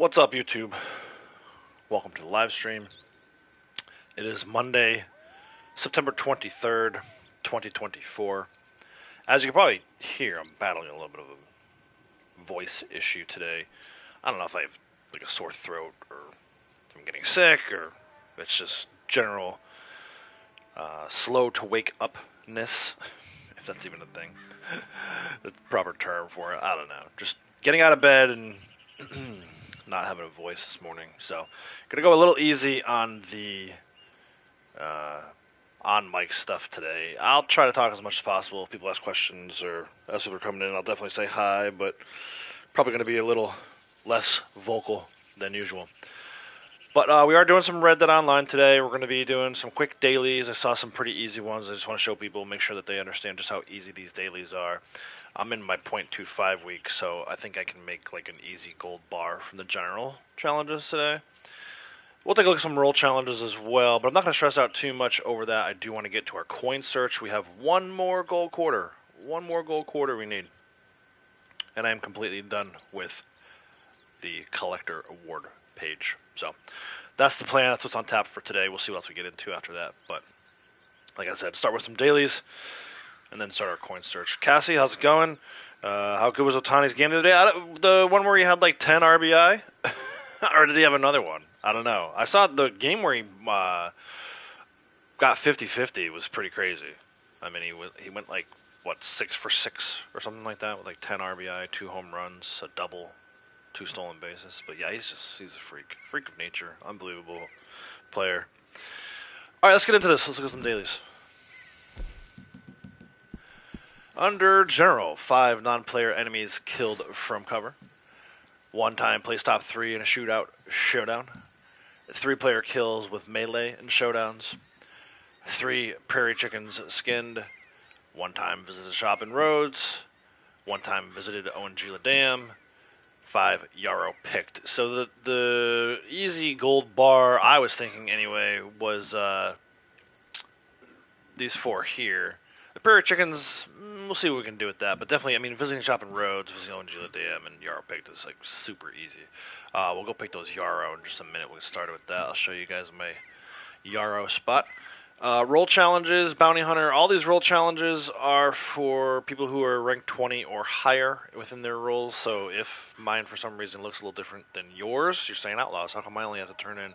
What's up, YouTube? Welcome to the live stream. It is Monday, September 23rd, 2024. As you can probably hear, I'm battling a little bit of a voice issue today. I don't know if I have like a sore throat or I'm getting sick or it's just general slow to wake upness, if that's even a thing. The proper term for it. I don't know. Just getting out of bed and not having a voice this morning. So, gonna go a little easy on the on mic stuff today. I'll try to talk as much as possible. If people ask questions or as people are coming in, I'll definitely say hi, but probably gonna be a little less vocal than usual. But we are doing some Red Dead Online today. We're going to be doing some quick dailies. I saw some pretty easy ones. I just want to show people, make sure that they understand just how easy these dailies are. I'm in my 0.25 week, so I think I can make like an easy gold bar from the general challenges today. We'll take a look at some role challenges as well, but I'm not going to stress out too much over that. I do want to get to our coin search. We have one more gold quarter. One more gold quarter we need. And I am completely done with the collector award page. So that's the plan. That's what's on tap for today. We'll see what else we get into after that. But like I said, start with some dailies and then start our coin search. Cassie, how's it going? How good was Otani's game the other day? The one where he had like 10 RBI? Or did he have another one? I don't know. I saw the game where he got 50-50 was pretty crazy. I mean, he went like, what, 6 for 6 or something like that with like 10 RBI, 2 home runs, a double. 2 stolen bases, but yeah, he's a freak of nature, unbelievable player. All right, let's get into this. Let's look at some dailies. Under general, 5 non-player enemies killed from cover. 1 time place top 3 in a showdown. 3 player kills with melee and showdowns. 3 prairie chickens skinned. 1 time visited a shop in Rhodes. 1 time visited Oangila Dam. 5 Yarrow picked. So the easy gold bar, I was thinking anyway, was these 4 here. The Prairie Chickens, we'll see what we can do with that. But definitely, I mean, visiting shop in Rhodes, visiting Oangila Dam, and Yarrow picked is like super easy. We'll go pick those Yarrow in just a minute. We'll get started with that. I'll show you guys my Yarrow spot. Role challenges, Bounty Hunter, all these role challenges are for people who are ranked 20 or higher within their roles. So if mine for some reason looks a little different than yours, you're saying Outlaws, how come I only have to turn in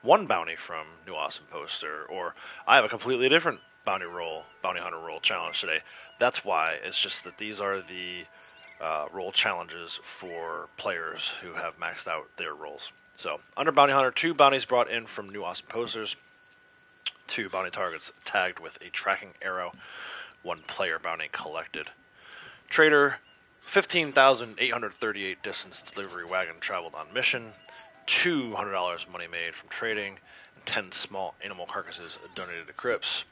1 bounty from New Awesome Poster? Or I have a completely different Bounty Hunter role challenge today. That's why. It's just that these are the role challenges for players who have maxed out their roles. So under Bounty Hunter, 2 bounties brought in from New Awesome Posters. 2 bounty targets tagged with a tracking arrow. 1 player bounty collected. Trader, 15,838 distance delivery wagon traveled on mission. $200 money made from trading. And 10 small animal carcasses donated to crypts.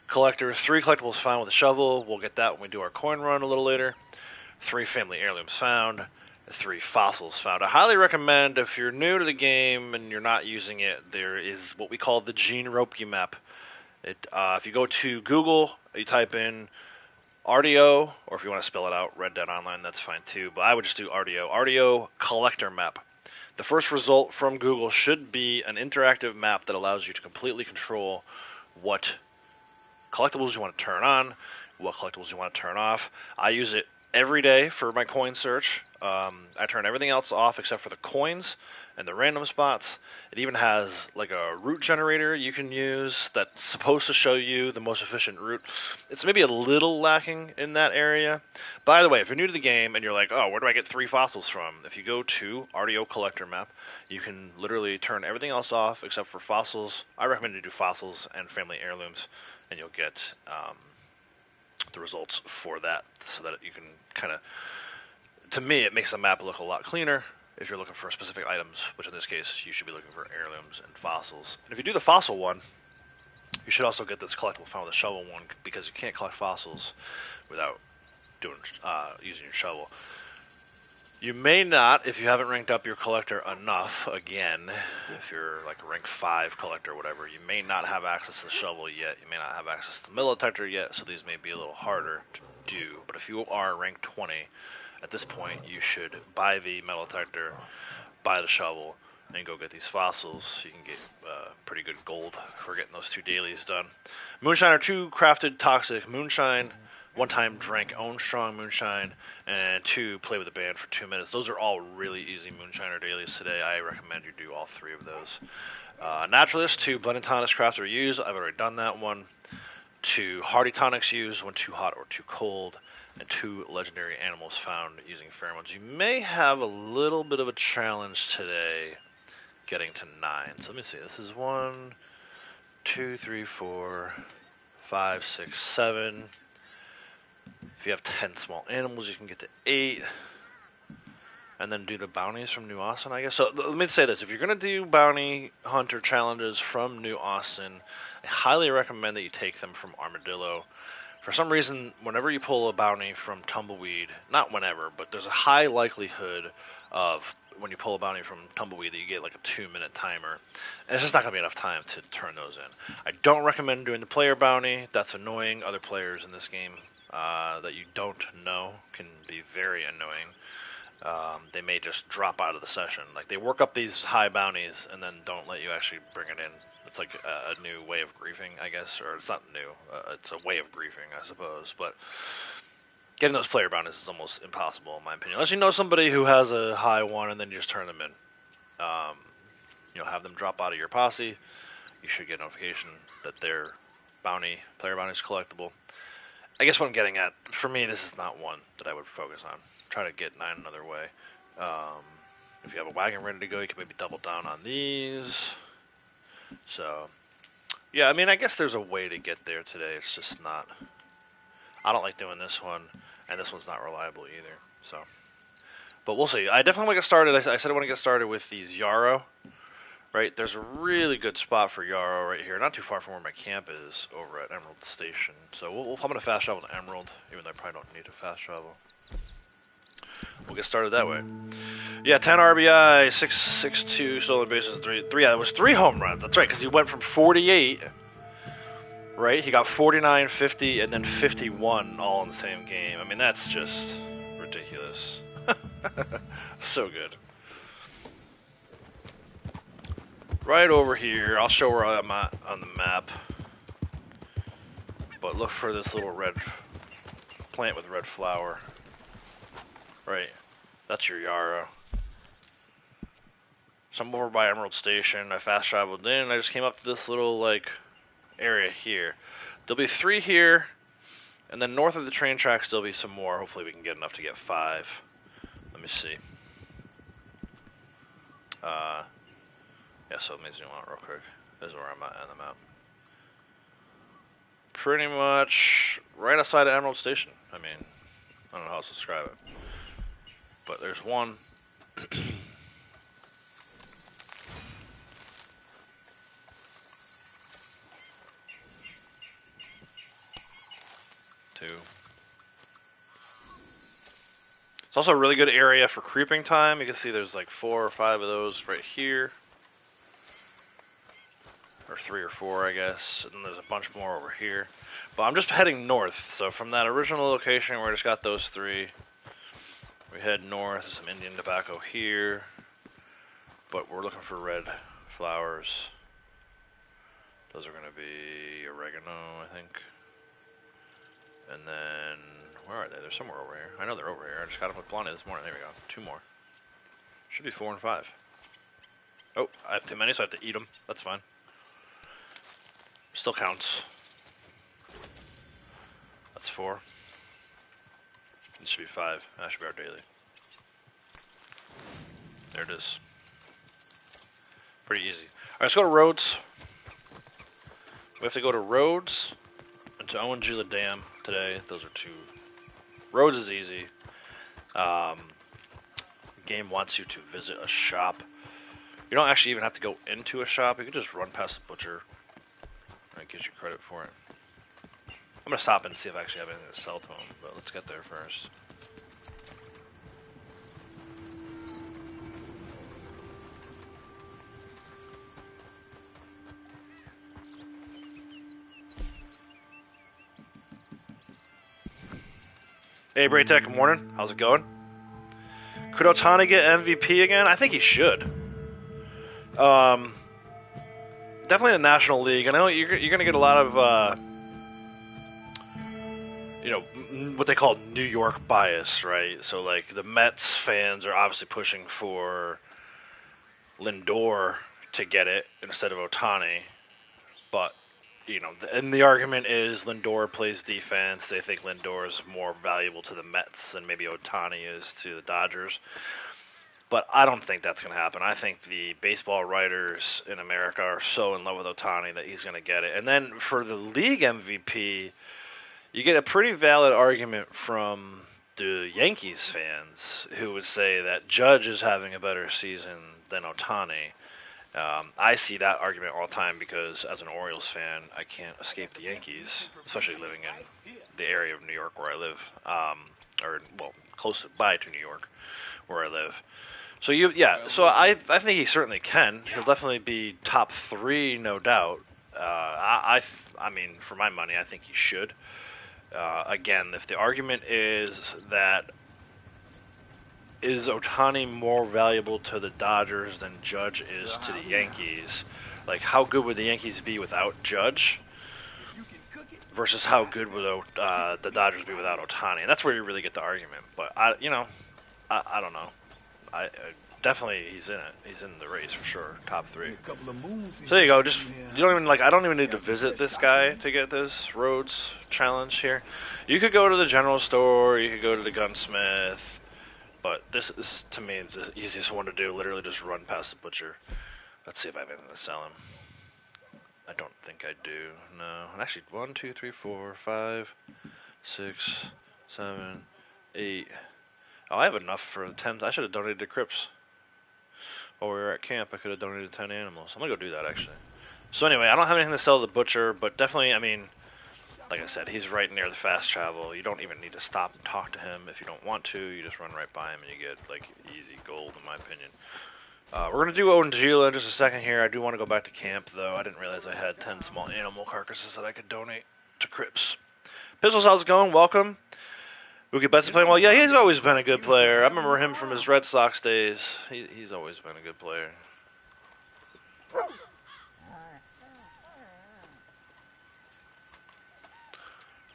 Collector, 3 collectibles found with a shovel. We'll get that when we do our coin run a little later. 3 family heirlooms found. 3 fossils found. I highly recommend, if you're new to the game and you're not using it, there is what we call the Gene Ropke map. If you go to Google, you type in RDO, or if you want to spell it out, Red Dead Online, that's fine too, but I would just do RDO. RDO collector map. The first result from Google should be an interactive map that allows you to completely control what collectibles you want to turn on, what collectibles you want to turn off. I use it every day for my coin search. I turn everything else off except for the coins and the random spots. It even has like a route generator you can use that's supposed to show you the most efficient route. It's maybe a little lacking in that area. By the way, if you're new to the game and you're like, oh, where do I get 3 fossils from? If you go to RDO Collector Map, you can literally turn everything else off except for fossils. I recommend you do fossils and family heirlooms, and you'll get the results for that, so that you can kind of, to me, it makes the map look a lot cleaner if you're looking for specific items, which in this case, you should be looking for heirlooms and fossils. And if you do the fossil one, you should also get this collectible found with a shovel one, because you can't collect fossils without using your shovel. You may not, if you haven't ranked up your collector enough, again, if you're like a rank 5 collector or whatever, you may not have access to the shovel yet, you may not have access to the metal detector yet, so these may be a little harder to do. But if you are rank 20, at this point, you should buy the metal detector, buy the shovel and go get these fossils. So you can get pretty good gold for getting those 2 dailies done. Moonshine are 2 crafted toxic moonshine. 1 time drink own strong moonshine, and 2 play with the band for 2 minutes. Those are all really easy moonshiner dailies today. I recommend you do all 3 of those. Naturalist, 2 blended tonics craft or use. I've already done that one. 2 hardy tonics use, 1 too hot or too cold, and 2 legendary animals found using pheromones. You may have a little bit of a challenge today getting to 9. So let me see. This is 1, 2, 3, 4, 5, 6, 7. If you have 10 small animals, you can get to 8. And then do the bounties from New Austin, I guess. So let me say this. If you're going to do bounty hunter challenges from New Austin, I highly recommend that you take them from Armadillo. For some reason, whenever you pull a bounty from Tumbleweed, not whenever, but there's a high likelihood of when you pull a bounty from Tumbleweed that you get like a 2-minute timer. And it's just not going to be enough time to turn those in. I don't recommend doing the player bounty. That's annoying. Other players in this game that you don't know can be very annoying. They may just drop out of the session. Like, they work up these high bounties and then don't let you actually bring it in. It's like a new way of griefing, I guess, or it's not new. It's a way of griefing, I suppose. But getting those player bounties is almost impossible, in my opinion. Unless you know somebody who has a high one and then you just turn them in. Have them drop out of your posse. You should get a notification that their player bounty is collectible. I guess what I'm getting at, for me, this is not one that I would focus on. Try to get 9 another way. If you have a wagon ready to go, you can maybe double down on these. So, yeah, I mean, I guess there's a way to get there today. It's just not. I don't like doing this one, and this one's not reliable either. So, but we'll see. I definitely want to get started. I said I want to get started with these Yarrow. Right, there's a really good spot for Yarrow right here, not too far from where my camp is, over at Emerald Station. So I'm going to fast travel to Emerald, even though I probably don't need to fast travel. We'll get started that way. Yeah, 10 RBI, 6.62 stolen bases, 3. Yeah, it was 3 home runs. That's right, because he went from 48, right? He got 49, 50, and then 51 all in the same game. I mean, that's just ridiculous. So good. Right over here, I'll show where I'm at on the map. But look for this little red plant with red flower. Right, that's your Yarrow. So I'm over by Emerald Station. I fast traveled in. I just came up to this little area here. There'll be 3 here, and then north of the train tracks there'll be some more. Hopefully we can get enough to get 5. Let me see. Yeah, so let me zoom out real quick. This is where I'm at on the map. Pretty much right outside of Emerald Station. I mean, I don't know how else to describe it. But there's 1. 2. It's also a really good area for creeping time. You can see there's like 4 or 5 of those right here. Or 3 or 4, I guess. And there's a bunch more over here. But I'm just heading north. So from that original location where I just got those 3, we head north. There's some Indian tobacco here. But we're looking for red flowers. Those are going to be oregano, I think. And then, where are they? They're somewhere over here. I know they're over here. I just got them with Blondie this morning. There we go. 2 more. Should be 4 and 5. Oh, I have too many, so I have to eat them. That's fine. Still counts. That's 4. This should be 5. That should be our daily. There it is. Pretty easy. Alright, let's go to Rhodes. We have to go to Rhodes and to Owenjila Dam today. Those are 2. Rhodes is easy. Game wants you to visit a shop. You don't actually even have to go into a shop. You can just run past the butcher. And it gives you credit for it. I'm going to stop and see if I actually have anything to sell to him, but let's get there first. Hey Braytech, good morning. How's it going? Could Ohtani get MVP again? I think he should. Definitely the National League. I know you're going to get a lot of, you know, what they call New York bias, right? So, like, the Mets fans are obviously pushing for Lindor to get it instead of Ohtani. But, you know, and the argument is Lindor plays defense. They think Lindor is more valuable to the Mets than maybe Ohtani is to the Dodgers. But I don't think that's going to happen. I think the baseball writers in America are so in love with Ohtani that he's going to get it. And then for the league MVP, you get a pretty valid argument from the Yankees fans who would say that Judge is having a better season than Ohtani. I see that argument all the time because as an Orioles fan, I can't escape the Yankees, especially living in the area of New York where I live, or, well, close by to New York where I live. So so I think he certainly can. He'll definitely be top 3, no doubt. I mean, for my money, I think he should. Again, if the argument is that is Ohtani more valuable to the Dodgers than Judge is to the Yankees, like how good would the Yankees be without Judge versus how good would the Dodgers be without Ohtani? And that's where you really get the argument. But I don't know. I definitely he's in it. He's in the race for sure, top 3. So there you go. Just you don't even I don't even need to visit this guy to get this Rhodes challenge here. You could go to the general store. You could go to the gunsmith. But this is to me the easiest one to do. Literally just run past the butcher. Let's see if I have anything to sell him. I don't think I do. No. Actually, 1, 2, 3, 4, 5, 6, 7, 8. Oh, I have enough for 10. I should have donated to Crips. While we were at camp, I could have donated 10 animals. I'm going to go do that, actually. So anyway, I don't have anything to sell to the butcher, but definitely, I mean, like I said, he's right near the fast travel. You don't even need to stop and talk to him if you don't want to. You just run right by him and you get, like, easy gold, in my opinion. We're going to do Ongila in just a second here. I do want to go back to camp, though. I didn't realize I had 10 small animal carcasses that I could donate to Crips. Pistols, how's it going? Welcome. Mookie Betts is playing well. Yeah, he's always been a good player. I remember him from his Red Sox days. He's always been a good player.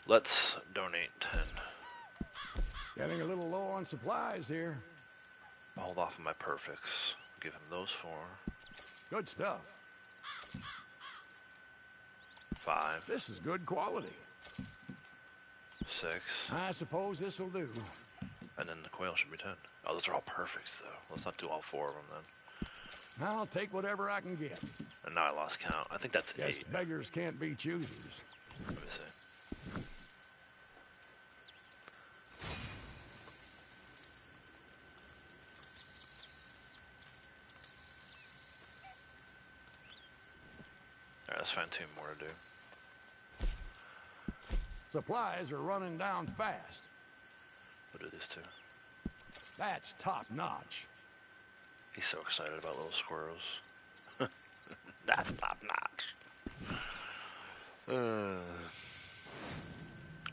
Let's donate 10. Getting a little low on supplies here. I'll hold off on my perfects. Give him those 4. Good stuff. 5. This is good quality. 6. I suppose this will do. And then the quail should be 10. Oh, those are all perfects, though. Let's not do all 4 of them, then. I'll take whatever I can get. And now I lost count. I think that's Guess 8. beggars can't be choosers. Let me see. Alright, let's find 2 more to do. Supplies are running down fast. We'll do this too. That's top notch. He's so excited about little squirrels. That's top notch.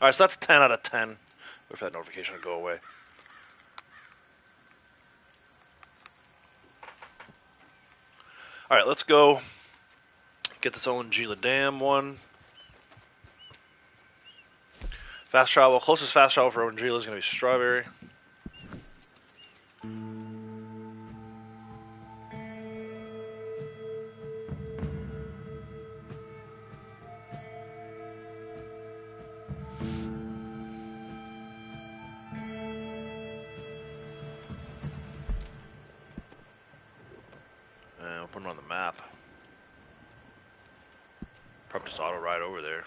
Alright, so that's 10 out of 10. What if that notification would go away? Alright, let's go get this Ongila Dam one. Fast travel. Closest fast travel for Ongila is going to be Strawberry. And we'll put it on the map. Probably just auto ride over there.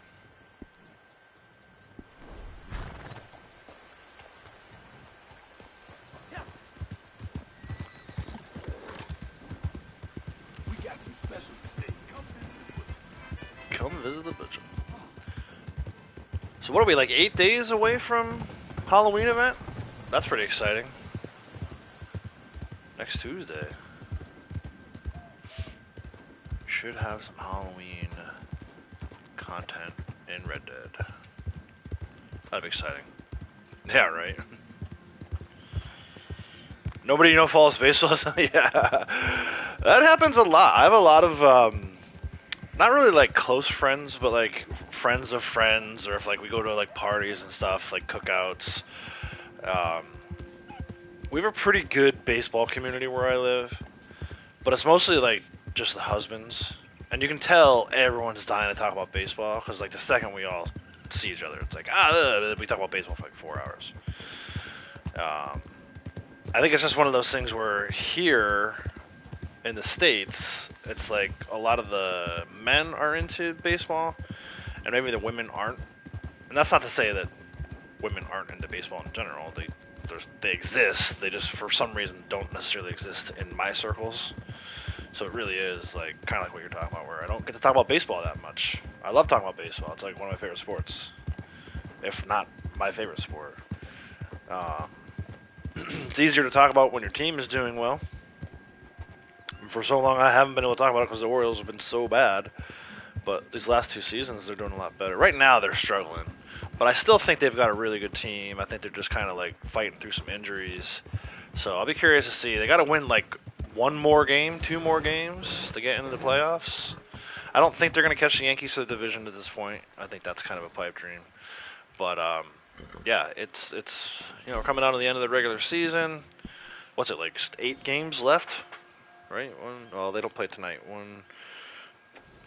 Come visit the butcher. So what are we, like 8 days away from Halloween event? That's pretty exciting. Next Tuesday. Should have some Halloween content in Red Dead. That'd be exciting. Yeah, right. Nobody you know follows baseball. Yeah, that happens a lot. I have a lot of not really like close friends, but like friends of friends, or if like we go to like parties and stuff, like cookouts. Um, we have a pretty good baseball community where I live, but it's mostly like just the husbands, and you can tell everyone's dying to talk about baseball because like the second we all see each other, it's like we talk about baseball for like 4 hours. Um, I think it's just one of those things where here in the States, it's like a lot of the men are into baseball, and maybe the women aren't. And that's not to say that women aren't into baseball in general. They exist. They just for some reason don't necessarily exist in my circles. So it really is like kind of like what you're talking about, where I don't get to talk about baseball that much. I love talking about baseball. It's like one of my favorite sports, if not my favorite sport. Um, it's easier to talk about when your team is doing well. For so long, I haven't been able to talk about it because the Orioles have been so bad. But these last 2 seasons, they're doing a lot better. Right now, they're struggling. But I still think they've got a really good team. I think they're just kind of like fighting through some injuries. So I'll be curious to see. They got to win like one more game, 2 more games to get into the playoffs. I don't think they're going to catch the Yankees for the division at this point. I think that's kind of a pipe dream. But yeah, it's we're coming out of the end of the regular season. What's it like? 8 games left, right? Oh, they don't play tonight. 1,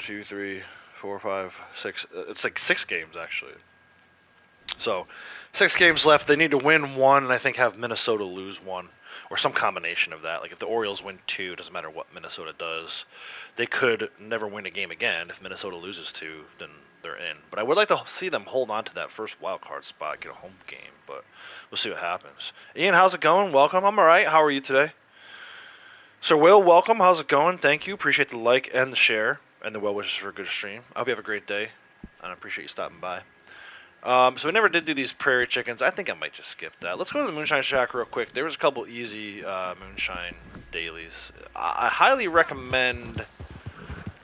2, 3, 4, 5, 6. It's like 6 games actually. So 6 games left. They need to win 1, and I think have Minnesota lose 1, or some combination of that. Like if the Orioles win 2, it doesn't matter what Minnesota does. They could never win a game again. If Minnesota loses 2, then they're in. But I would like to see them hold on to that first wild card spot, get a home game. But we'll see what happens. Ian, how's it going? Welcome. I'm all right. How are you today? Sir Will, welcome. How's it going? Thank you. Appreciate the like and the share and the well wishes for a good stream. I hope you have a great day, and I appreciate you stopping by. So we never did do these prairie chickens. I think I might just skip that. Let's go to the Moonshine Shack real quick. There was a couple easy Moonshine dailies. I highly recommend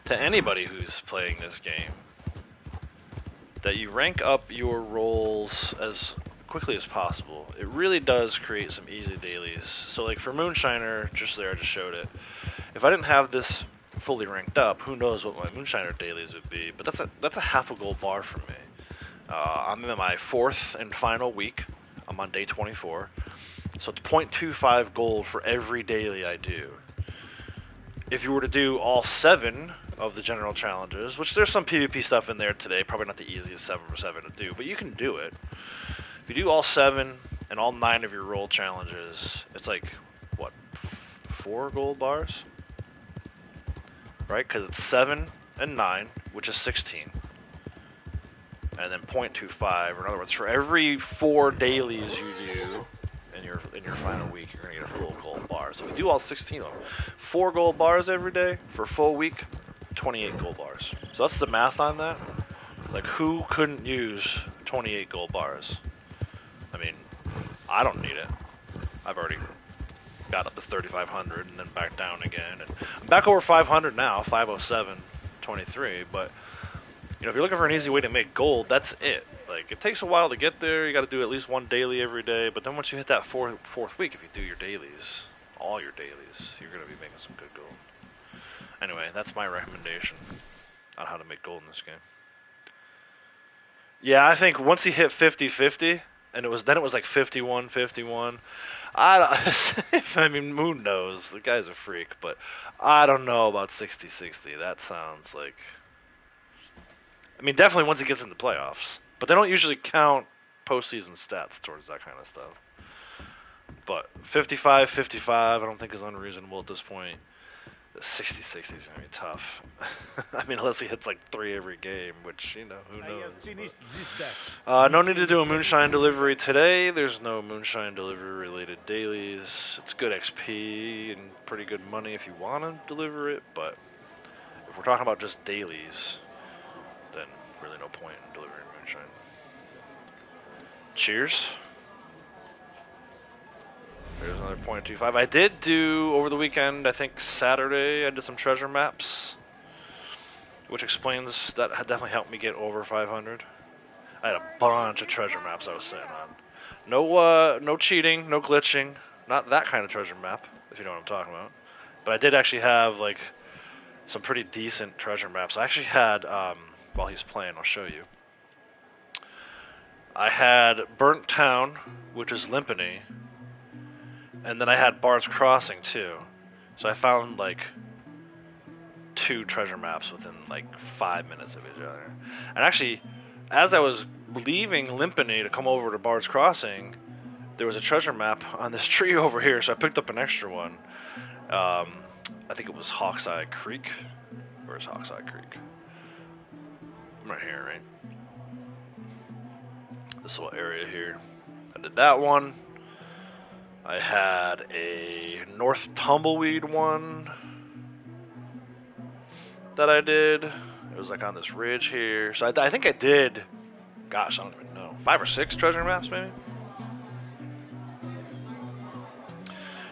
to anybody who's playing this game that you rank up your rolls as quickly as possible. It really does create some easy dailies. So like for Moonshiner, just there I just showed it. If I didn't have this fully ranked up, who knows what my Moonshiner dailies would be. But that's a half a gold bar for me. I'm in my 4th and final week. I'm on day 24. So it's 0.25 gold for every daily I do. If you were to do all 7 of the general challenges, which there's some PvP stuff in there today, probably not the easiest 7 for 7 to do, but you can do it. If you do all 7 and all 9 of your roll challenges, it's like, what, 4 gold bars? Right? Because it's 7 and 9, which is 16. And then 0.25, or in other words, for every 4 dailies you do in your final week, you're gonna get a full gold bar. So if you do all 16 of them, 4 gold bars every day for a full week, 28 gold bars. So that's the math on that. Like, who couldn't use 28 gold bars? I mean, I don't need it. I've already got up to 3,500 and then back down again. And I'm back over 500 now, 507.23, but you know, if you're looking for an easy way to make gold, that's it. Like, it takes a while to get there. You got to do at least 1 daily every day. But then once you hit that fourth week, if you do your dailies, all your dailies, you're going to be making some good gold. Anyway, that's my recommendation on how to make gold in this game. Yeah, I think once he hit 50-50, and it was like 51-51. I mean, Moon knows. The guy's a freak, but I don't know about 60-60. That sounds like... I mean, definitely once he gets in the playoffs. But they don't usually count postseason stats towards that kind of stuff. But 55-55, I don't think is unreasonable at this point. 60-60 is going to be tough. I mean, unless he hits like 3 every game, which, you know, who knows. No need to do a Moonshine delivery today. There's no Moonshine delivery related dailies. It's good XP and pretty good money if you want to deliver it. But if we're talking about just dailies, then really no point in delivering Moonshine. Cheers. There's another 0.25. I did do, over the weekend, I think Saturday, I did some treasure maps, which explains that definitely helped me get over 500. I had a bunch of treasure maps I was sitting on. No cheating, no glitching. Not that kind of treasure map, if you know what I'm talking about. But I did actually have like some pretty decent treasure maps. I actually had, while he's playing, I'll show you. I had Burnt Town, which is Limpany, and then I had Bard's Crossing too. So I found like 2 treasure maps within like 5 minutes of each other. And actually, as I was leaving Limpany to come over to Bard's Crossing, there was a treasure map on this tree over here, so I picked up an extra one. I think it was Hawkseye Creek. Where's Hawkseye Creek? Right here, right? This little area here. I did that one. I had a North Tumbleweed one that I did. It was like on this ridge here. So I think I did, gosh, I don't even know, 5 or 6 treasure maps maybe?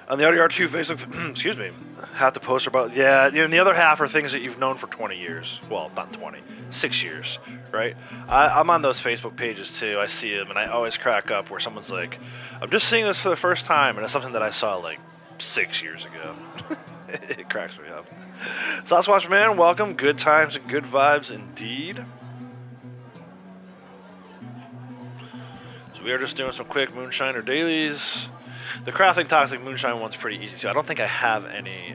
On the RDR2 Facebook, excuse me, half the posts are about, yeah, you know, and the other half are things that you've known for 20 years. Well, not 20, 6 years, right? I'm on those Facebook pages too. I see them, and I always crack up where someone's like, I'm just seeing this for the first time, and it's something that I saw like 6 years ago. It cracks me up. Sasquatch Man, welcome. Good times and good vibes indeed. So we are just doing some quick Moonshiner dailies. The crafting toxic moonshine one's pretty easy too. I don't think I have any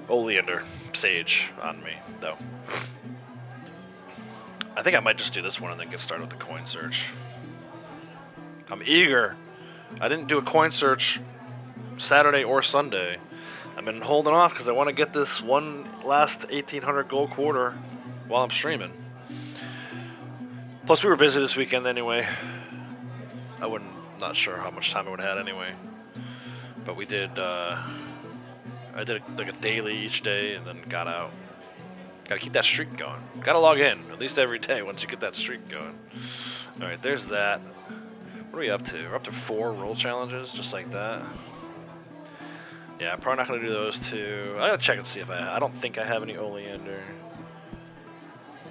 oleander sage on me though. I think I might just do this one and then get started with the coin search. I'm eager. I didn't do a coin search Saturday or Sunday. I've been holding off because I want to get this one last 1800 gold quarter while I'm streaming. Plus we were busy this weekend anyway. Not sure how much time I would have had anyway. But we did, I did like a daily each day and then got out. Gotta keep that streak going. Gotta log in, at least every day once you get that streak going. Alright, there's that. What are we up to? We're up to 4 roll challenges, just like that. Yeah, I'm probably not gonna do those 2. I gotta check and see if I don't think I have any oleander.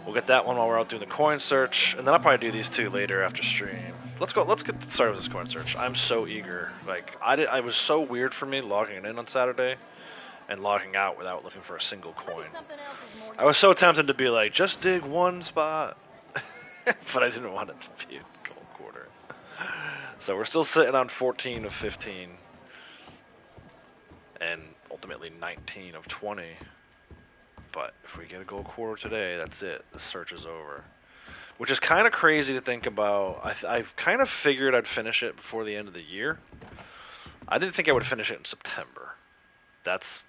We'll get that one while we're out doing the coin search, and then I'll probably do these 2 later after stream. Let's get started with this coin search. I'm so eager. Like, I was so weird for me logging in on Saturday and logging out without looking for a single coin. I was so tempted to be like, just dig 1 spot. But I didn't want it to be a gold quarter. So we're still sitting on 14 of 15. And ultimately 19 of 20. But if we get a gold quarter today, that's it. The search is over. Which is kind of crazy to think about. I kind of figured I'd finish it before the end of the year. I didn't think I would finish it in September. That's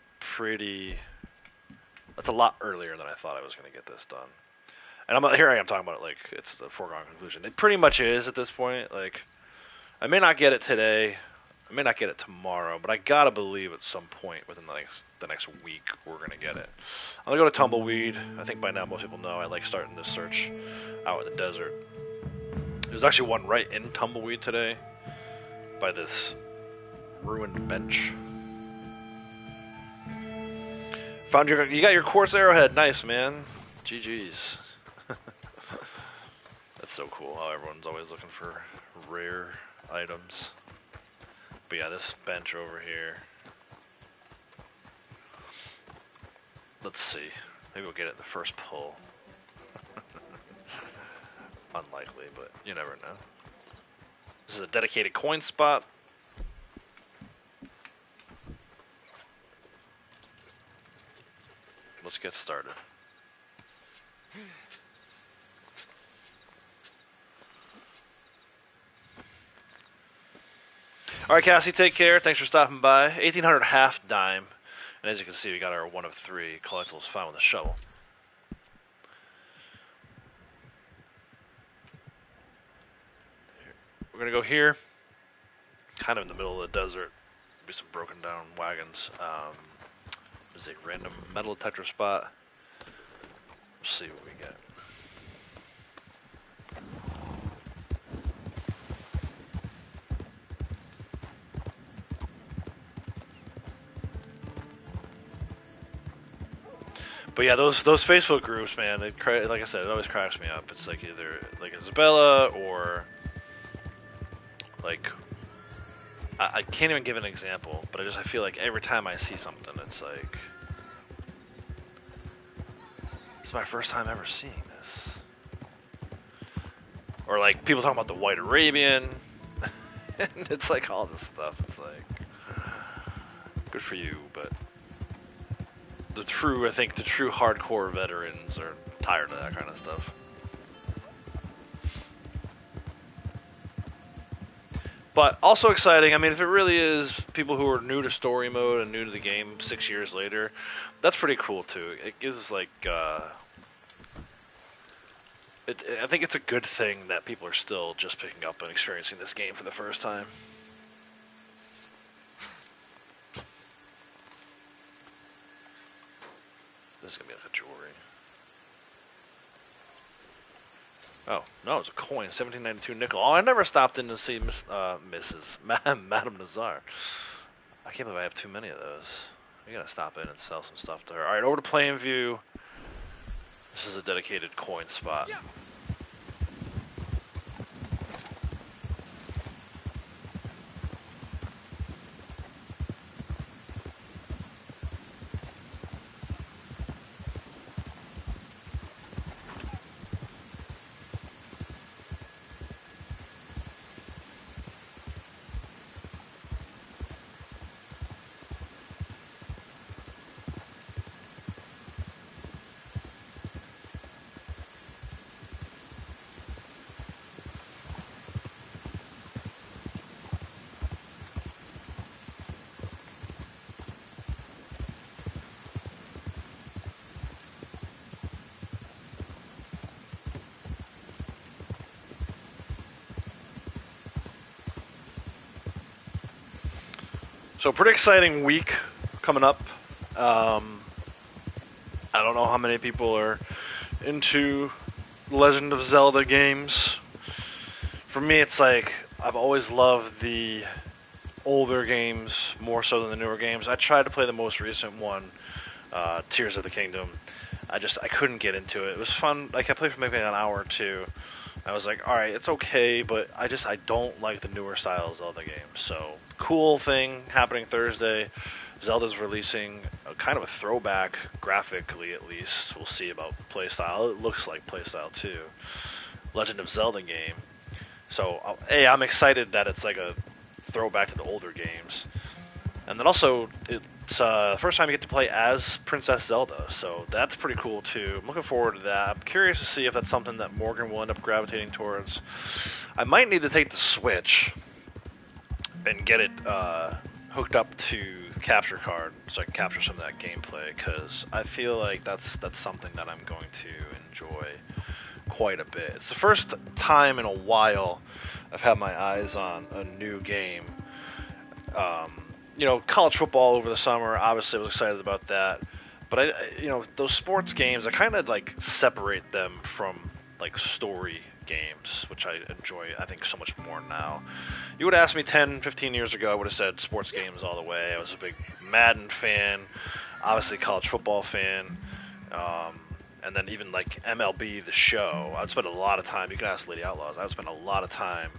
a lot earlier than I thought I was going to get this done. And here I am talking about it like it's a foregone conclusion. It pretty much is at this point. Like, I may not get it today. I may not get it tomorrow, but I gotta believe at some point within the next week we're gonna get it. I'm gonna go to Tumbleweed. I think by now most people know I like starting this search out in the desert. There's actually one right in Tumbleweed today by this ruined bench. You got your quartz arrowhead. Nice, man. GG's. That's so cool how everyone's always looking for rare items. But yeah, this bench over here. Let's see. Maybe we'll get it the first pull. Unlikely, but you never know. This is a dedicated coin spot. Let's get started. Alright, Cassie, take care. Thanks for stopping by. 1800 half dime. And as you can see, we got our 1 of 3 collectibles found with a shovel. We're going to go here. Kind of in the middle of the desert. Be some broken down wagons. There's a random metal detector spot. Let's see what we get. But yeah, those Facebook groups, man, like I said, it always cracks me up. It's like either like Isabella or Like, I can't even give an example, but I feel like every time I see something, it's like, it's my first time ever seeing this. Or like people talking about the White Arabian, and it's like all this stuff. It's like, good for you, but I think the true hardcore veterans are tired of that kind of stuff. But also exciting. I mean, if it really is people who are new to story mode and new to the game 6 years later, that's pretty cool too. It gives us like, I think it's a good thing that people are still just picking up and experiencing this game for the first time. This is gonna be like a jewelry. Oh no, it's a coin, 1792 nickel. Oh, I never stopped in to see Madame Nazar. I can't believe I have too many of those. We gotta stop in and sell some stuff to her. All right, over to Plainview. This is a dedicated coin spot. Yeah. So pretty exciting week coming up. I don't know how many people are into Legend of Zelda games. For me, it's like I've always loved the older games more so than the newer games. I tried to play the most recent one, Tears of the Kingdom. I couldn't get into it. It was fun. Like I played for maybe an hour or two. I was like, all right, it's okay, but I don't like the newer style Zelda games. So cool thing happening Thursday. Zelda's releasing a kind of a throwback, graphically at least. We'll see about playstyle. It looks like playstyle too. Legend of Zelda game. So, hey, I'm excited that it's like a throwback to the older games. And then also, it's the first time you get to play as Princess Zelda, so that's pretty cool too. I'm looking forward to that. I'm curious to see if that's something that Morgan will end up gravitating towards. I might need to take the Switch and get it hooked up to capture card so I can capture some of that gameplay, because I feel like that's something that I'm going to enjoy quite a bit. It's the first time in a while I've had my eyes on a new game. You know, college football over the summer, obviously I was excited about that. But those sports games, I kind of like separate them from like story games, which I enjoy, I think, so much more now. You would ask me 10, 15 years ago, I would have said sports games all the way. I was a big Madden fan, obviously college football fan, and then even like MLB The Show. I would spend a lot of time, you can ask Lady Outlaws, I would spend a lot of time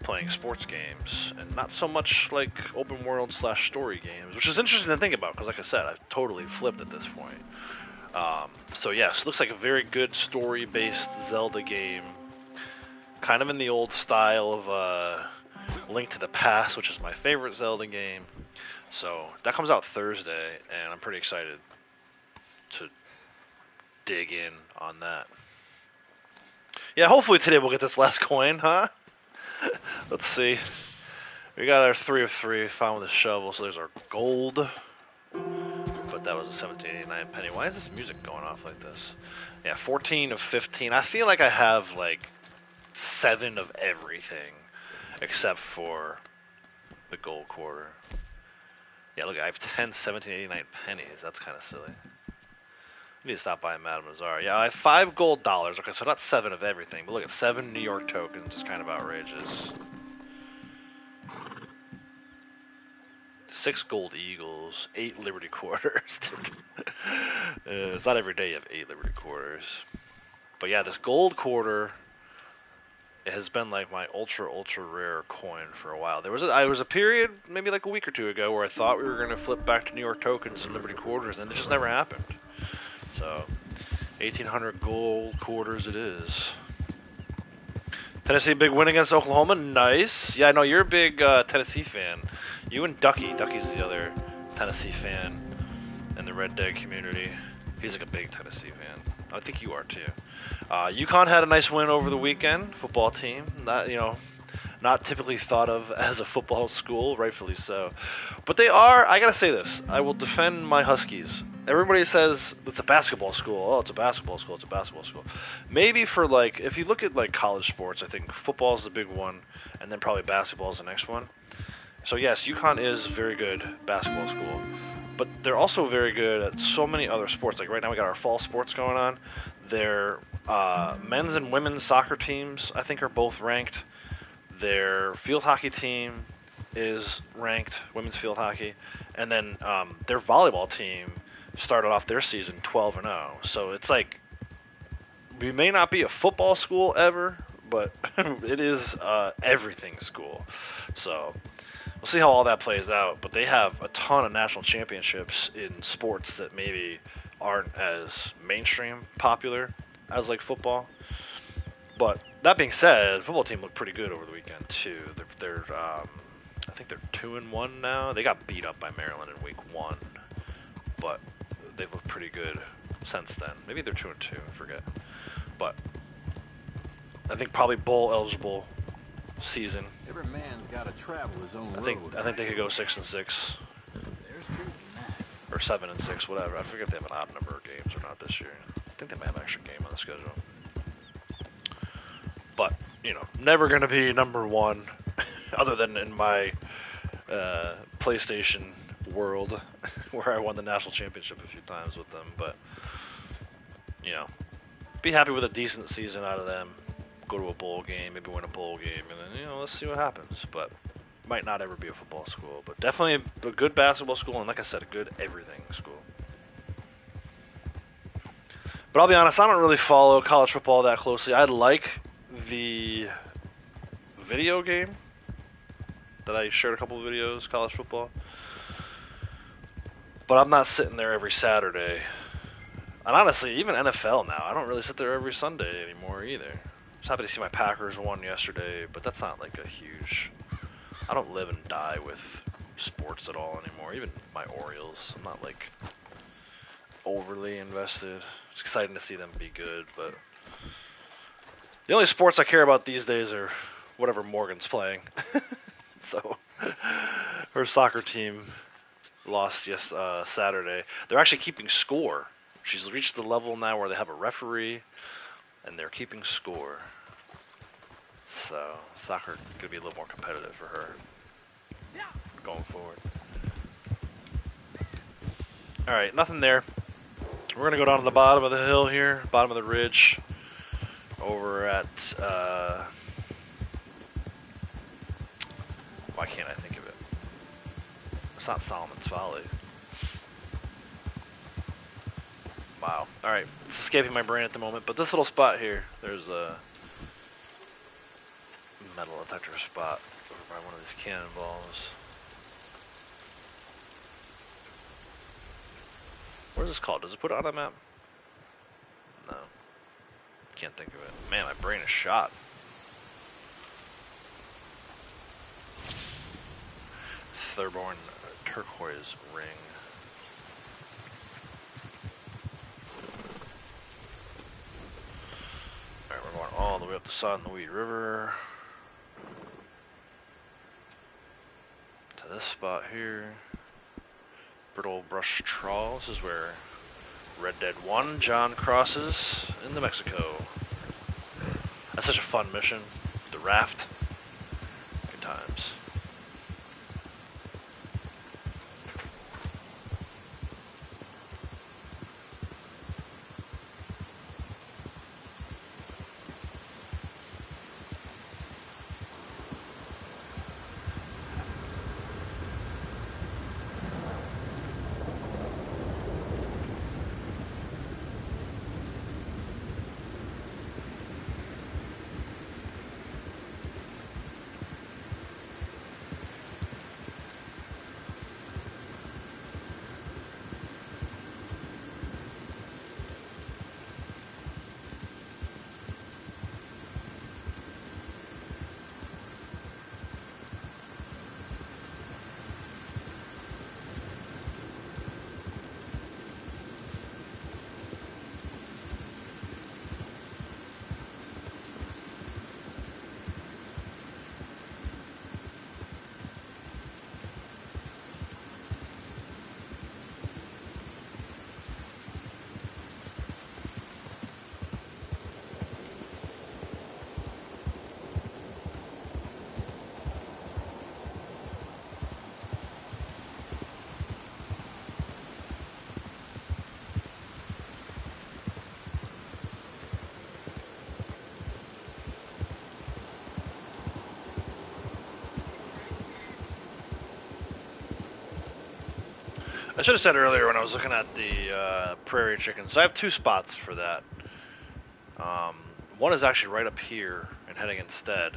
playing sports games, and not so much like open world / story games, which is interesting to think about, because like I said, I've totally flipped at this point. So yes, looks like a very good story-based Zelda game, kind of in the old style of Link to the Past, which is my favorite Zelda game. So that comes out Thursday, and I'm pretty excited to dig in on that. Yeah, hopefully today we'll get this last coin, huh? Let's see. We got our 3 of 3 found with a shovel, so there's our gold. But that was a 17.89 penny. Why is this music going off like this? Yeah, 14 of 15. I feel like I have like 7 of everything except for the gold quarter. Yeah, look, I have 10 17.89 pennies. That's kind of silly. I need to stop by Madame Nazar. Yeah, I have 5 gold dollars. Okay, so not 7 of everything, but look at 7 New York tokens. It's kind of outrageous. 6 gold eagles, 8 Liberty quarters. It's not every day you have 8 Liberty quarters. But yeah, this gold quarter, It has been like my ultra rare coin for a while. There was a period maybe like a week or two ago where I thought we were gonna flip back to New York tokens and Liberty quarters, and it just never happened. So 1,800 gold quarters it is. Tennessee big win against Oklahoma. Nice. Yeah, I know you're a big Tennessee fan. You and Ducky. Ducky's the other Tennessee fan in the Red Dead community. He's like a big Tennessee fan. I think you are too. UConn had a nice win over the weekend. Football team. Not typically thought of as a football school, rightfully so. But they are, I gotta say this, I will defend my Huskies. Everybody says it's a basketball school. Oh, it's a basketball school, it's a basketball school. Maybe for like, if you look at like college sports, I think football is the big one, and then probably basketball is the next one. So yes, UConn is very good basketball school, but they're also very good at so many other sports. Like right now we got our fall sports going on. Their men's and women's soccer teams, I think, are both ranked. Their field hockey team is ranked, women's field hockey, and then their volleyball team started off their season 12-0. So it's like we may not be a football school ever, but it is everything school. So we'll see how all that plays out. But they have a ton of national championships in sports that maybe aren't as mainstream popular as like football. But that being said, the football team looked pretty good over the weekend too. They're I think they're 2-1 now. They got beat up by Maryland in week 1, but they've looked pretty good since then. Maybe they're 2-2, I forget. But I think probably bowl eligible season. Every man's got to travel his own road. I think they could go 6-6. There's truth in that. Or 7-6, whatever. I forget if they have an odd number of games or not this year. I think they might have an extra game on the schedule. But, never going to be number one, other than in my PlayStation world, where I won the national championship a few times with them. But, be happy with a decent season out of them. Go to a bowl game, maybe win a bowl game, and then, let's see what happens. But might not ever be a football school, but definitely a good basketball school, and like I said, a good everything school. But I'll be honest, I don't really follow college football that closely. I like the video game that I shared a couple of videos, college football. But I'm not sitting there every Saturday. And honestly, even NFL now, I don't really sit there every Sunday anymore either. I was happy to see my Packers won yesterday, but that's not like a huge... I don't live and die with sports at all anymore. Even my Orioles, I'm not like overly invested. It's exciting to see them be good, but the only sports I care about these days are whatever Morgan's playing. So her soccer team lost Saturday. They're actually keeping score. She's reached the level now where they have a referee, and they're keeping score. So soccer could be a little more competitive for her going forward. All right, nothing there. We're going to go down to the bottom of the hill here, bottom of the ridge, over at, why can't I think of it? It's not Solomon's Folly. Wow. All right, it's escaping my brain at the moment, but this little spot here, there's a metal detector spot over by one of these cannonballs. What is this called? Does it put it on a map? No. Can't think of it. Man, my brain is shot. Thurborn turquoise ring. Alright, we're going all the way up the San Luis River. To this spot here. Brittle Brush Trawl. This is where Red Dead 1 John crosses into Mexico. That's such a fun mission. The raft. Good times. I should have said earlier when I was looking at the prairie chickens. I have 2 spots for that. One is actually right up here and heading instead.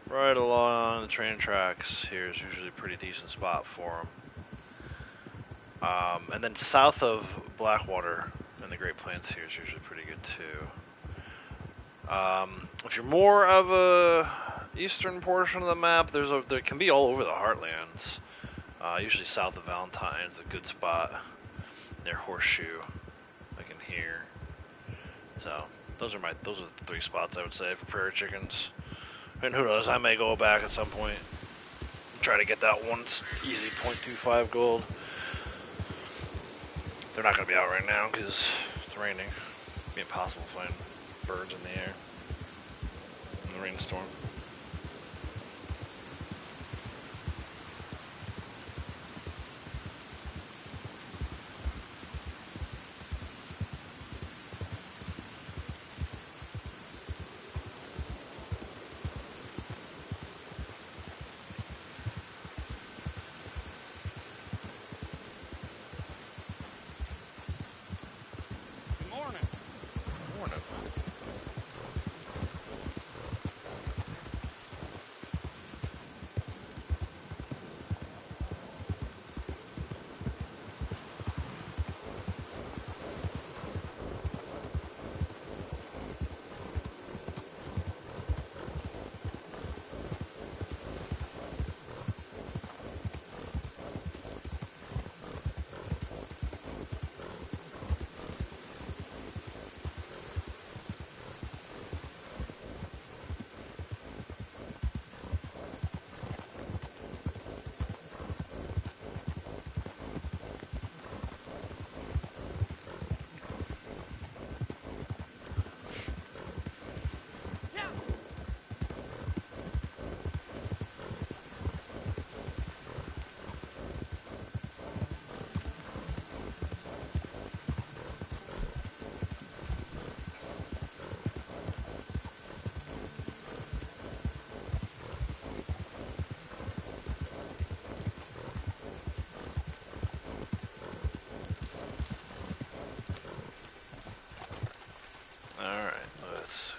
Right along the train tracks. Here's usually a pretty decent spot for them. And then south of Blackwater in the Great Plains here is usually pretty good too. If you're more of a eastern portion of the map, there can be all over the Heartlands. Usually south of Valentine is a good spot near Horseshoe, like in here. So those are the 3 spots I would say for prairie chickens. And who knows, I may go back at some point and try to get that one easy 0.25 gold. They're not going to be out right now because it's raining. It'd be impossible to find birds in the air in the rainstorm. Alright, let's see.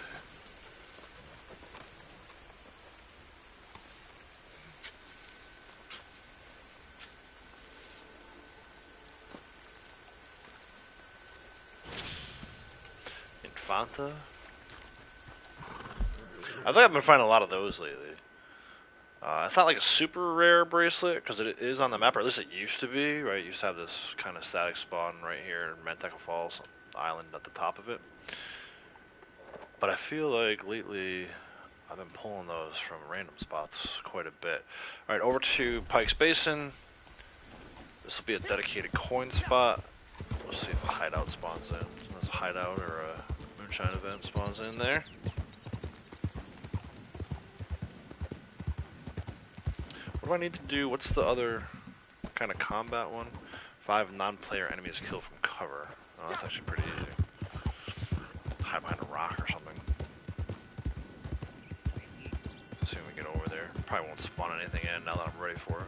Infanta? I think I've been finding a lot of those lately. It's not like a super rare bracelet, because it is on the map, or at least it used to be, right? It used to have this kind of static spawn right here in Manteca Falls Island at the top of it. But I feel like lately I've been pulling those from random spots quite a bit. Alright, over to Pike's Basin. This will be a dedicated coin spot. Let's see if a hideout spawns in. There's a hideout or a moonshine event spawns in there. What do I need to do? What's the other kind of combat one? 5 non-player enemies killed from cover. Oh, that's actually pretty easy. Hide behind a rock or something. Let's see when we get over there. Probably won't spawn anything in now that I'm ready for it.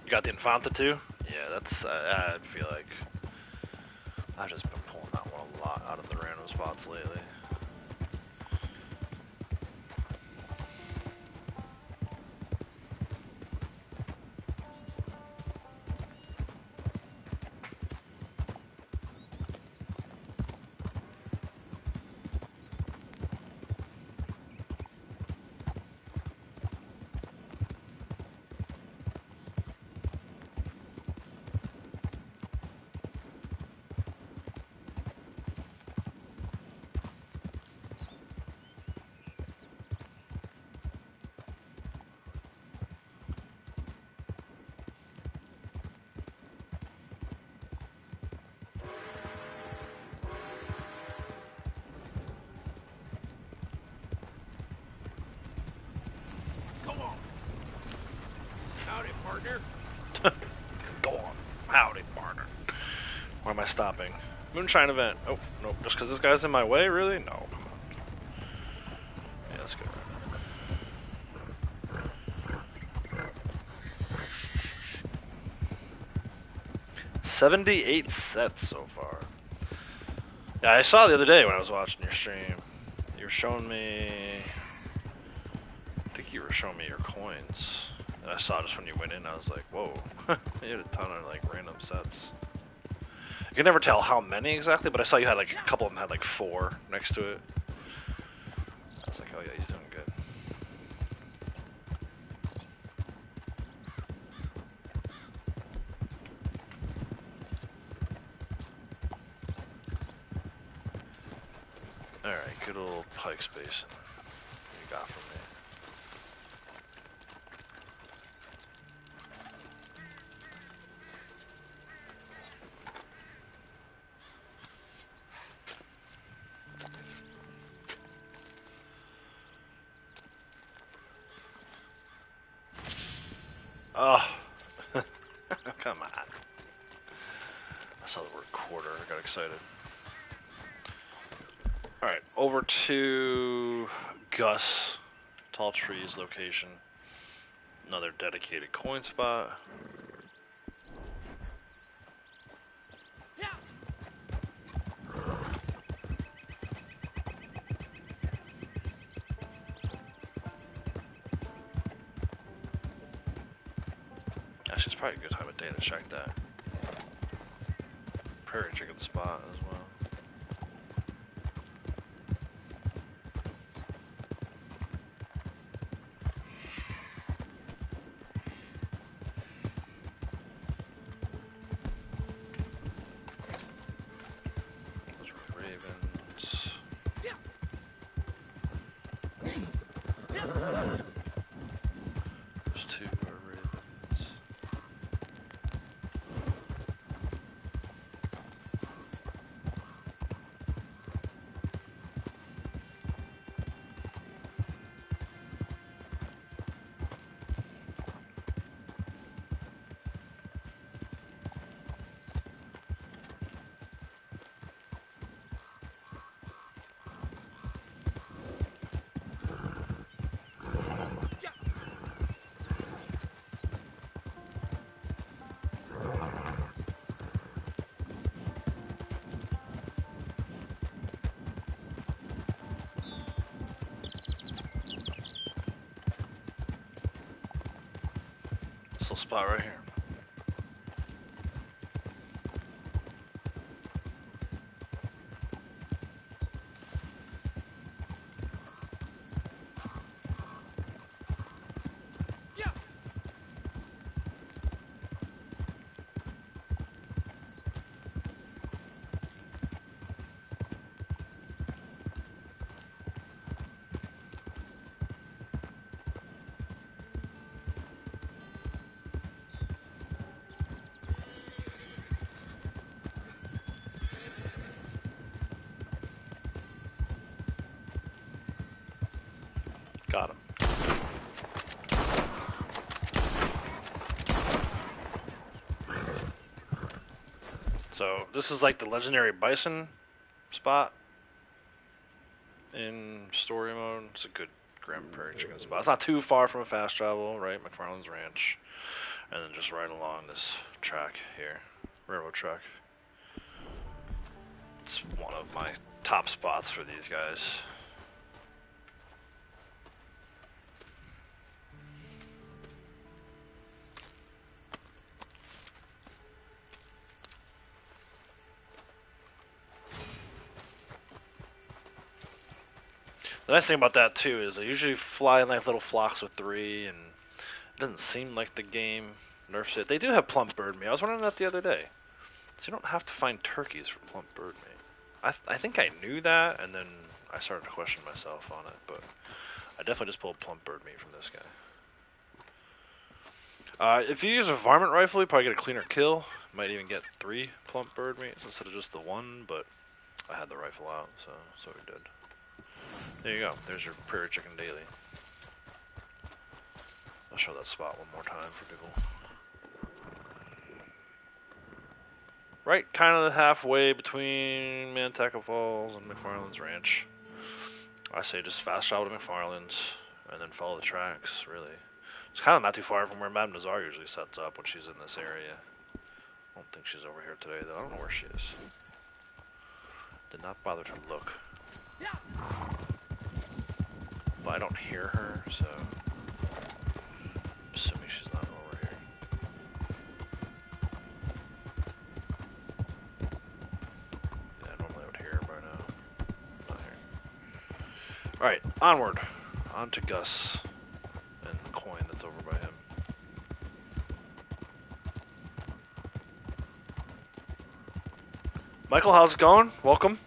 You got the Infanta too? Yeah, that's, I feel like I've just been pulling that one a lot out of the random spots lately. Partner. Go on. Howdy, partner. Why am I stopping? Moonshine event. Oh, nope. Just because this guy's in my way? Really? No. Come on. Yeah, let's go. 78 sets so far. Yeah, I saw the other day when I was watching your stream. You were showing me... I think you were showing me your coins. And I saw just when you went in, I was like, whoa. You had a ton of like random sets. You can never tell how many exactly, but I saw you had like a couple of them had like 4 next to it. I was like, oh yeah, he's doing good. Alright, good old Pike's Basin. What you got for me? Oh, come on. I saw the word quarter, I got excited. Alright, over to Gus, Tall Trees location. Another dedicated coin spot. Actually, it's probably a good time of day to check that. Prairie chicken spot as well. Those were ravens. Those 2 are ravens. This little spot right here. Got him. So this is like the legendary bison spot in story mode. It's a good Grand Prairie chicken spot. It's not too far from a fast travel, right? McFarland's Ranch, and then just right along this track here, railroad track. It's one of my top spots for these guys. The nice thing about that too is they usually fly in like little flocks of 3, and it doesn't seem like the game nerfs it. They do have plump bird meat. I was wondering that the other day. So you don't have to find turkeys for plump bird meat. I think I knew that, and then I started to question myself on it, but I definitely just pulled plump bird meat from this guy. If you use a varmint rifle, you probably get a cleaner kill. Might even get 3 plump bird meats instead of just the 1, but I had the rifle out, so we did. There you go. There's your prairie chicken daily. I'll show that spot one more time for people. right kind of halfway between Manteca Falls and McFarland's Ranch. I say just fast travel to McFarland's and then follow the tracks, really. It's kind of not too far from where Madame Nazar usually sets up when she's in this area. I don't think she's over here today, though. I don't know where she is. Did not bother to look. But I don't hear her, so I'm assuming she's not over here. Yeah, normally I would hear her by now. Not here. Alright, onward. On to Gus and the coin that's over by him. Michael, how's it going? Welcome.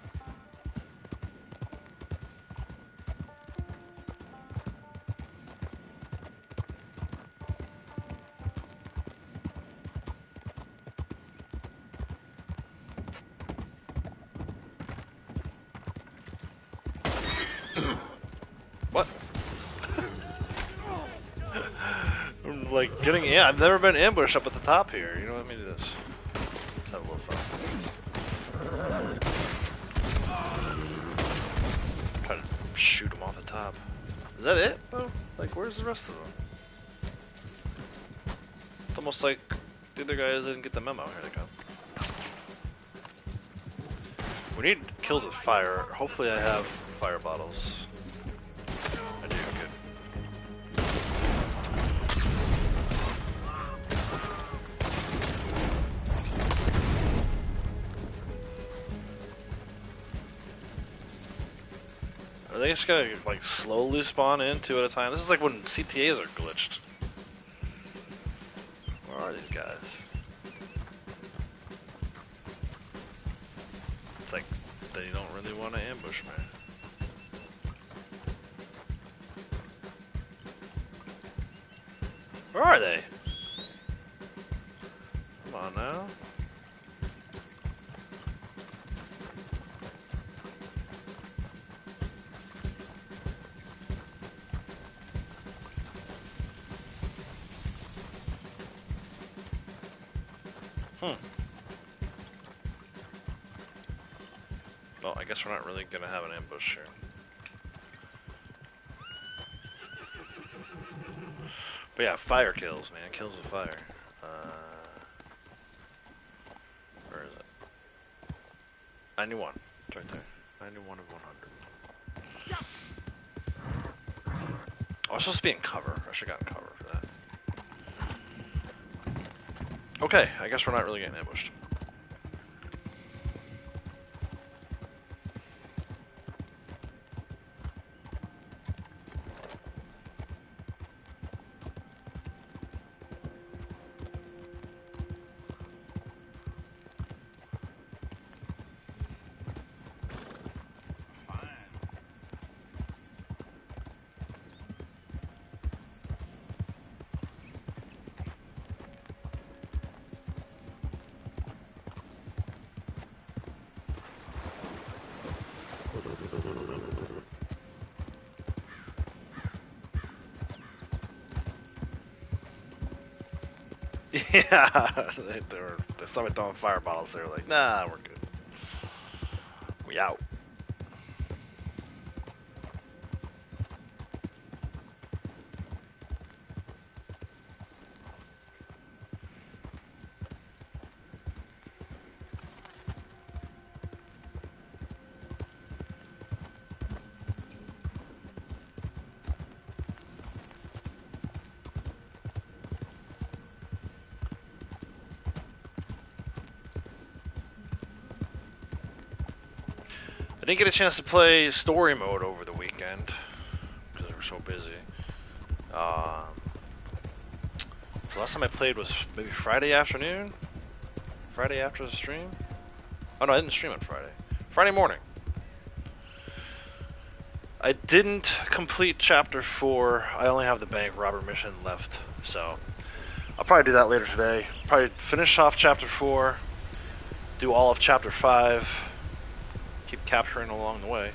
What? I'm like getting, yeah, I've never been ambushed up at the top here. You know what I mean? Do this. Let's have a little fun. Try to shoot him off the top. Is that it? Oh, like where's the rest of them? It's almost like the other guys didn't get the memo. Here they come. We need kills with fire. Hopefully I have fire bottles. I do, good. Are they just gonna like slowly spawn in 2 at a time? This is like when CTAs are glitched. Where are these guys? It's like they don't really want to ambush me. Where are they? Come on now. Well, I guess we're not really gonna have an ambush here. But yeah, fire kills, man. Kills with fire. Where is it? 91. It's right there. 91 of 100. Oh, I was supposed to be in cover. I should have gotten cover for that. Okay, I guess we're not really getting ambushed. Yeah, they saw me throwing fire bottles. They were like, nah, we're good. We out. I didn't get a chance to play story mode over the weekend because we were so busy. The last time I played was maybe Friday afternoon? Friday after the stream? Oh no, I didn't stream on Friday. Friday morning. I didn't complete chapter 4. I only have the bank robber mission left, so I'll probably do that later today. Probably finish off chapter 4, do all of chapter 5, keep capturing along the way,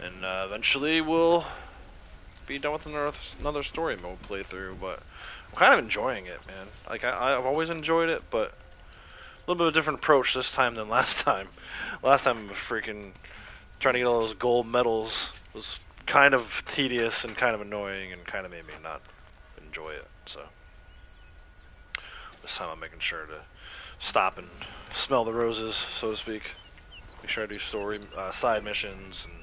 and eventually we'll be done with another story mode playthrough. But I'm kind of enjoying it, man. Like I've always enjoyed it, but little bit of a different approach this time than last time. Last time, freaking trying to get all those gold medals was kind of tedious and kind of annoying and kind of made me not enjoy it. So this time I'm making sure to stop and smell the roses, so to speak. Make sure I do story side missions and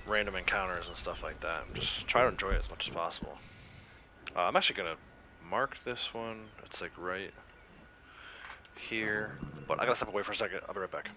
random encounters and stuff like that. And just try to enjoy it as much as possible. I'm actually gonna mark this one. It's like right here, but I gotta step away for a second. I'll be right back.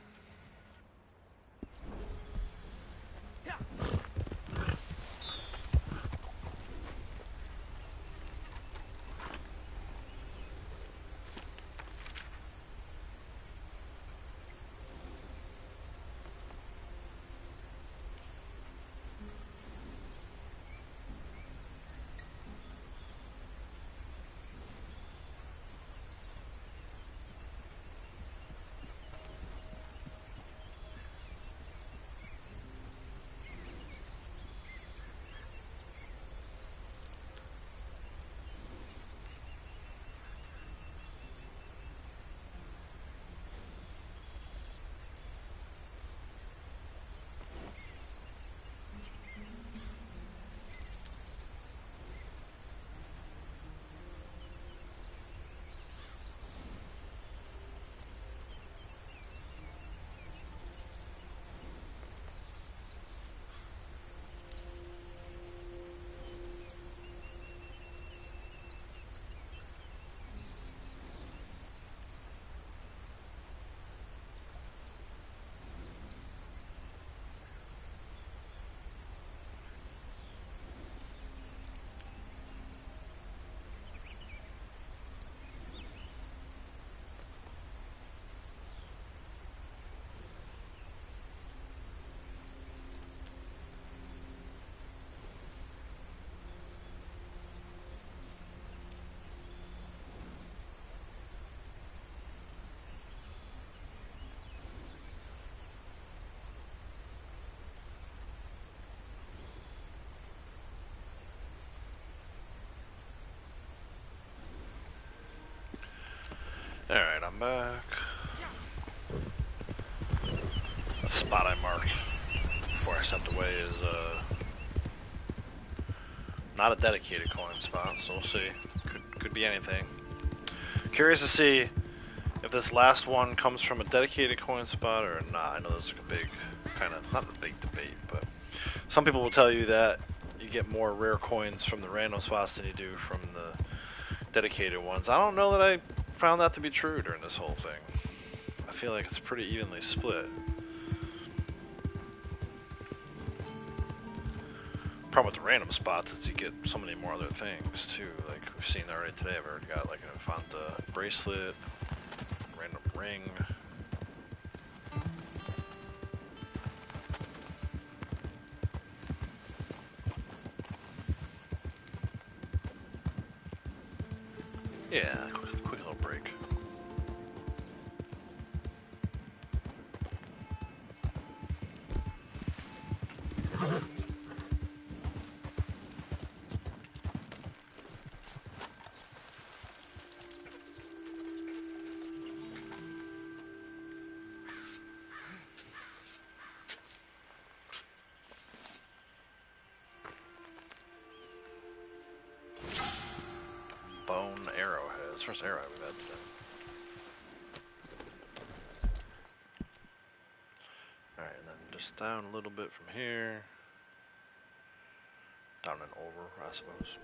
Alright, I'm back. The spot I marked before I stepped away is not a dedicated coin spot, so we'll see. Could be anything. Curious to see if this last one comes from a dedicated coin spot or not. I know there's like a big, kind of, not a big debate, but some people will tell you that you get more rare coins from the random spots than you do from the dedicated ones. I don't know that I found that to be true during this whole thing. I feel like it's pretty evenly split. Problem with the random spots is you get so many more other things too. Like we've seen already today, I've already got like a Fanta bracelet, random ring. Yeah, quick little break. Bone arrowheads. First arrowhead we've had today. Alright, and then just down a little bit from here. Down and over, I suppose.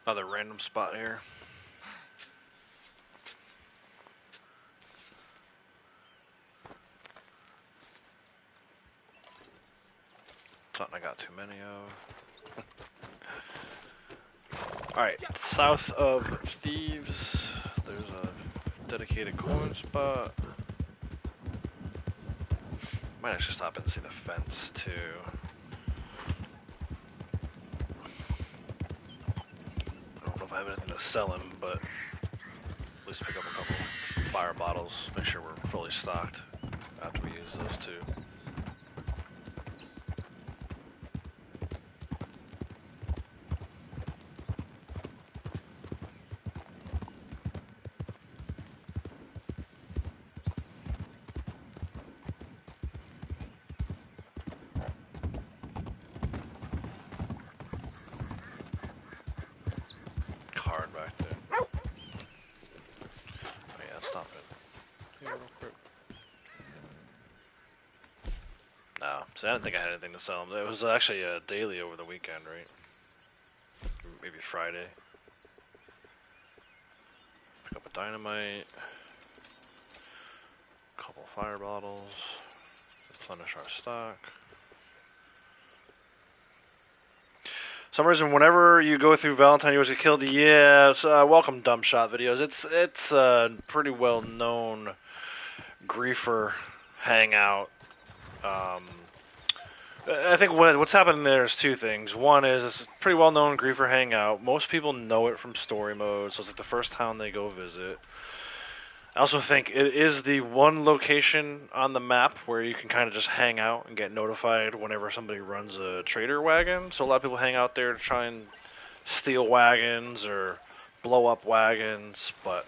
Another random spot here. Something I got too many of. Alright, south of Thieves, there's a dedicated coin spot. Might actually stop in and see the fence too. I don't know if I have anything to sell him, but at least pick up a couple fire bottles, make sure we're fully stocked after we use those two. Card back there. Oh yeah, stop it. Here, real quick. No, see, I didn't think I had anything to sell him. It was actually a daily over the weekend, right? Maybe Friday. Pick up a dynamite. Couple fire bottles. Replenish our stock. For some reason, whenever you go through Valentine, you always get killed. Yeah, welcome Dumb Shot videos. It's a pretty well known griefer hangout. I think what's happening there is two things. One is it's a pretty well known griefer hangout. Most people know it from story mode, so it's like the first town they go visit. I also think it is the one location on the map where you can kind of just hang out and get notified whenever somebody runs a trader wagon. So a lot of people hang out there to try and steal wagons or blow up wagons. But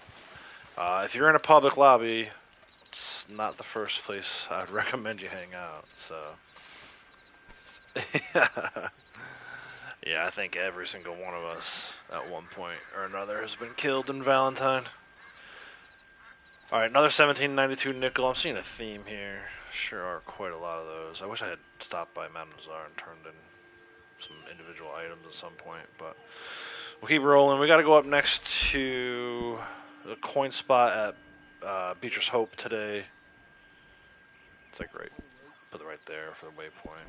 if you're in a public lobby, it's not the first place I'd recommend you hang out. So yeah, I think every single one of us at one point or another has been killed in Valentine. Alright, another 1792 nickel. I'm seeing a theme here. Sure are quite a lot of those. I wish I had stopped by Madame Nazar and turned in some individual items at some point, but we'll keep rolling. We got to go up next to the coin spot at Beatrice Hope today. It's like right, put it right there for the waypoint.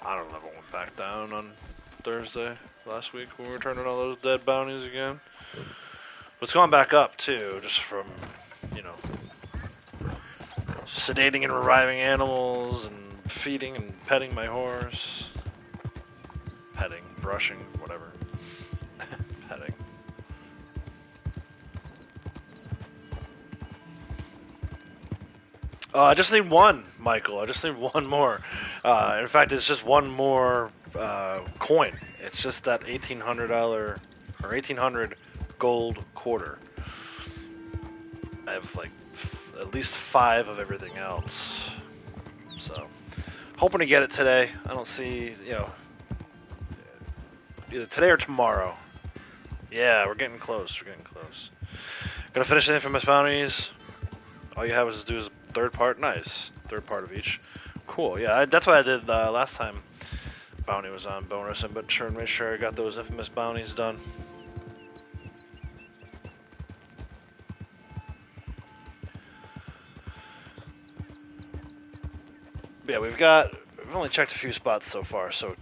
I don't know if I went back down on Thursday last week when we were turning all those dead bounties again. But it's gone back up too, just from, you know, sedating and reviving animals and feeding and petting my horse. Petting, brushing, whatever. Petting. I just need one, Michael. I just need one more. In fact, it's just one more coin. It's just that $1,800 or 1,800 gold quarter. I have like at least 5 of everything else. So, hoping to get it today. I don't see, you know, either today or tomorrow. Yeah, we're getting close. We're getting close. Gonna finish the infamous bounties. All you have is to do is third part. Nice. Third part of each. Cool. Yeah, that's what I did last time bounty was on bonus. I made sure I got those infamous bounties done. Yeah, we've only checked a few spots so far, so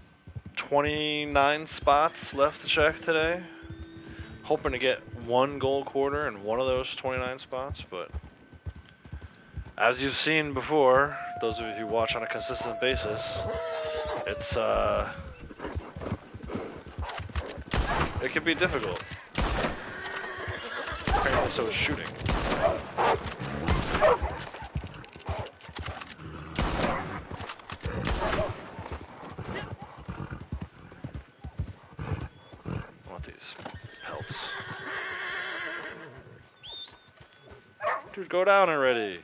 29 spots left to check today. Hoping to get 1 gold quarter in one of those 29 spots, but as you've seen before, those of you who watch on a consistent basis, it's it can be difficult. Apparently so is shooting. I want these pelts. Dude, go down already.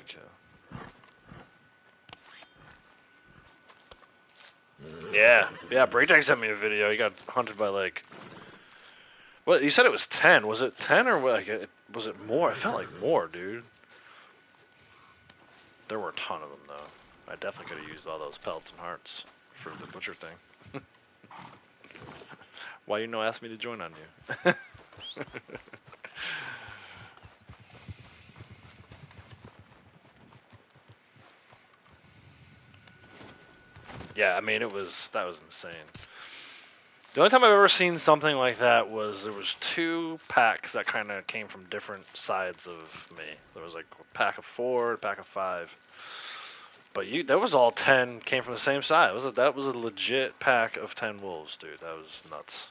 should kill. Yeah, Breakjack sent me a video. He got hunted by like. What, you said it was 10. Was it 10 or like was it more? It felt like more, dude. There were a ton of them though. I definitely could have used all those pelts and hearts for the butcher thing. Why you no ask me to join on you? Yeah, I mean that was insane. The only time I've ever seen something like that was there was 2 packs that kind of came from different sides of me. There was like a pack of 4, a pack of 5. But that was all 10 came from the same side. That was a legit pack of 10 wolves, dude. That was nuts.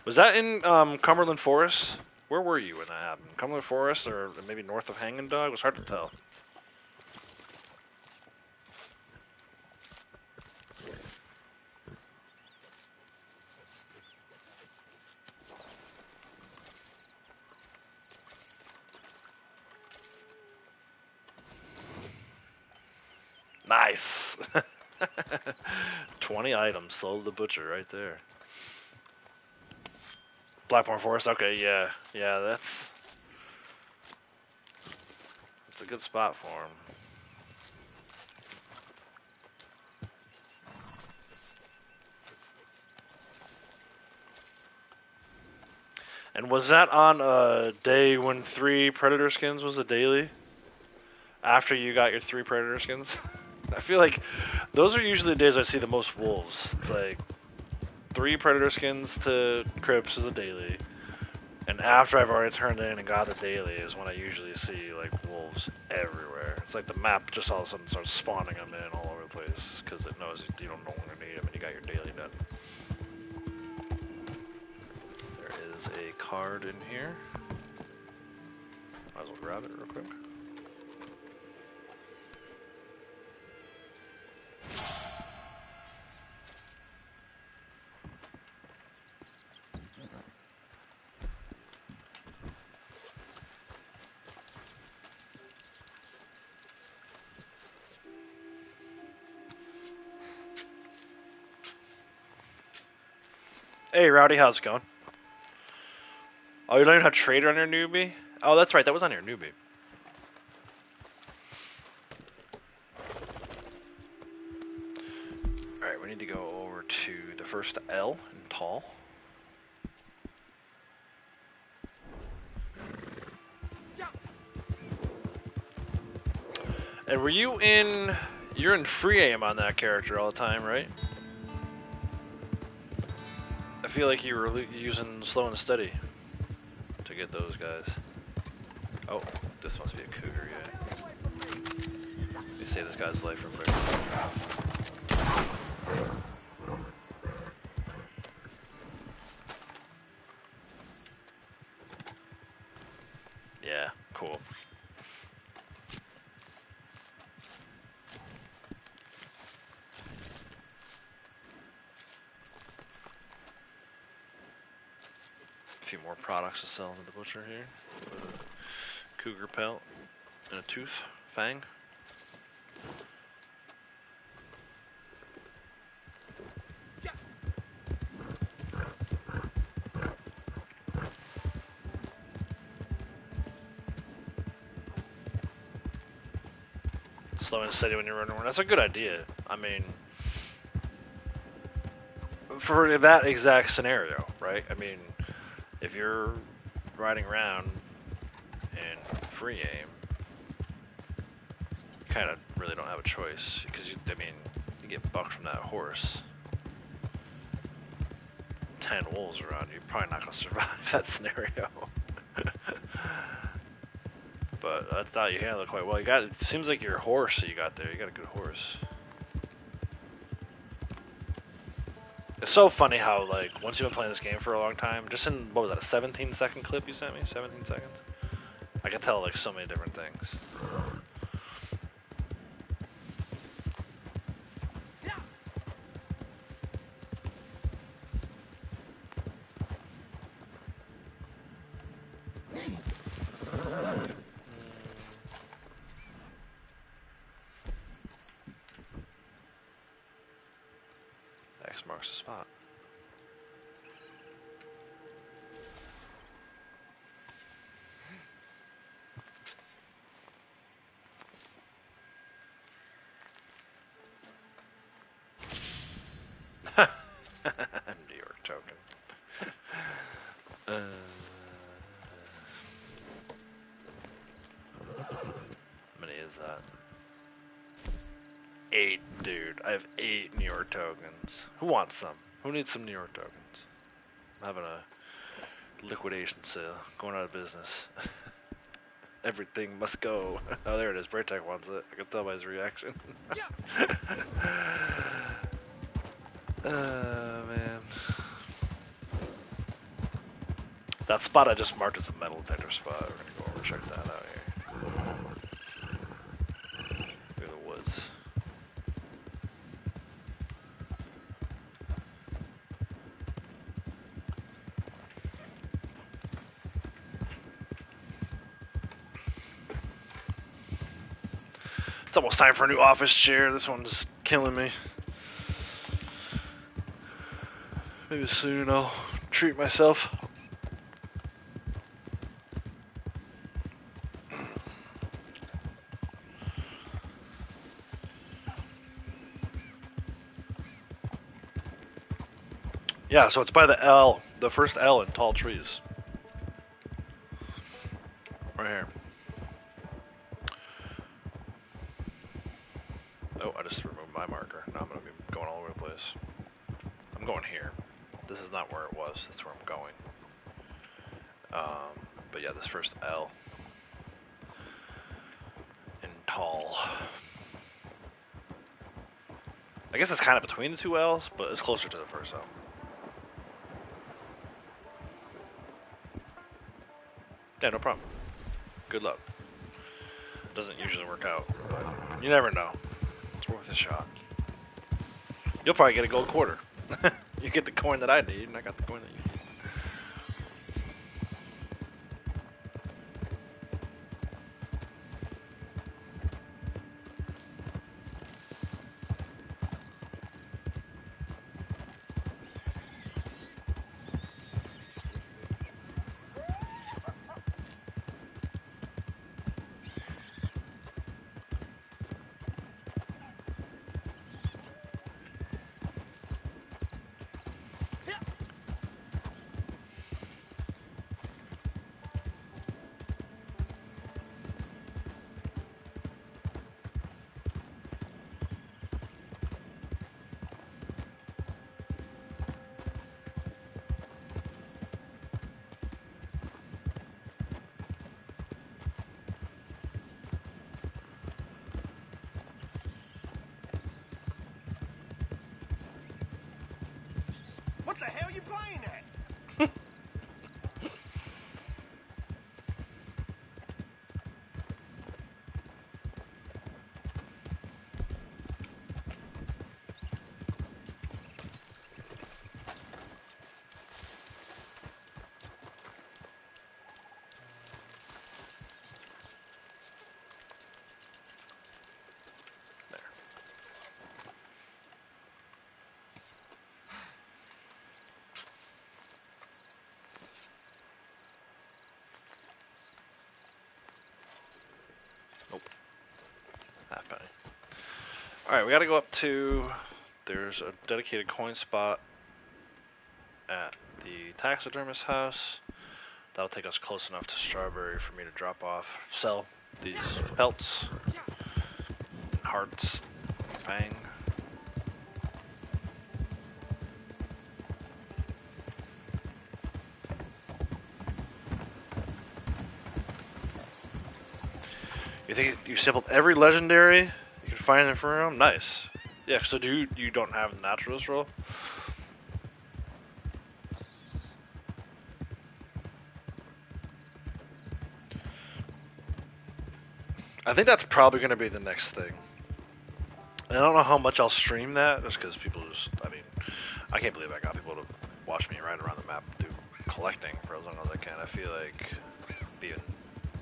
Was that in Cumberland Forest? Where were you when that happened? Cumberland Forest or maybe north of Hanging Dog? It was hard to tell. Nice! 20 items sold the butcher right there. Blackmore Forest, okay, yeah. Yeah, that's a good spot for him. And was that on a day when 3 Predator skins was a daily? After you got your 3 Predator skins? I feel like those are usually the days I see the most wolves. It's like 3 Predator skins to Crypts is a daily. And after I've already turned in and got the daily is when I usually see like wolves everywhere. It's like the map just all of a sudden starts spawning them in all over the place because it knows you don't no longer need them and you got your daily done. There is a card in here. Might as well grab it real quick. Hey, Rowdy, how's it going? Oh, you're learning how to trade on your newbie? Oh, that's right, that was on your newbie. Alright, we need to go over to the first L in tall. And were you in... You're in free aim on that character all the time, right? I feel like you were using slow and steady to get those guys. Oh, this must be a cougar, yeah. Let me save this guy's life real quick. Yeah, cool. A few more products to sell to the butcher here. Cougar pelt and a tooth, fang. Slow and steady when you're running around. That's a good idea. I mean, for that exact scenario, right? I mean, if you're riding around in free aim, you kind of really don't have a choice because you get bucked from that horse. 10 wolves around, you're probably not gonna survive that scenario. But I thought you handled it quite well. It seems like your horse that you got there. You got a good horse. It's so funny how, like, once you've been playing this game for a long time, just in, what was that, a 17-second clip you sent me? 17 seconds? I can tell, like, so many different things. X marks the spot. New York token. How many is that? 8, dude. I have 8 New York tokens. Who wants some? Who needs some New York tokens? I'm having a liquidation sale. Going out of business. Everything must go. Oh, there it is. Braytech wants it. I can tell by his reaction. Man. That spot I just marked as a metal detector spot. We're gonna go over and check that out here. Look at the woods. It's almost time for a new office chair. This one's killing me. Maybe soon I'll treat myself. Yeah, so it's by the L, the first L in tall trees. Right here. Oh, I just removed my marker. Now I'm going to be going all over the place. I'm going here. This is not where it was. That's where I'm going. But yeah, this first L in tall. I guess it's kind of between the two L's, but it's closer to the first L. Yeah, no problem. Good luck. Doesn't usually work out, but you never know. It's worth a shot. You'll probably get a gold quarter. You get the coin that I need, and I got the coin that you need. What the hell are you playing at? Nope. Half penny. Alright, we gotta go up to... There's a dedicated coin spot at the taxidermist house. That'll take us close enough to Strawberry for me to drop off, sell these pelts, hearts, bang. You think you sampled every legendary you can find in the room? Nice. Yeah, so you don't have the naturalist roll? I think that's probably going to be the next thing. I don't know how much I'll stream that, just because people just, I mean, I can't believe I got people to watch me ride around the map do collecting for as long as I can. I feel like it'd be even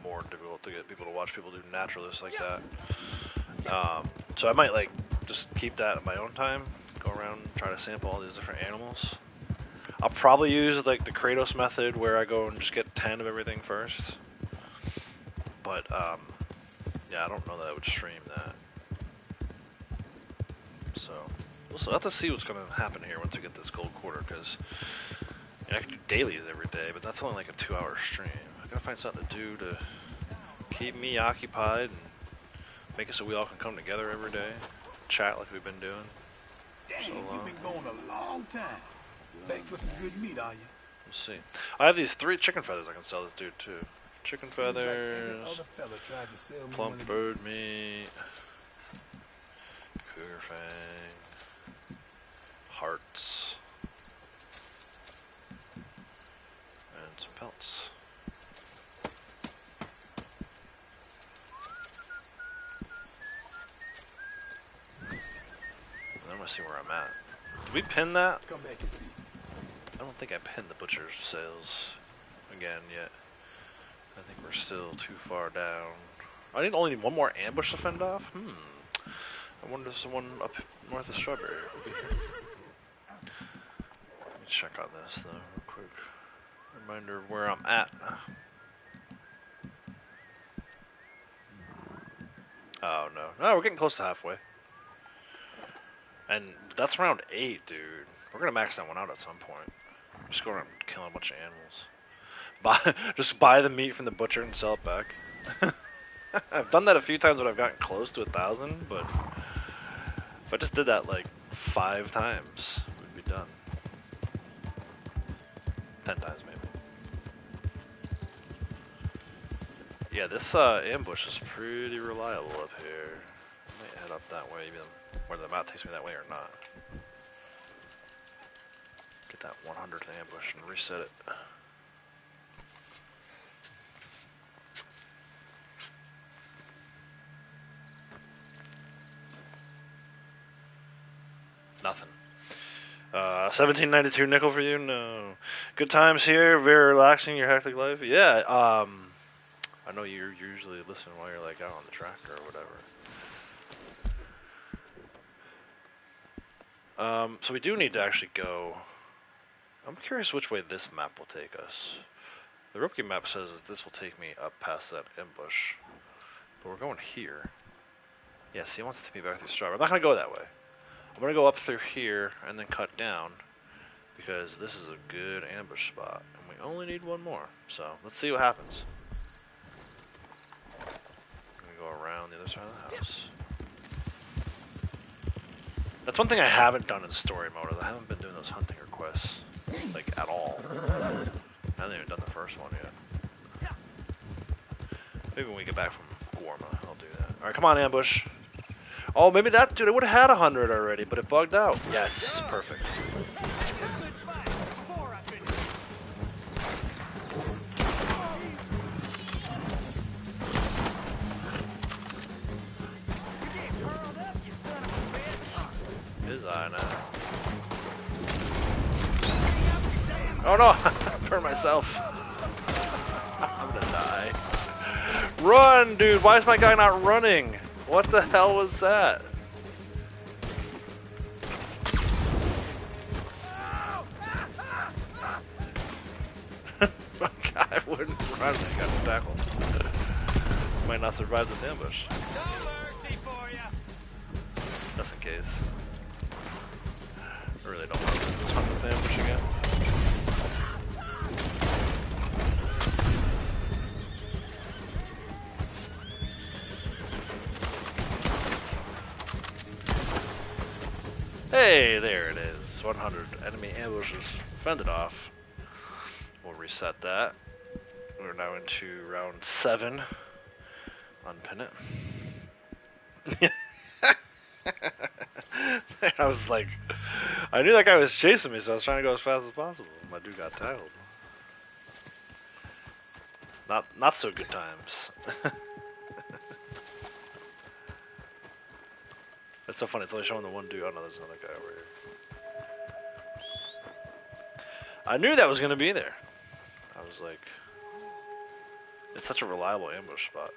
more difficult to get people to watch people do naturalists like that. So I might like just keep that at my own time, Go around and try to sample all these different animals. I'll probably use like the Kratos method where I go and just get 10 of everything first. But yeah, I don't know that I would stream that. So we'll have to see what's going to happen here once we get this gold quarter, because I can do dailies every day, but that's only like a 2-hour stream. I gotta find something to do to keep me occupied and make it so we all can come together every day, chat like we've been doing. Dang, So, you've been going a long time. Back for some good meat, are you? We'll see. I have these 3 chicken feathers I can sell this dude too. Chicken Seems like every feathers, other fella tries to sell me plump one of bird these. meat, cougar fang, hearts, and some pelts. And I'm gonna see where I'm at. Did we pin that? Come back and see. I don't think I pinned the butcher's sales again yet. I think we're still too far down. I only need one more ambush to fend off? I wonder if someone up north of Strawberry will be here. Let me check on this though, real quick. Reminder of where I'm at. Oh no. No, we're getting close to halfway. And that's round 8, dude. We're gonna max that one out at some point. Just go around killing a bunch of animals. Just buy the meat from the butcher and sell it back. I've done that a few times when I've gotten close to 1,000, but if I just did that like 5 times, we'd be done. 10 times maybe. Yeah, this ambush is pretty reliable up here. I might head up that way, even whether the map takes me that way or not. Get that 100th ambush and reset it. Nothing. 1792 nickel for you? No. Good times here, very relaxing, your hectic life? Yeah, I know you're usually listening while you're like out on the tractor or whatever. So we do need to actually go. I'm curious which way this map will take us. The Rupke map says that this will take me up past that ambush. But we're going here. Yeah, see, it wants to take me back through Strawberry. I'm not going to go that way. I'm going to go up through here and then cut down, because this is a good ambush spot. And we only need one more. So let's see what happens. I'm going to go around the other side of the house. That's one thing I haven't done in story mode, is I haven't been doing those hunting requests, like, at all. I haven't even done the first one yet. Maybe when we get back from Gorma, I'll do that. Alright, come on, ambush. Oh, maybe that, dude, it would have had 100 already, but it bugged out. Yes, perfect. His eye now. Oh no, I burned myself. I'm gonna die. Run, dude, why is my guy not running? What the hell was that? My guy wouldn't run, I got tackled. Might not survive this ambush. No mercy for ya. Just in case. I really don't want to hunt this ambush again. Hey, there it is. 100 enemy ambushes fended off. We'll reset that. We're now into round 7. Unpin it. I was like, I knew that guy was chasing me, so I was trying to go as fast as possible. My dude got tackled. Not so good times. That's so funny, it's only showing the one dude. Oh no, there's another guy over here. I knew that was gonna be there. I was like, it's such a reliable ambush spot.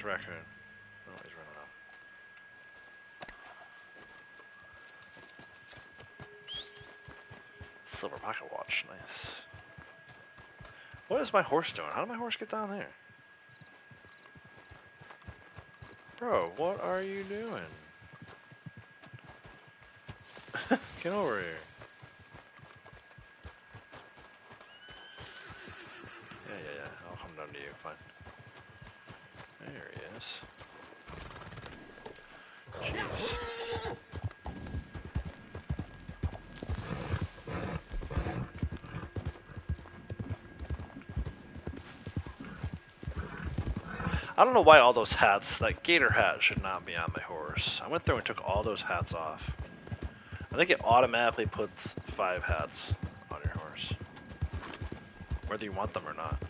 Where's Raccoon? Oh, he's running off. Silver pocket watch, nice. What is my horse doing? How did my horse get down there? Bro, what are you doing? Get over here. Yeah. I'll come down to you, fine. There he is. Jeez. I don't know why all those hats, that gator hat should not be on my horse. I went through and took all those hats off. I think it automatically puts 5 hats on your horse, whether you want them or not.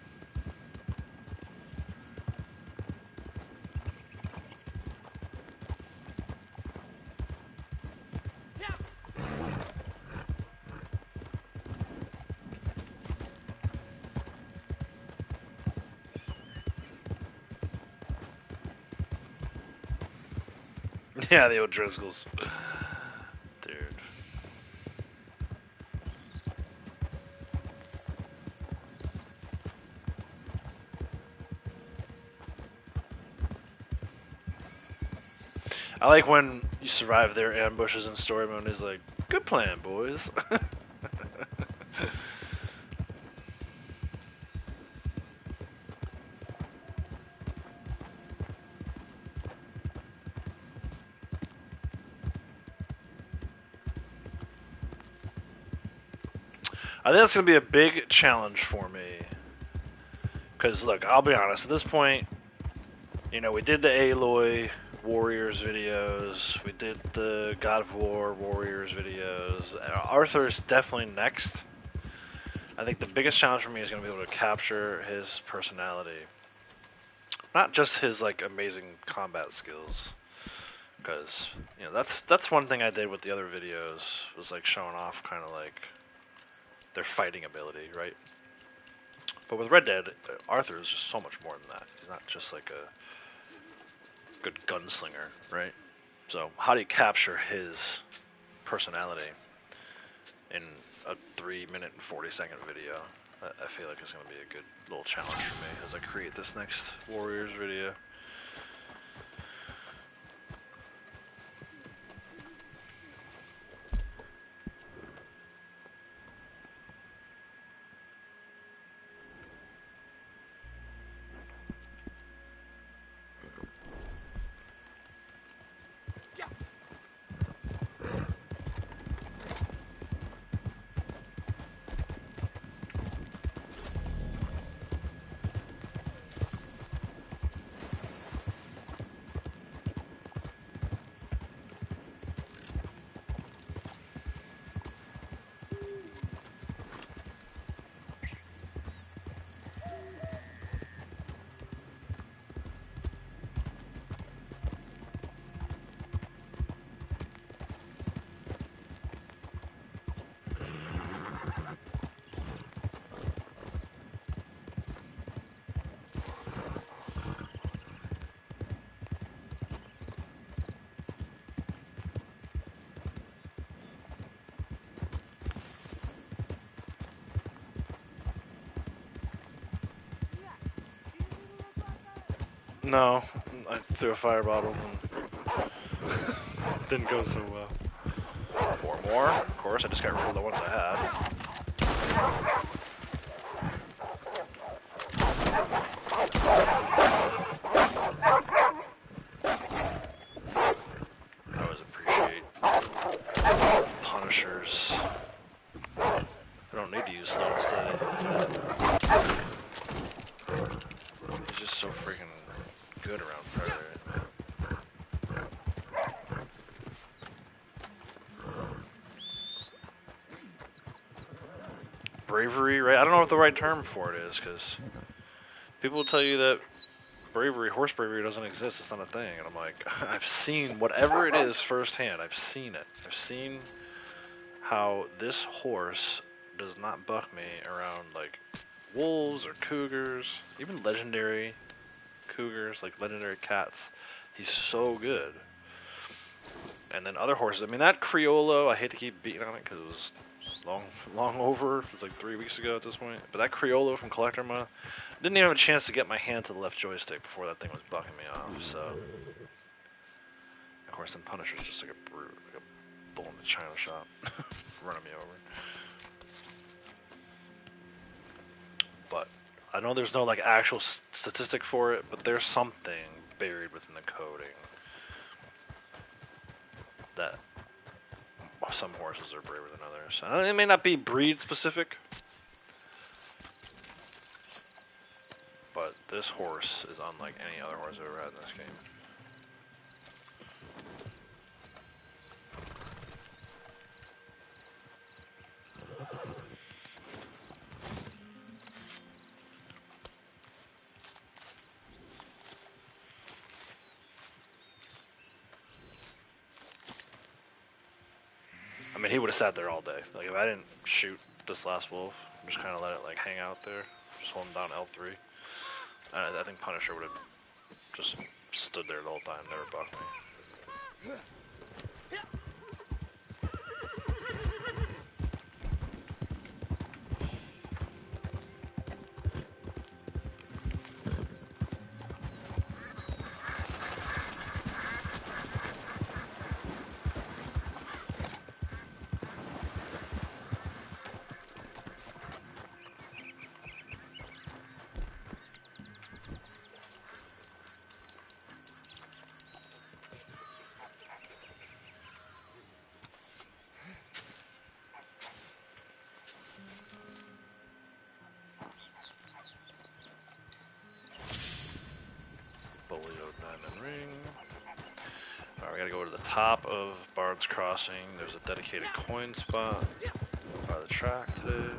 Yeah, the old Driscolls. Dude. I like when you survive their ambushes in story mode. He's like, good plan, boys. I think that's going to be a big challenge for me. Because, look, I'll be honest, at this point, you know, we did the Aloy Warriors videos, we did the God of War Warriors videos. Arthur's definitely next. I think the biggest challenge for me is going to be able to capture his personality. Not just his, like, amazing combat skills. Because, you know, that's one thing I did with the other videos, was, like, showing off kind of, like, their fighting ability, right? But with Red Dead, Arthur is just so much more than that. He's not just like a good gunslinger, right? So how do you capture his personality in a 3-minute and 40-second video? I feel like it's going to be a good little challenge for me as I create this next Warriors video. No, I threw a fire bottle and didn't go so well. 4 more? Of course, I just got rid of the ones I had. I always appreciate Punishers. I don't need to use those today. He's just so freaking good around Predator. Bravery, right? I don't know what the right term for it is, because people will tell you that horse bravery doesn't exist, it's not a thing, and I'm like, I've seen whatever it is firsthand, I've seen it. I've seen how this horse does not buck me around, like, wolves or cougars, even legendary cougars, like legendary cats. He's so good. And then other horses. I mean, that Criollo, I hate to keep beating on it because it was long over. It was like 3 weeks ago at this point. But that Criollo from Collector Mod, didn't even have a chance to get my hand to the left joystick before that thing was bucking me off. So, of course, then Punisher's just like a brute, like a bull in the china shop, running me over. But I know there's no like actual statistic for it, but there's something buried within the coding that some horses are braver than others. And it may not be breed specific, but this horse is unlike any other horse I've ever had in this game. I mean, he would have sat there all day. Like, if I didn't shoot this last wolf, just kind of let it, like, hang out there, just holding down L3, I think Punisher would have just stood there the whole time, never bucked me. Diamond ring. Alright, we gotta go to the top of Bard's Crossing. There's a dedicated coin spot by the track today.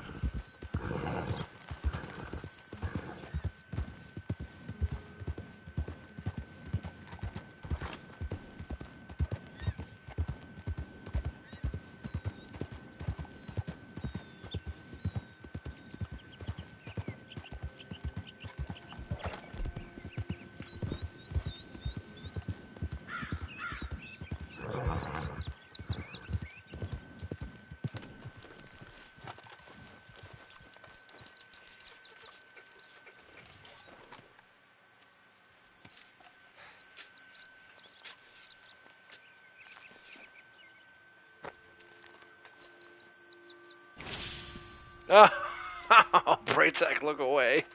Oh, Braytech, look away.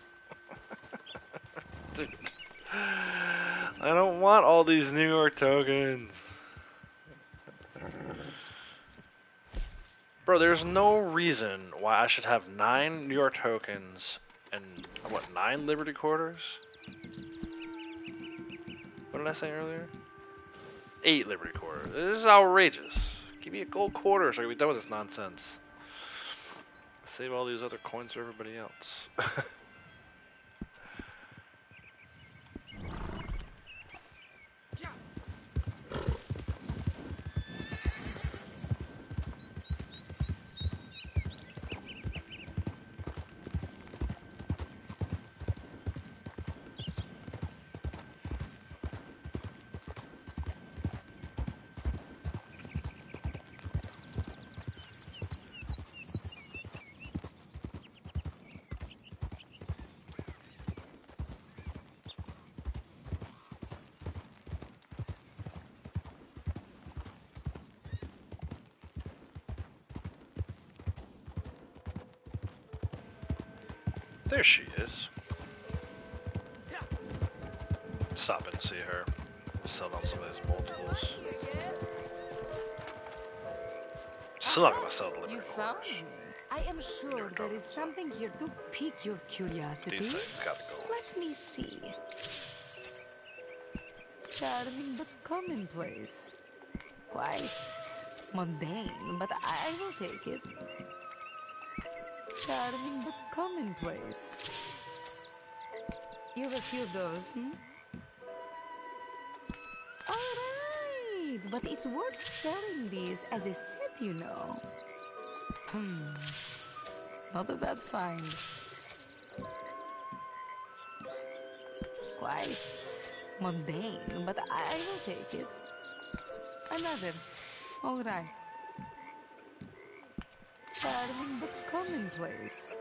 Dude. I don't want all these New York tokens. Bro, there's no reason why I should have 9 New York tokens and, what, 9 Liberty Quarters? What did I say earlier? 8 Liberty Quarters. This is outrageous. Give me a gold quarter so I can be done with this nonsense. Save all these other coins for everybody else. There she is. Stop and see her. Sell down some of these multiples. Still not gonna sell the Liberty You found Quarters. me. I am sure there is something here to pique your curiosity. These things gotta go. Let me see. Charming but commonplace. Quite mundane, but I will take it. Charming but commonplace. You have a few of those, hmm? Alright, but it's worth selling these as a set, you know. Not a bad find. Quite mundane, but I will take it. Another. All right. Charming but commonplace.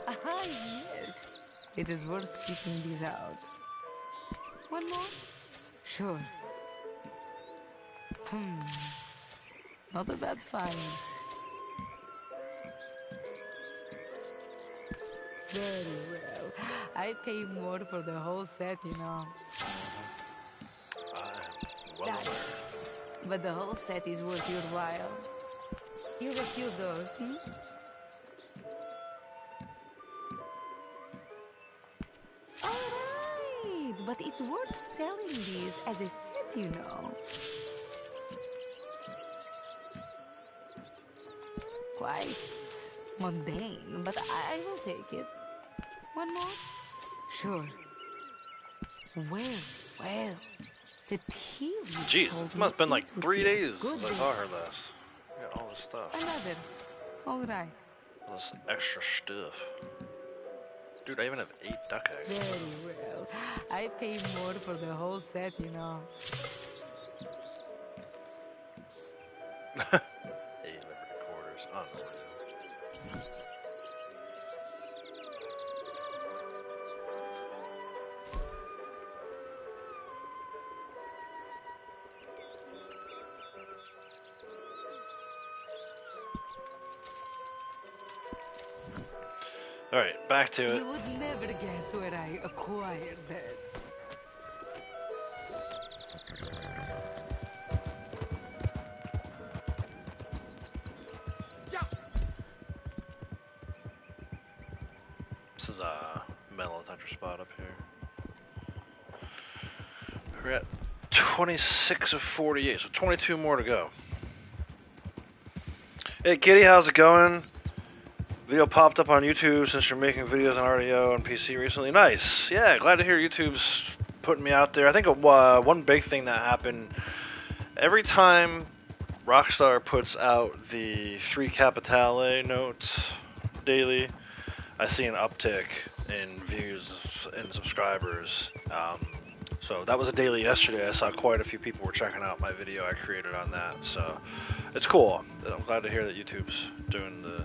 Ah, yes. It is worth seeking these out. One more? Sure. Not a bad find. Very well. I pay more for the whole set, you know. Well That- aware. But the whole set is worth your while. You have a few of those, Alright, but it's worth selling these as a set, you know. Quite mundane, but I will take it. One more? Sure. Well. The tea leaves Jeez, told it me must have been like it would 3 be a days good since I day. saw her last. We got all this stuff. Another. All right. All this extra stuff. Dude, I even have 8 duck eggs. Very well. I pay more for the whole set, you know. 8 Liberty quarters. Unbelievable. Alright, back to it. You would never guess where I acquired that. This is a metal detector spot up here. We're at 26 of 48, so 22 more to go. Hey Kitty, how's it going? Video popped up on YouTube since you're making videos on RDO and PC recently. Nice. Yeah, glad to hear YouTube's putting me out there. I think one big thing that happened, every time Rockstar puts out the 3 Capitale notes daily, I see an uptick in views and subscribers. So that was a daily yesterday. I saw quite a few people were checking out my video I created on that. So it's cool. I'm glad to hear that YouTube's doing the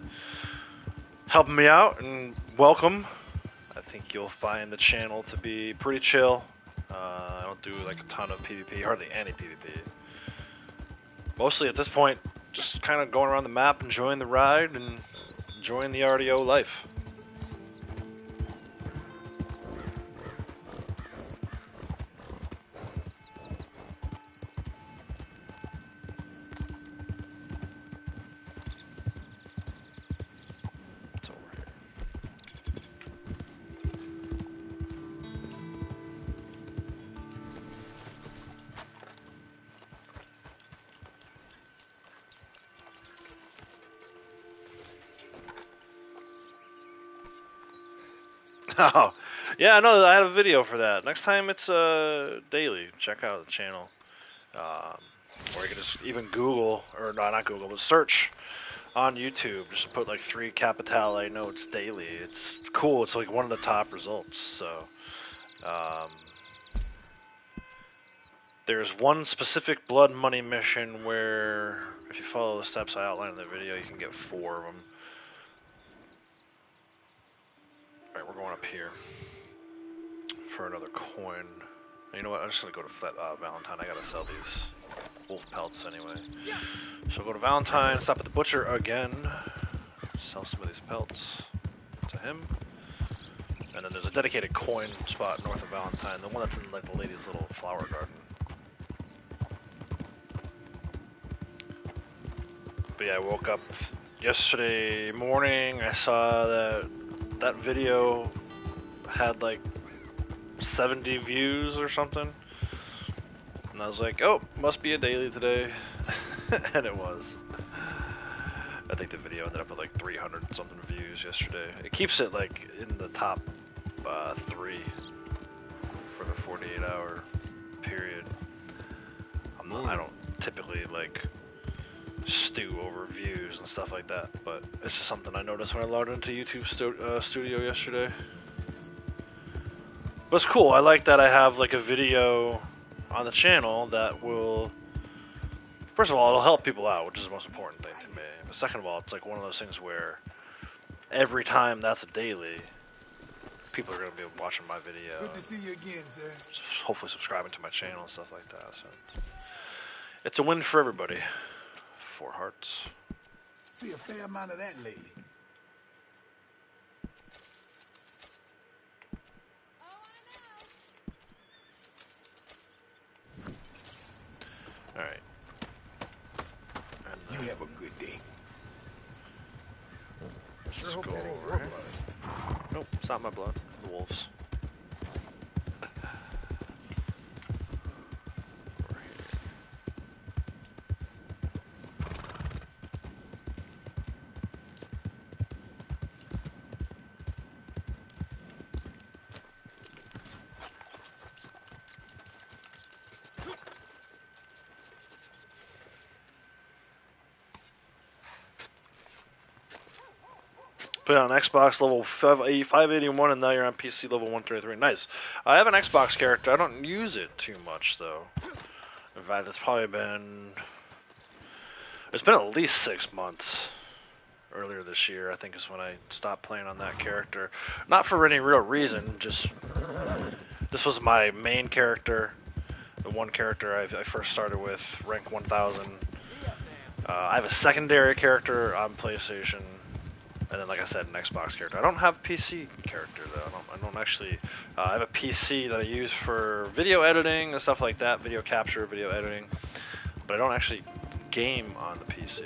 helping me out, and welcome. I think you'll find the channel to be pretty chill. I don't do like a ton of PvP, hardly any PvP. Mostly at this point, just kind of going around the map, enjoying the ride, and enjoying the RDO life. It's over here. Oh, yeah, no, I have a video for that. Next time it's daily. Check out the channel. Or you can just even Google, or no, not Google, but search on YouTube. Just put like 3 Capitale notes daily. It's cool. It's like one of the top results. So, there's one specific blood money mission where if you follow the steps I outlined in the video, you can get 4 of them. Alright, we're going up here for another coin. You know what? I'm just gonna go to Valentine. I gotta sell these wolf pelts anyway. So go to Valentine, stop at the butcher again, sell some of these pelts to him. And then there's a dedicated coin spot north of Valentine, the one that's in like the lady's little flower garden. But yeah, I woke up yesterday morning, I saw that video had like 70 views or something. And I was like, oh, must be a daily today. And it was. I think the video ended up with like 300 something views yesterday. It keeps it like in the top 3 for the 48-hour period. I don't typically like stew over views and stuff like that, but it's just something I noticed when I logged into YouTube Studio yesterday. But it's cool. I like that I have like a video on the channel that will, first of all, it'll help people out, which is the most important thing to me. But second of all, it's like one of those things where every time that's a daily, people are going to be watching my video. Good to see you again, sir. Hopefully subscribing to my channel and stuff like that. So it's a win for everybody. 4 hearts. See a fair amount of that lately. Alright. You have a good day. I sure hope go that ain't over your here. blood. Nope, it's not my blood. The wolves. Over here. Put it on Xbox level 581, and now you're on PC level 133. Nice. I have an Xbox character. I don't use it too much, though. In fact, it's probably been... It's been at least 6 months. Earlier this year, I think, is when I stopped playing on that character. Not for any real reason, just... This was my main character. The one character I first started with, rank 1000. I have a secondary character on PlayStation. And then, like I said, an Xbox character. I don't have a PC character, though. I don't actually... I have a PC that I use for video editing and stuff like that. Video capture, video editing. But I don't actually game on the PC.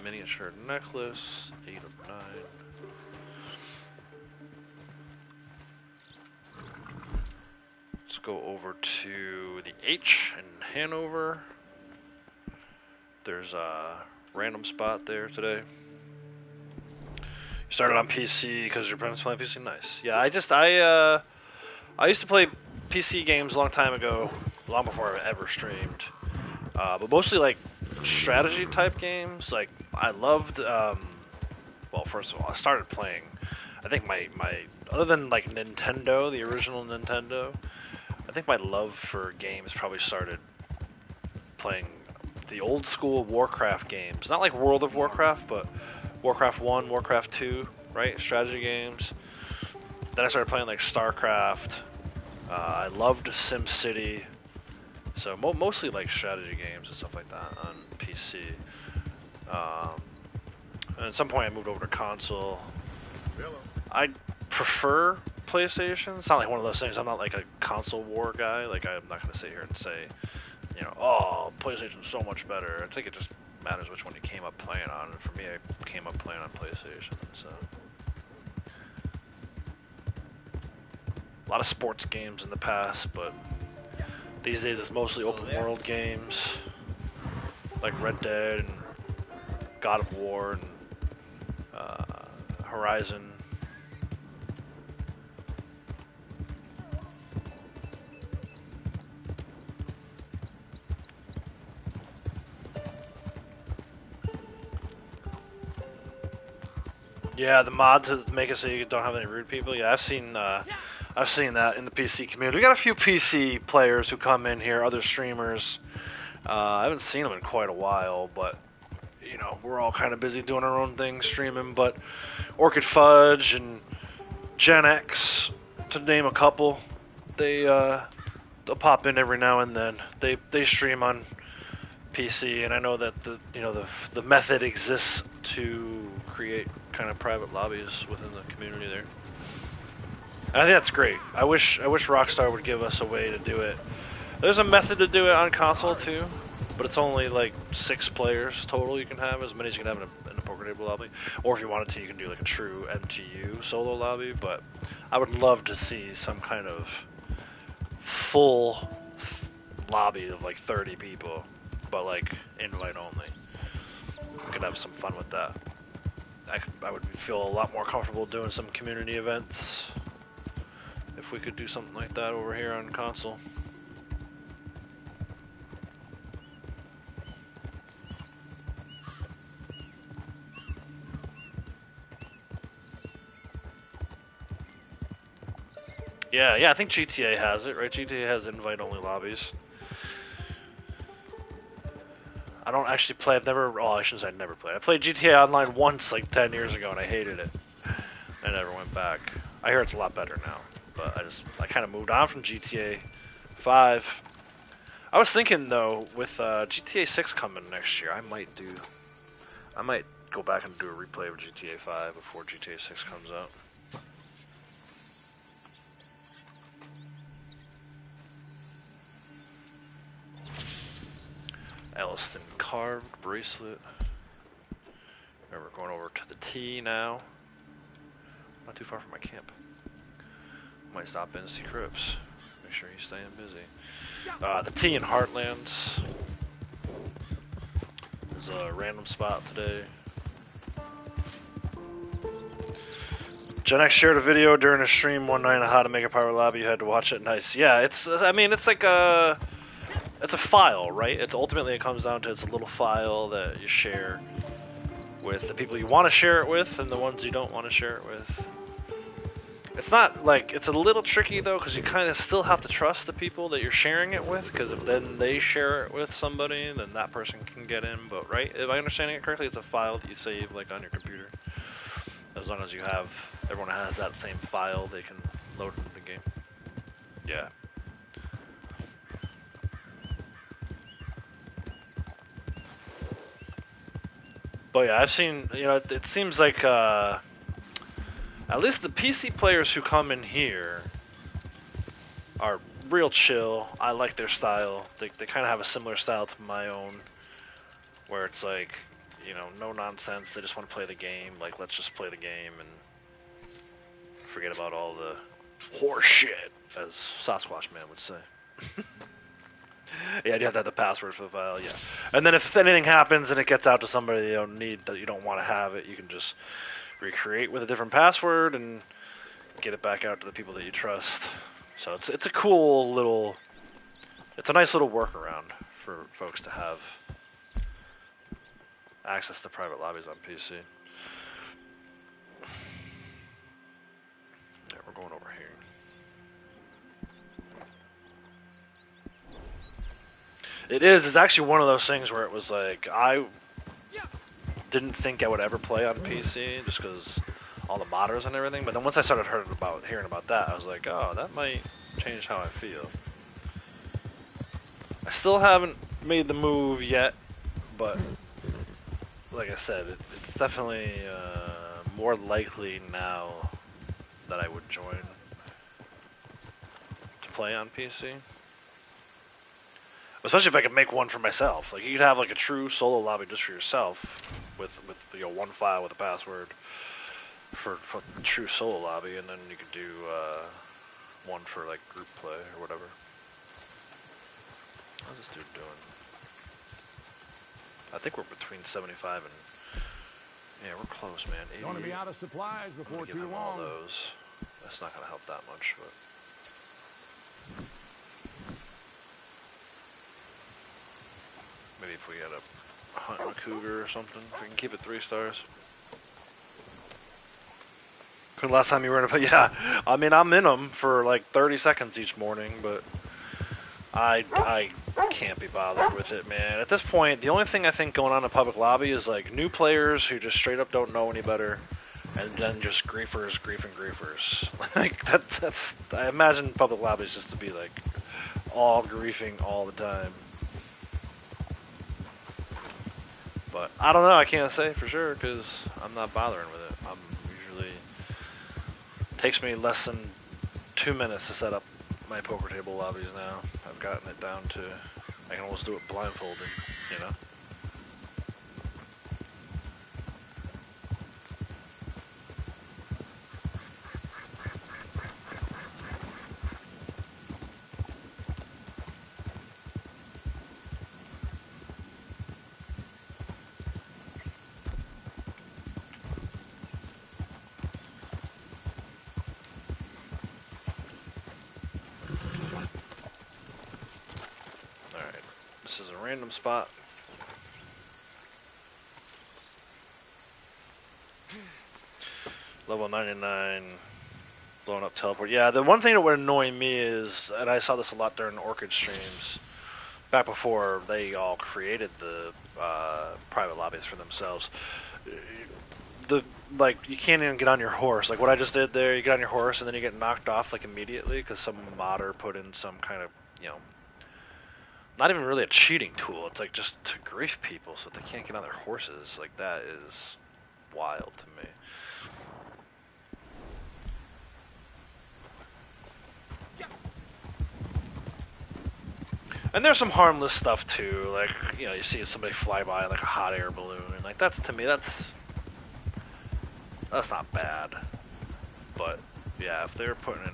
Miniature necklace, 8 of 9. Let's go over to the H in Hanover. There's a random spot there today. You started on PC because your parents playing PC? Nice. Yeah, I used to play PC games a long time ago, long before I ever streamed. But mostly like strategy type games. Like I loved well, first of all, I started playing, I think my other than like Nintendo, the original Nintendo, I think my love for games probably started playing the old school Warcraft games. Not like World of Warcraft, but Warcraft 1, Warcraft 2, right? Strategy games. Then I started playing like StarCraft. I loved SimCity. So mostly like strategy games and stuff like that on PC. And at some point I moved over to console. I prefer PlayStation. It's not like one of those things. I'm not like a console war guy. Like I'm not going to sit here and say, you know, oh, PlayStation's so much better. I think it just matters which one you came up playing on. And for me, I came up playing on PlayStation. So a lot of sports games in the past, but these days it's mostly open world games like Red Dead and God of War and Horizon. Yeah, the mod to make it so you don't have any rude people. Yeah, I've seen that in the PC community. We got a few PC players who come in here, other streamers. I haven't seen them in quite a while, but you know, we're all kind of busy doing our own thing, streaming. But Orchid Fudge and Gen X, to name a couple, they'll pop in every now and then. They stream on PC, and I know that the method exists to create kind of private lobbies within the community there. And I think that's great. I wish Rockstar would give us a way to do it There's a method to do it on console too, but it's only like 6 players total you can have, as many as you can have in a poker table lobby. Or if you wanted to, you can do like a true MTU solo lobby, but I would love to see some kind of full lobby of like 30 people, but like invite only. We could have some fun with that. I would feel a lot more comfortable doing some community events if we could do something like that over here on console. Yeah, I think GTA has it, right? GTA has invite-only lobbies. I don't actually play. I've never. Oh, I shouldn't say I never played. I played GTA Online once, like 10 years ago, and I hated it. I never went back. I hear it's a lot better now, but I kind of moved on from GTA 5. I was thinking though, with GTA 6 coming next year, I might go back and do a replay of GTA 5 before GTA 6 comes out. Elliston carved bracelet. Remember, going over to the T now. Not too far from my camp. Might stop in and see Crips. Make sure he's staying busy. The T in Heartlands. There's a random spot today. Gen X shared a video during a stream one night on how to make a power lobby. You had to watch it. Nice. Yeah, it's. I mean, it's like a. It's a file, right? It's ultimately it comes down to it's a little file that you share with the people you want to share it with and the ones you don't want to share it with. It's not like it's a little tricky though, because you kind of still have to trust the people that you're sharing it with, because if then they share it with somebody, then that person can get in. But right, if I understand it correctly, it's a file that you save like on your computer. As long as you have everyone has that same file, they can load it into the game. Yeah. But yeah, I've seen, you know, it seems like, at least the PC players who come in here are real chill. I like their style. They kind of have a similar style to my own, where it's like, you know, no nonsense. They just want to play the game. Like, let's just play the game and forget about all the horse shit, as Sasquatch Man would say. Yeah, you have to have the password for the file, yeah. And then if anything happens and it gets out to somebody you don't need, that you don't want to have it, you can just recreate with a different password and get it back out to the people that you trust. So it's a cool little, it's a nice little workaround for folks to have access to private lobbies on PC. Yeah, we're going over here. It's actually one of those things where it was like, I didn't think I would ever play on PC just because all the modders and everything, but then once I started hearing about that, I was like, oh, that might change how I feel. I still haven't made the move yet, but like I said, it's definitely more likely now that I would join to play on PC. Especially if I could make one for myself. Like, you could have like a true solo lobby just for yourself, with you know, one file with a password for the true solo lobby, and then you could do one for like group play or whatever. How's this dude doing? I think we're between 75 and yeah, we're close, man. 80. Going to be out of supplies before too long. All those. That's not gonna help that much, but. Maybe if we had a hunt and a cougar or something, we can keep it 3 stars. Last time you were in a, yeah, I mean, I'm in them for like 30 seconds each morning, but I can't be bothered with it, man. At this point, the only thing I think going on in public lobby is like new players who just straight up don't know any better, and then just griefers. Like that's I imagine public lobbies just to be like all griefing all the time. But I don't know, I can't say for sure because I'm not bothering with it. I'm usually, it takes me less than 2 minutes to set up my poker table lobbies now. I've gotten it down to I can almost do it blindfolded, you know. This is a random spot. Level 99, blowing up teleport. Yeah, the one thing that would annoy me is, and I saw this a lot during Orchid streams, back before they all created the private lobbies for themselves. Like, you can't even get on your horse. Like what I just did there, you get on your horse and then you get knocked off like immediately because some modder put in some kind of, you know, not even really a cheating tool. It's like just to grief people so that they can't get on their horses. Like that is wild to me. And there's some harmless stuff too. Like, you know, you see somebody fly by like a hot air balloon, and like that's, to me, that's not bad. But yeah, if they're putting in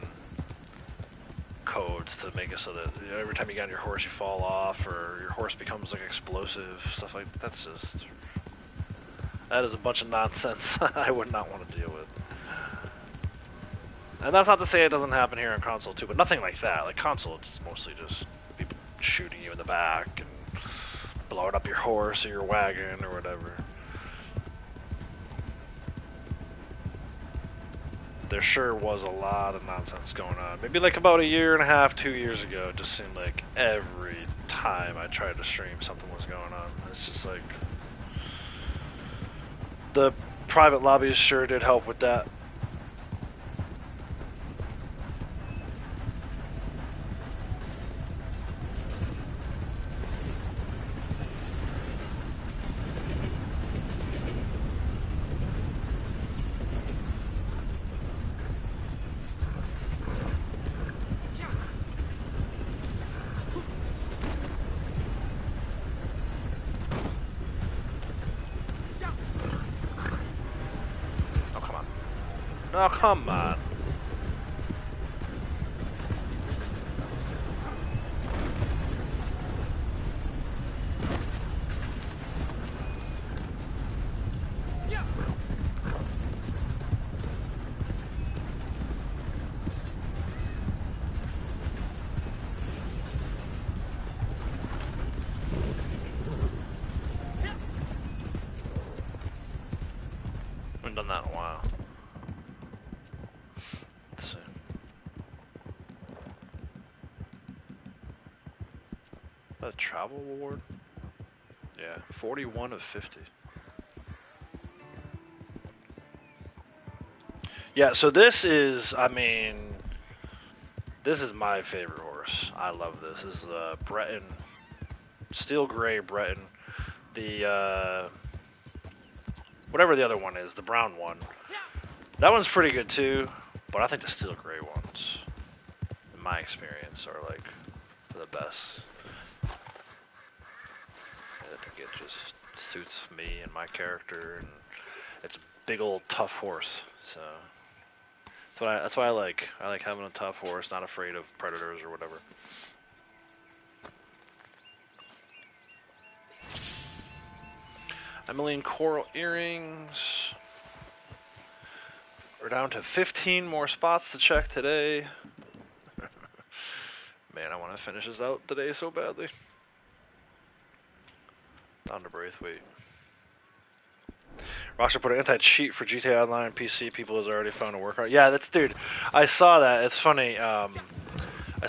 codes to make it so that, you know, every time you get on your horse you fall off, or your horse becomes like explosive, stuff like that, that is a bunch of nonsense I would not want to deal with. And that's not to say it doesn't happen here on console too, but nothing like that. Like console, it's mostly just people shooting you in the back and blowing up your horse or your wagon or whatever. There sure was a lot of nonsense going on. Maybe like about 1.5 years, 2 years ago, it just seemed like every time I tried to stream something was going on. It's just like, the private lobbies sure did help with that. Oh, come on. I haven't done that in a while. Let's see. A travel award? Yeah, 41 of 50. Yeah, so this is, I mean, this is my favorite horse. I love this. This is Breton, Steel Gray Breton. The, whatever the other one is, the brown one. That one's pretty good too, but I think the Steel Gray ones, in my experience, are like the best. I think it just suits me and my character, and it's a big old tough horse. So that's why I like having a tough horse, not afraid of predators or whatever. Emeline coral earrings. We're down to 15 more spots to check today. Man, I want to finish this out today so badly. Down to Braithwaite. Rockstar put an anti-cheat for GTA Online PC. People has already found a workaround. Yeah, that's, dude. I saw that. It's funny. I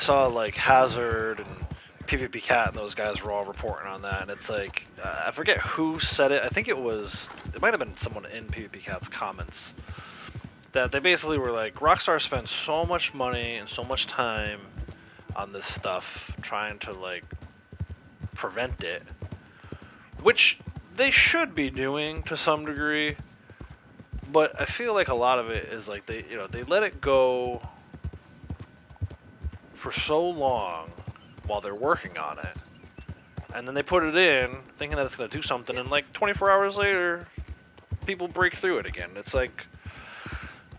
saw like Hazard and PvP Cat and those guys were all reporting on that, and it's like, I forget who said it. I think it might have been someone in PvP Cat's comments, that they basically were like, Rockstar spends so much money and so much time on this stuff trying to like prevent it, which they should be doing to some degree, but I feel like a lot of it is like they let it go for so long while they're working on it, and then they put it in thinking that it's going to do something, and like 24 hours later, people break through it again. It's like,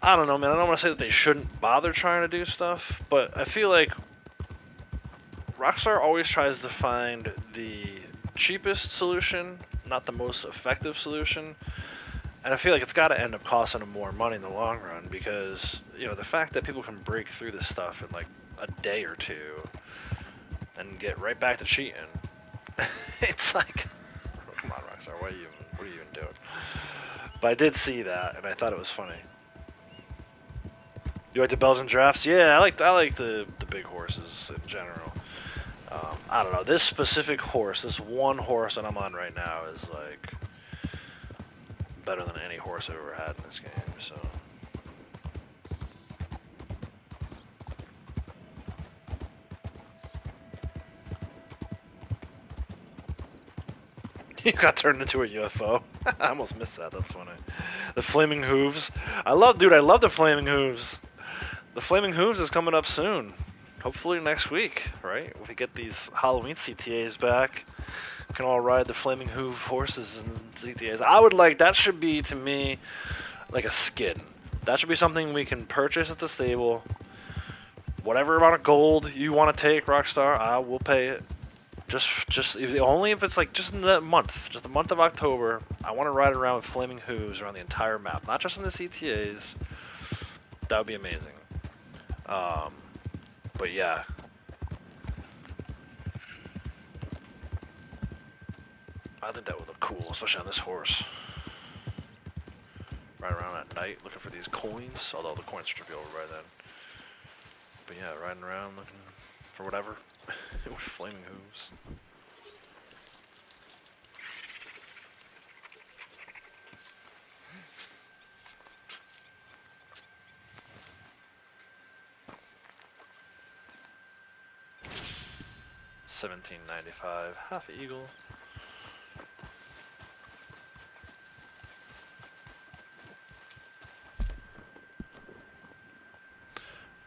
I don't know, man. I don't want to say that they shouldn't bother trying to do stuff, but I feel like Rockstar always tries to find the cheapest solution, not the most effective solution. And I feel like it's got to end up costing them more money in the long run because, you know, the fact that people can break through this stuff in like a day or two and get right back to cheating, it's like, oh, come on, Rockstar, what are you even doing? But I did see that, and I thought it was funny. You like the Belgian drafts? Yeah, I like the big horses in general. I don't know, this specific horse, this one horse that I'm on right now is like better than any horse I've ever had in this game, so. You got turned into a UFO. I almost missed that, that's funny. The flaming hooves. I love the flaming hooves. The flaming hooves is coming up soon. Hopefully next week, right? If we get these Halloween CTAs back, we can all ride the flaming hoof horses and CTAs. I would like, that should be, to me, like a skin. That should be something we can purchase at the stable. Whatever amount of gold you want to take, Rockstar, I will pay it. Just only if it's like just in that month, just the month of October. I want to ride around with flaming hooves around the entire map, not just in the CTAs. That would be amazing. But yeah. I think that would look cool, especially on this horse. Riding around at night looking for these coins, although the coins should be over by then. But yeah, riding around looking for whatever with flaming hooves. $17.95, half eagle.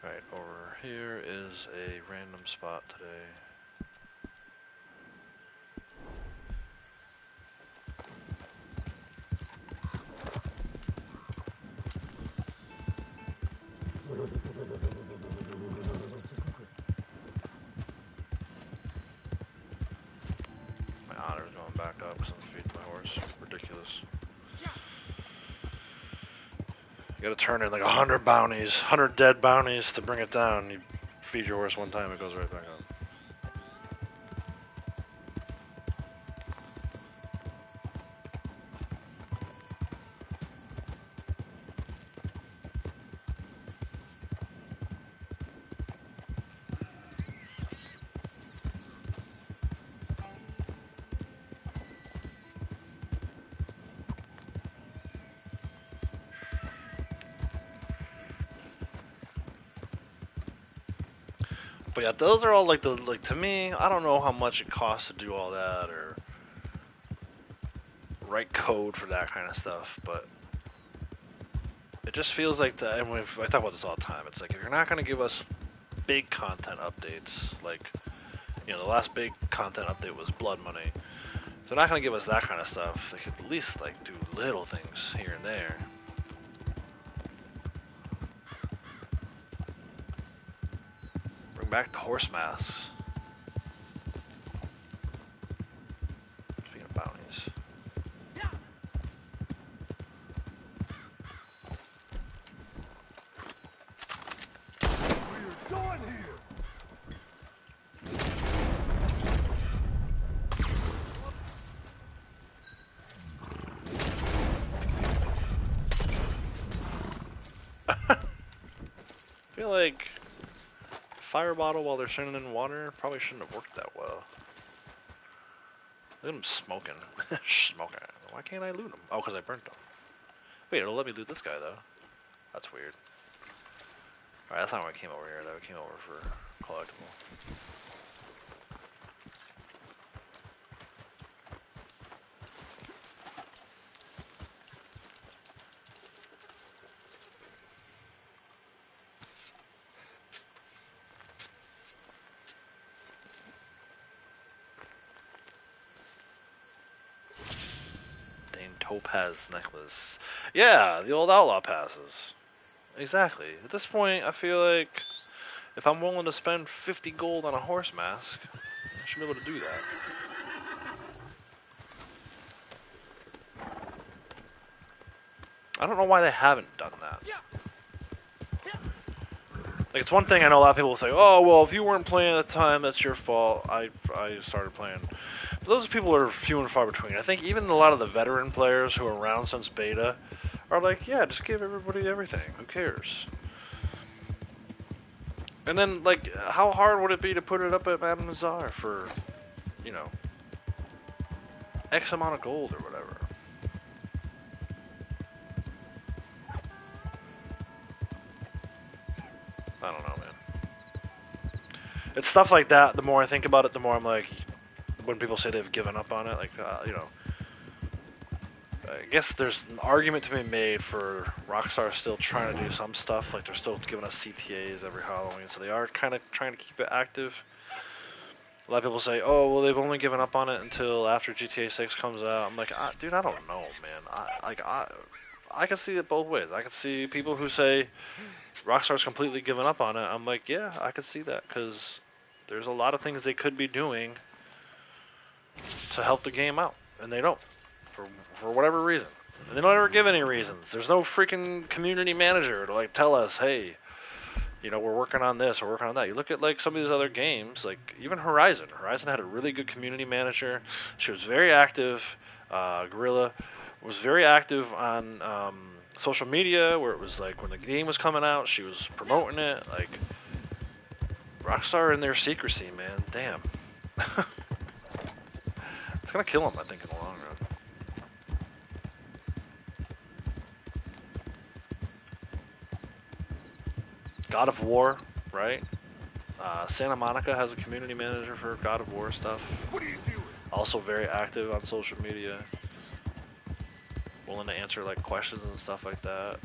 Right, over here is a random spot today. My honor's going back up because I'm feeding my horse. Ridiculous. You gotta turn in like 100 bounties, 100 dead bounties to bring it down. You feed your horse one time, it goes right back up. But yeah, those are all like to me, I don't know how much it costs to do all that or write code for that kind of stuff, but it just feels like I talk about this all the time. It's like if you're not gonna give us big content updates, like, you know, the last big content update was Blood Money. If they're not gonna give us that kind of stuff, they could at least like do little things here and there. Bring back the horse masks. Speaking of bounties. What are you doing here? I feel like fire bottle while they're sending in water probably shouldn't have worked that well. Look at them smoking. Smoking. Why can't I loot them? Oh, because I burnt them. Wait, it'll let me loot this guy though. That's weird. Alright, that's not why I came over here though. I came over for collectible. Topaz necklace. Yeah, the old outlaw passes. Exactly. At this point, I feel like if I'm willing to spend 50 gold on a horse mask, I should be able to do that. I don't know why they haven't done that. Like, it's one thing I know a lot of people will say, oh, well, if you weren't playing at the time, that's your fault. I started playing. But those people are few and far between. I think even a lot of the veteran players who are around since beta are like, yeah, just give everybody everything. Who cares? And then, like, how hard would it be to put it up at Madame Nazar for, you know, X amount of gold or whatever? I don't know, man. It's stuff like that. The more I think about it, the more I'm like, when people say they've given up on it, like, you know, I guess there's an argument to be made for Rockstar still trying to do some stuff. Like, they're still giving us CTAs every Halloween, so they are kind of trying to keep it active. A lot of people say, oh, well, they've only given up on it until after GTA 6 comes out. I'm like, dude, I don't know, man. I can see it both ways. I can see people who say Rockstar's completely given up on it. I'm like, yeah, I could see that, because there's a lot of things they could be doing to help the game out, and they don't, for whatever reason. And they don't ever give any reasons. There's no freaking community manager to, like, tell us, hey, you know, we're working on this, we're working on that. You look at, like, some of these other games, like, even Horizon. Horizon had a really good community manager. She was very active. Guerrilla was very active on social media, where it was, like, when the game was coming out, she was promoting it. Like, Rockstar in their secrecy, man. Damn. It's gonna kill them, I think, in the long run. God of War, right? Santa Monica has a community manager for God of War stuff. What are you doing? Also very active on social media. Willing to answer, like, questions and stuff like that.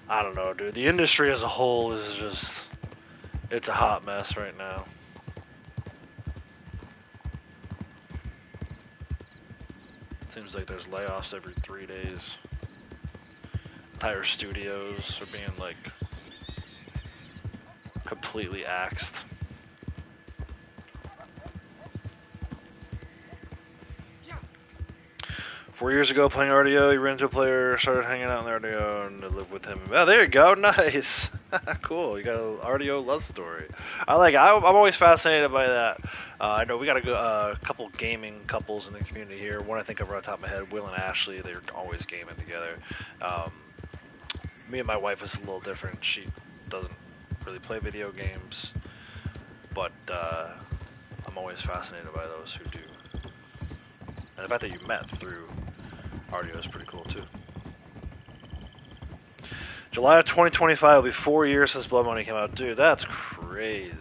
I don't know, dude. The industry as a whole is just... it's a hot mess right now. Seems like there's layoffs every 3 days. Entire studios are being, like, completely axed. Yeah. 4 years ago, playing RDO, you ran into a player, started hanging out in the RDO, and lived with him. Oh, there you go, nice. Cool, you got an RDO love story. I'm always fascinated by that. I know we got a couple gaming couples in the community here. One I think of right off the top of my head, Will and Ashley. They're always gaming together. Me and my wife is a little different. She doesn't really play video games, but I'm always fascinated by those who do. And the fact that you met through RDO is pretty cool too. July of 2025 will be 4 years since Blood Money came out. Dude, that's crazy.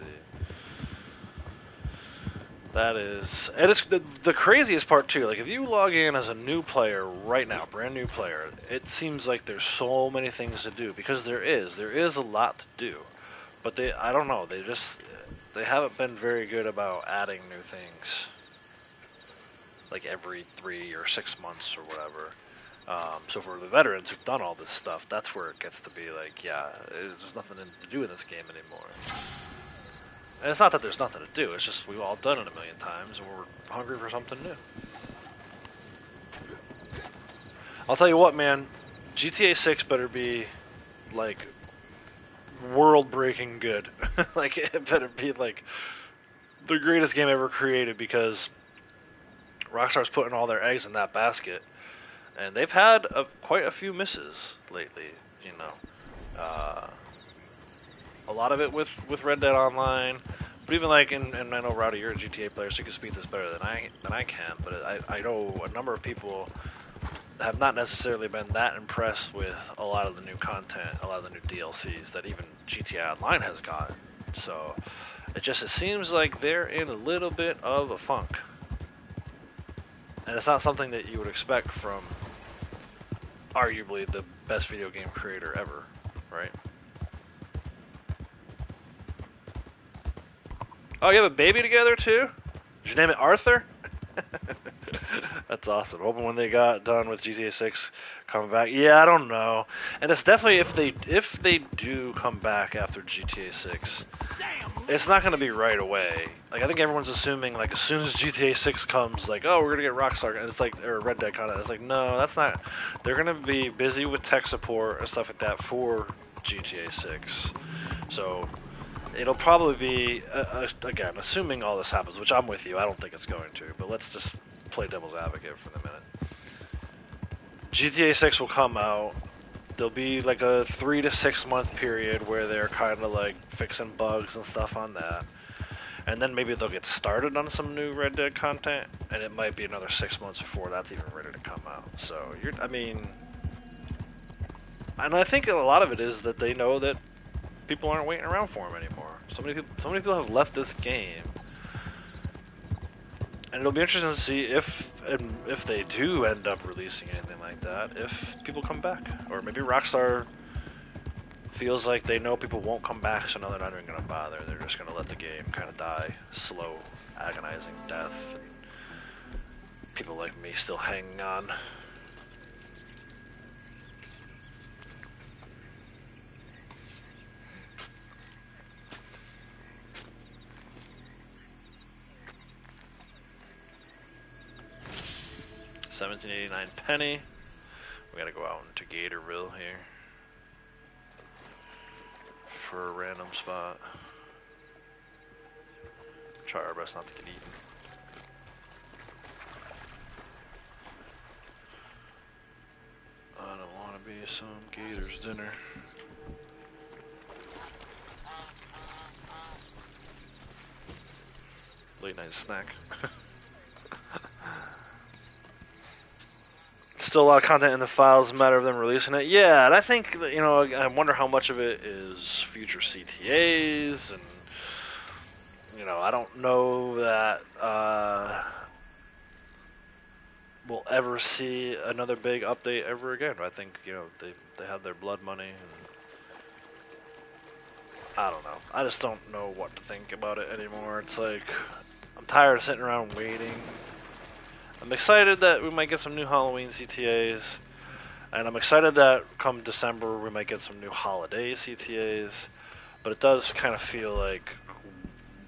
That is, and it's the craziest part too. Like, if you log in as a new player right now, brand new player, it seems like there's so many things to do, because there is a lot to do. But I don't know, they haven't been very good about adding new things, like every 3 or 6 months or whatever. So for the veterans who've done all this stuff, that's where it gets to be like, yeah, there's nothing to do in this game anymore. And it's not that there's nothing to do, it's just we've all done it a million times and we're hungry for something new. I'll tell you what, man, GTA 6 better be, like, world-breaking good. Like, it better be, like, the greatest game ever created, because Rockstar's putting all their eggs in that basket. And they've had quite a few misses lately, you know. A lot of it with Red Dead Online, but even like, and I know, Rowdy, you're a GTA player, so you can speak this better than I can. But I know a number of people have not necessarily been that impressed with a lot of the new content, a lot of the new DLCs that even GTA Online has gotten. So it seems like they're in a little bit of a funk, and it's not something that you would expect from arguably the best video game creator ever, right? Oh, you have a baby together too? Did you name it Arthur? That's awesome. Hoping when they got done with GTA 6 coming back. Yeah, I don't know. And it's definitely if they do come back after GTA 6, it's not going to be right away. Like I think everyone's assuming like as soon as GTA 6 comes, like oh we're going to get Rockstar, and it's like or Red Dead content. It's like no, that's not. They're going to be busy with tech support and stuff like that for GTA 6. So it'll probably be again assuming all this happens, which I'm with you. I don't think it's going to, but let's just play devil's advocate for the minute. GTA 6 will come out. There'll be like a 3 to 6 month period where they're kind of like fixing bugs and stuff on that. And then maybe they'll get started on some new Red Dead content, and it might be another 6 months before that's even ready to come out. So, I mean, and I think a lot of it is that they know that people aren't waiting around for them anymore. So many people have left this game. And it'll be interesting to see if they do end up releasing anything like that, if people come back. Or maybe Rockstar feels like they know people won't come back, so now they're not even going to bother. They're just going to let the game kind of die, slow, agonizing death. And people like me still hanging on. $17.89 penny. We gotta go out into Gatorville here for a random spot. Try our best not to get eaten. I don't want to be some Gators dinner. Late night snack. Still a lot of content in the files, matter of them releasing it. Yeah, and I think that, I wonder how much of it is future CTAs, and I don't know that we'll ever see another big update ever again. I think they have their blood money, and I don't know. I just don't know what to think about it anymore. It's like I'm tired of sitting around waiting. I'm excited that we might get some new Halloween CTAs, and I'm excited that come December we might get some new holiday CTAs, but it does kind of feel like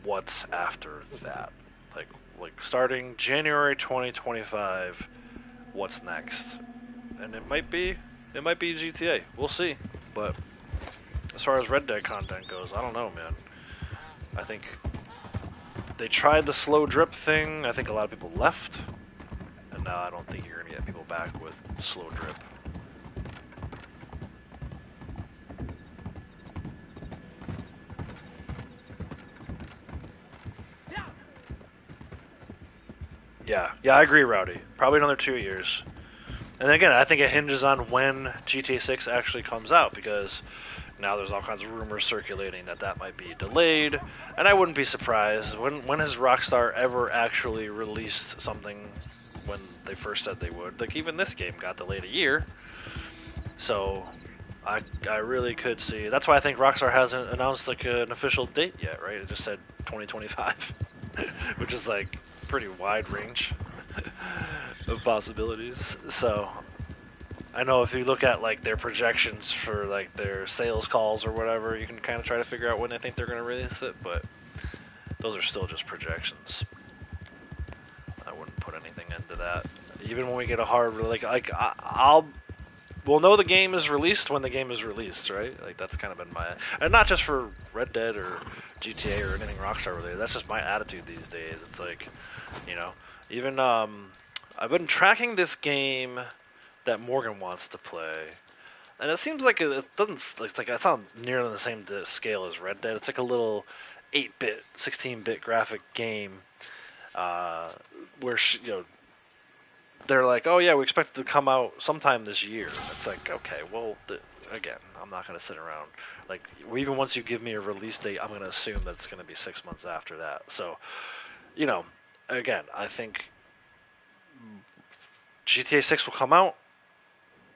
what's after that? Like starting January 2025, what's next? And it might be GTA. We'll see. But as far as Red Dead content goes, I don't know, man. I think they tried the slow drip thing. I think a lot of people left. And now I don't think you're going to get people back with slow drip. Yeah, I agree, Rowdy. Probably another 2 years. And then again, I think it hinges on when GTA 6 actually comes out, because now there's all kinds of rumors circulating that might be delayed, and I wouldn't be surprised. When has Rockstar ever actually released something when they first said they would? Like, even this game got delayed a year, so I really could see. That's why I think Rockstar hasn't announced like an official date yet, right? It just said 2025, which is like pretty wide range of possibilities. So I know if you look at like their projections for like their sales calls or whatever, you can kind of try to figure out when they think they're going to release it, but those are still just projections. I wouldn't put anything into that. Even when we get a hard we'll know the game is released when the game is released, right? Like that's kind of been my, and not just for Red Dead or GTA or anything Rockstar related. That's just my attitude these days. It's like, even I've been tracking this game that Morgan wants to play, and it seems like it doesn't. It's like I thought nearly on the same scale as Red Dead. It's like a little 8-bit, 16-bit graphic game, where they're like, oh yeah, we expect it to come out sometime this year. It's like, okay, well, again, I'm not gonna sit around. Like, even once you give me a release date, I'm gonna assume that it's gonna be 6 months after that. So, again, I think GTA 6 will come out.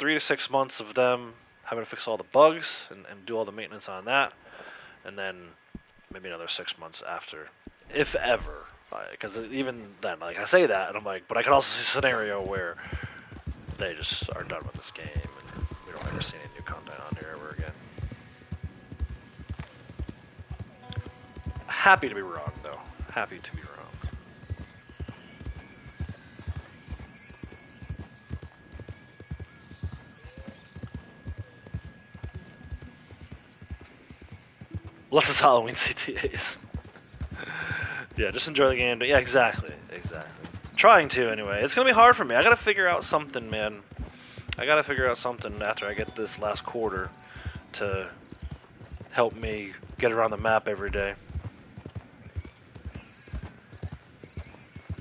3 to 6 months of them having to fix all the bugs and do all the maintenance on that, and then maybe another 6 months after, if ever. Because even then, like I say that, and I'm like, but I could also see a scenario where they just are done with this game, and we don't ever see any new content on here ever again. Happy to be wrong, though. Happy to be wrong. Less is Halloween CTAs. Yeah, just enjoy the game. Yeah, exactly. Trying to, anyway. It's gonna be hard for me. I gotta figure out something, man. I gotta figure out something after I get this last quarter to help me get around the map every day.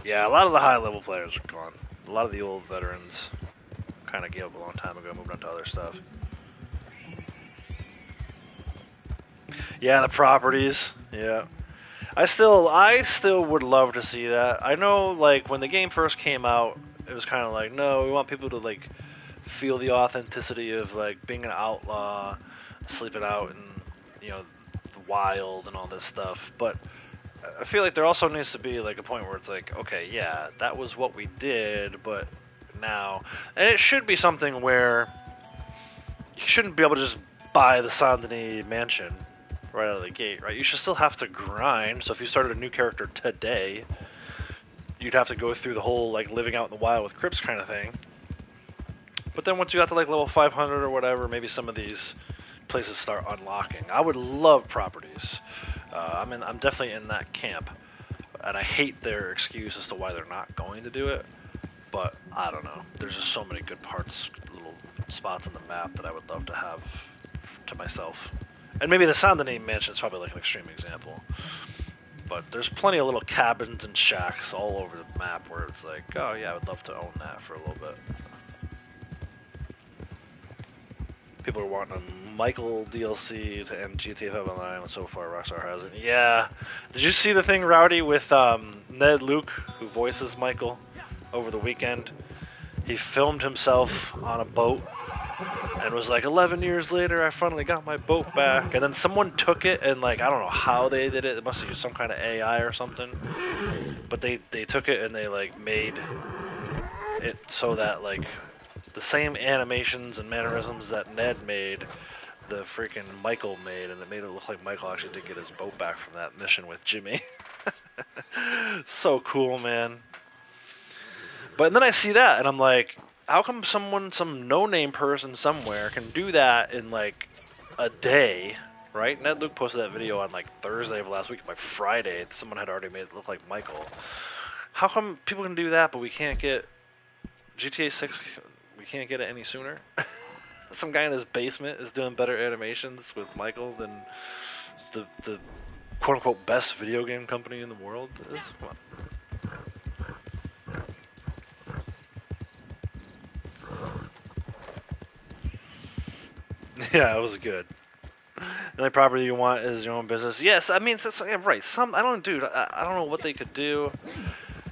Yeah, a lot of the high-level players are gone. A lot of the old veterans kind of gave up a long time ago, moved on to other stuff. Yeah, the properties. Yeah. I still would love to see that. I know, like, when the game first came out, it was kind of like, no, we want people to, like, feel the authenticity of, like, being an outlaw, sleeping out in, you know, the wild and all this stuff. But I feel like there also needs to be, like, a point where it's like, okay, yeah, that was what we did, but now... And it should be something where you shouldn't be able to just buy the Saint Denis mansion right out of the gate, right? You should still have to grind. So if you started a new character today, you'd have to go through the whole like living out in the wild with Crips kind of thing. But then once you got to like level 500 or whatever, maybe some of these places start unlocking. I would love properties. I'm definitely in that camp, and I hate their excuse as to why they're not going to do it. But I don't know. There's just so many good parts, little spots on the map that I would love to have to myself. And maybe the Saint Denis mansion is probably like an extreme example. But there's plenty of little cabins and shacks all over the map where it's like, oh yeah, I would love to own that for a little bit. People are wanting a Michael DLC to end GTA 5 Online, and so far Rockstar hasn't. Yeah. Did you see the thing, Rowdy, with Ned Luke, who voices Michael, over the weekend? He filmed himself on a boat and was like, 11 years later, I finally got my boat back. And then someone took it and, like, I don't know how they did it. It must have used some kind of AI or something. But they took it and they, like, made it so that, like, the same animations and mannerisms that Ned made, the freaking Michael made. And it made it look like Michael actually did get his boat back from that mission with Jimmy. So cool, man. But then I see that and I'm like, how come some no-name person somewhere can do that in like a day, right? Ned Luke posted that video on like Thursday of last week. By Friday, someone had already made it look like Michael. How come people can do that, but we can't get GTA 6? We can't get it any sooner. Some guy in his basement is doing better animations with Michael than the quote-unquote best video game company in the world is. Come on. Yeah, it was good. The only property you want is your own business. Yes, I mean, yeah, right. I don't, dude. I don't know what they could do.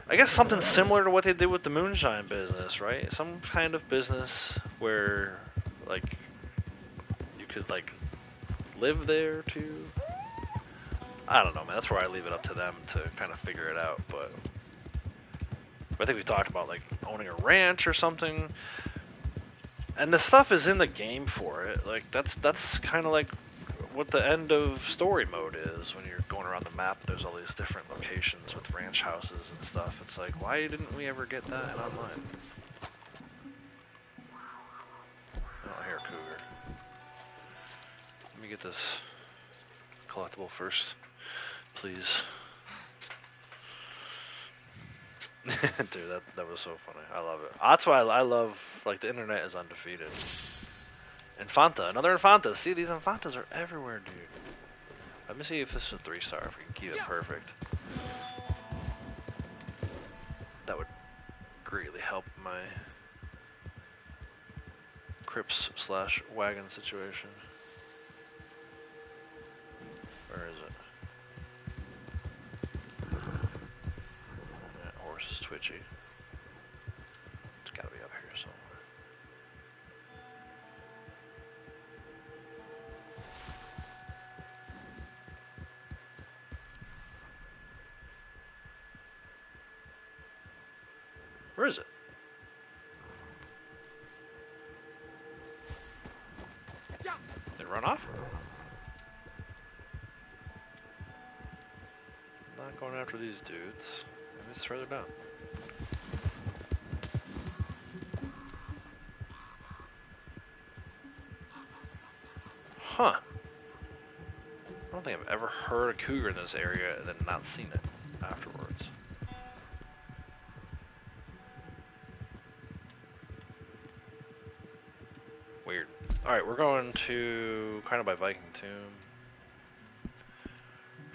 I guess something similar to what they did with the moonshine business, right? Some kind of business where, like, you could like live there too. I don't know, man. That's where I leave it up to them to kind of figure it out. But I think we talked about like owning a ranch or something. And the stuff is in the game for it. Like that's kind of like what the end of story mode is when you're going around the map. There's all these different locations with ranch houses and stuff. It's like, why didn't we ever get that in online? Oh, here, Cougar. Let me get this collectible first, please. Dude, that was so funny. I love it. That's why I love, like, the internet is undefeated. Infanta, another Infanta. See, these Infantas are everywhere, dude. Let me see if this is a 3-star, if we can keep it perfect. That would greatly help my Crips/wagon situation. Where is it? That horse is twitchy. It's gotta be up here somewhere. Where is it? Did it run off? I'm not going after these dudes. Maybe it's further down. Huh. I don't think I've ever heard a cougar in this area and then not seen it afterwards. Weird. Alright, we're going to kind of by Viking Tomb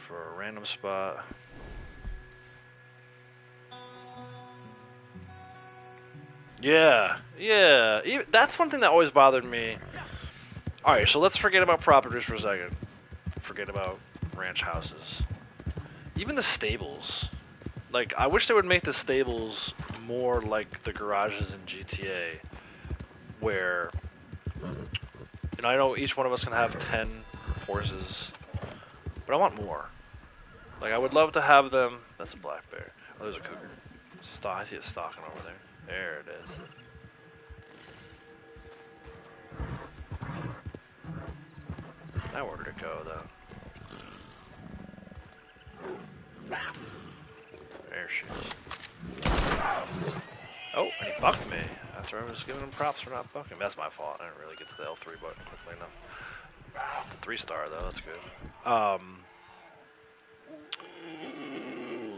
for a random spot. Yeah, yeah. That's one thing that always bothered me. Alright, so let's forget about properties for a second. Forget about ranch houses. Even the stables. Like, I wish they would make the stables more like the garages in GTA, where, you know, I know each one of us can have 10 horses, but I want more. Like, I would love to have them. That's a black bear. Oh, there's a cougar. I see it stalking over there. There it is. Now where did it go, though? There she is. Oh, and he bucked me after I was giving him props for not bucking. That's my fault. I didn't really get to the L3 button quickly enough. 3-star, though. That's good.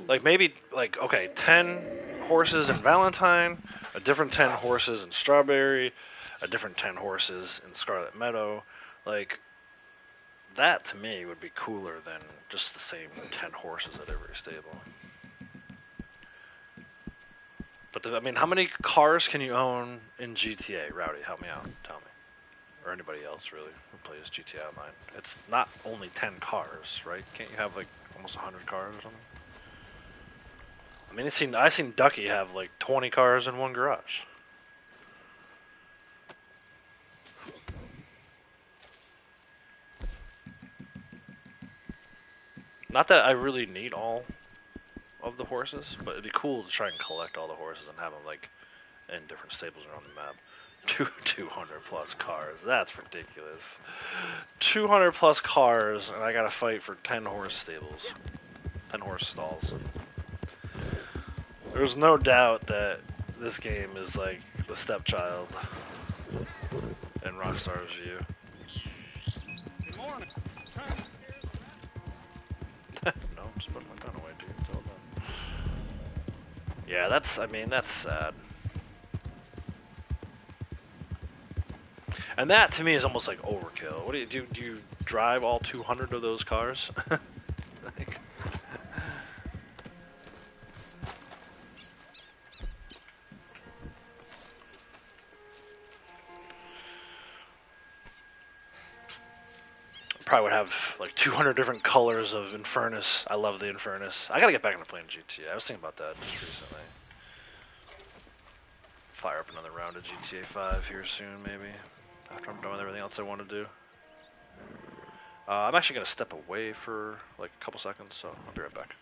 Like, maybe, like, okay, 10 horses in Valentine, a different 10 horses in Strawberry, a different 10 horses in Scarlet Meadow. Like, that to me would be cooler than just the same 10 horses at every stable. But, I mean, how many cars can you own in GTA? Rowdy, help me out. Tell me. Or anybody else, really, who plays GTA Online. It's not only 10 cars, right? Can't you have, like, almost 100 cars or something? I mean, I seen Ducky have, like, 20 cars in one garage. Not that I really need all of the horses, but it'd be cool to try and collect all the horses and have them, like, in different stables around the map. 200 plus cars. That's ridiculous. 200 plus cars, and I gotta fight for 10 horse stables. 10 horse stalls. There's no doubt that this game is like the stepchild in Rockstar's view. Good morning. No, I'm just putting my gun away, dude. It's all done. Yeah, that's sad. And that, to me, is almost like overkill. What do you do? Do you drive all 200 of those cars? Like, probably would have like 200 different colors of Infernus. I love the Infernus. I gotta get back into playing GTA. I was thinking about that just recently. Fire up another round of GTA 5 here soon, maybe. After I'm done with everything else I want to do. I'm actually gonna step away for like a couple seconds, so I'll be right back.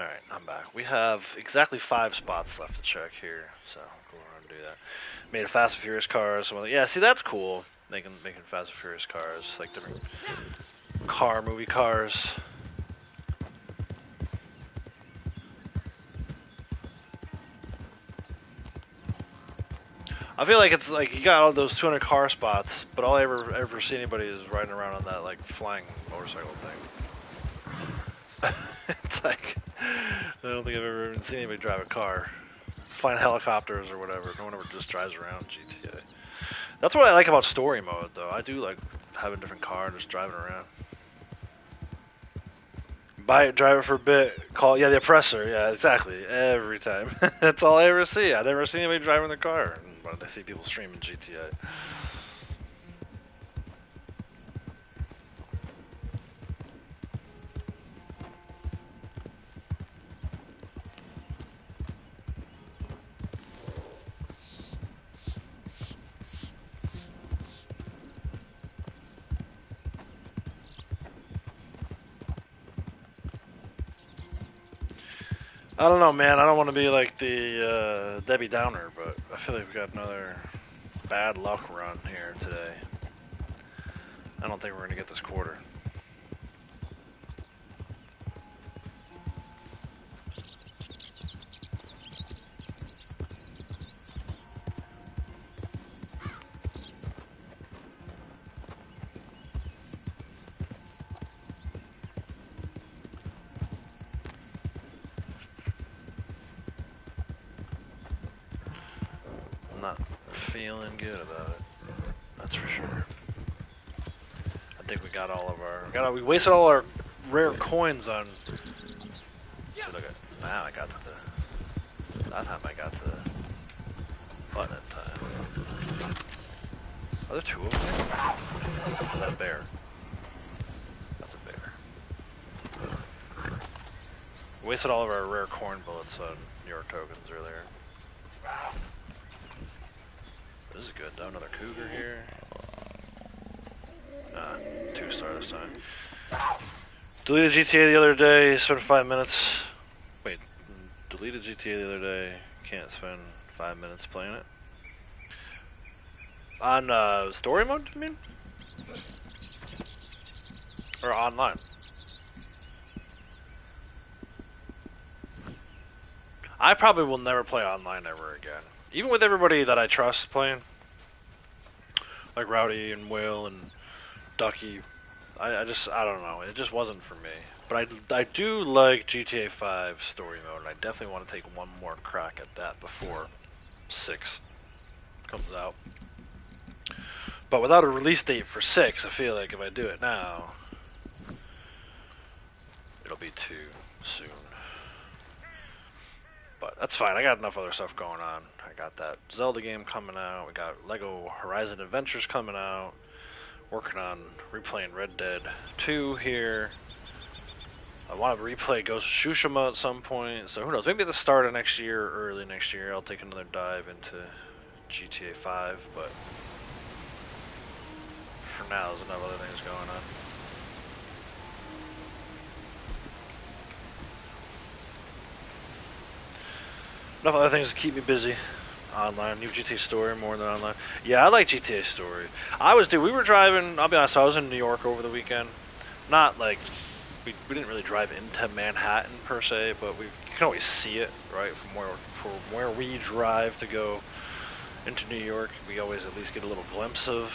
Alright, I'm back. We have exactly 5 spots left to check here, so go ahead and do that. Made a Fast and Furious cars. Yeah, see, that's cool. Making Fast and Furious cars, like different movie cars. I feel like it's like you got all those 200 car spots, but all I ever see anybody is riding around on that like flying motorcycle thing. It's like I don't think I've ever even seen anybody drive a car, flying helicopters or whatever. No one ever just drives around GTA. That's what I like about story mode, though. I do like having a different car and just driving around. Buy it, drive it for a bit, the oppressor. Yeah, exactly. Every time. That's all I ever see. I never see anybody driving their car, but I see people streaming GTA. I don't know, man. I don't want to be like the Debbie Downer, but I feel like we got another bad luck run here today. I don't think we're going to get this quarter. I'm not feeling good about it. That's for sure. I think we got all of our... we wasted all our rare coins on... See, look at... Now I got to the... That time I got to the button in time. Are there 2 of them? Is that a bear? That's a bear. We wasted all of our rare corn bullets on New York tokens earlier. This is good though, another cougar here. 2-star this time. Deleted GTA the other day, spent 5 minutes. Wait, deleted GTA the other day, can't spend 5 minutes playing it. On story mode, you mean? Or online? I probably will never play online ever again. Even with everybody that I trust playing. Like Rowdy and Will and Ducky. I don't know. It just wasn't for me. But I do like GTA 5 story mode, and I definitely want to take one more crack at that before 6 comes out. But without a release date for 6, I feel like if I do it now, it'll be too soon. But that's fine. I got enough other stuff going on. I got that Zelda game coming out. We got Lego Horizon Adventures coming out. Working on replaying Red Dead 2 here. I want to replay Ghost of Tsushima at some point. So who knows? Maybe at the start of next year or early next year, I'll take another dive into GTA 5. But for now, there's enough other things going on. Enough other things to keep me busy. Online, new GTA Story more than online. Yeah, I like GTA Story. We were driving, I'll be honest, I was in New York over the weekend. Not like, we didn't really drive into Manhattan per se, but you can always see it, right? From where we drive to go into New York, we always at least get a little glimpse of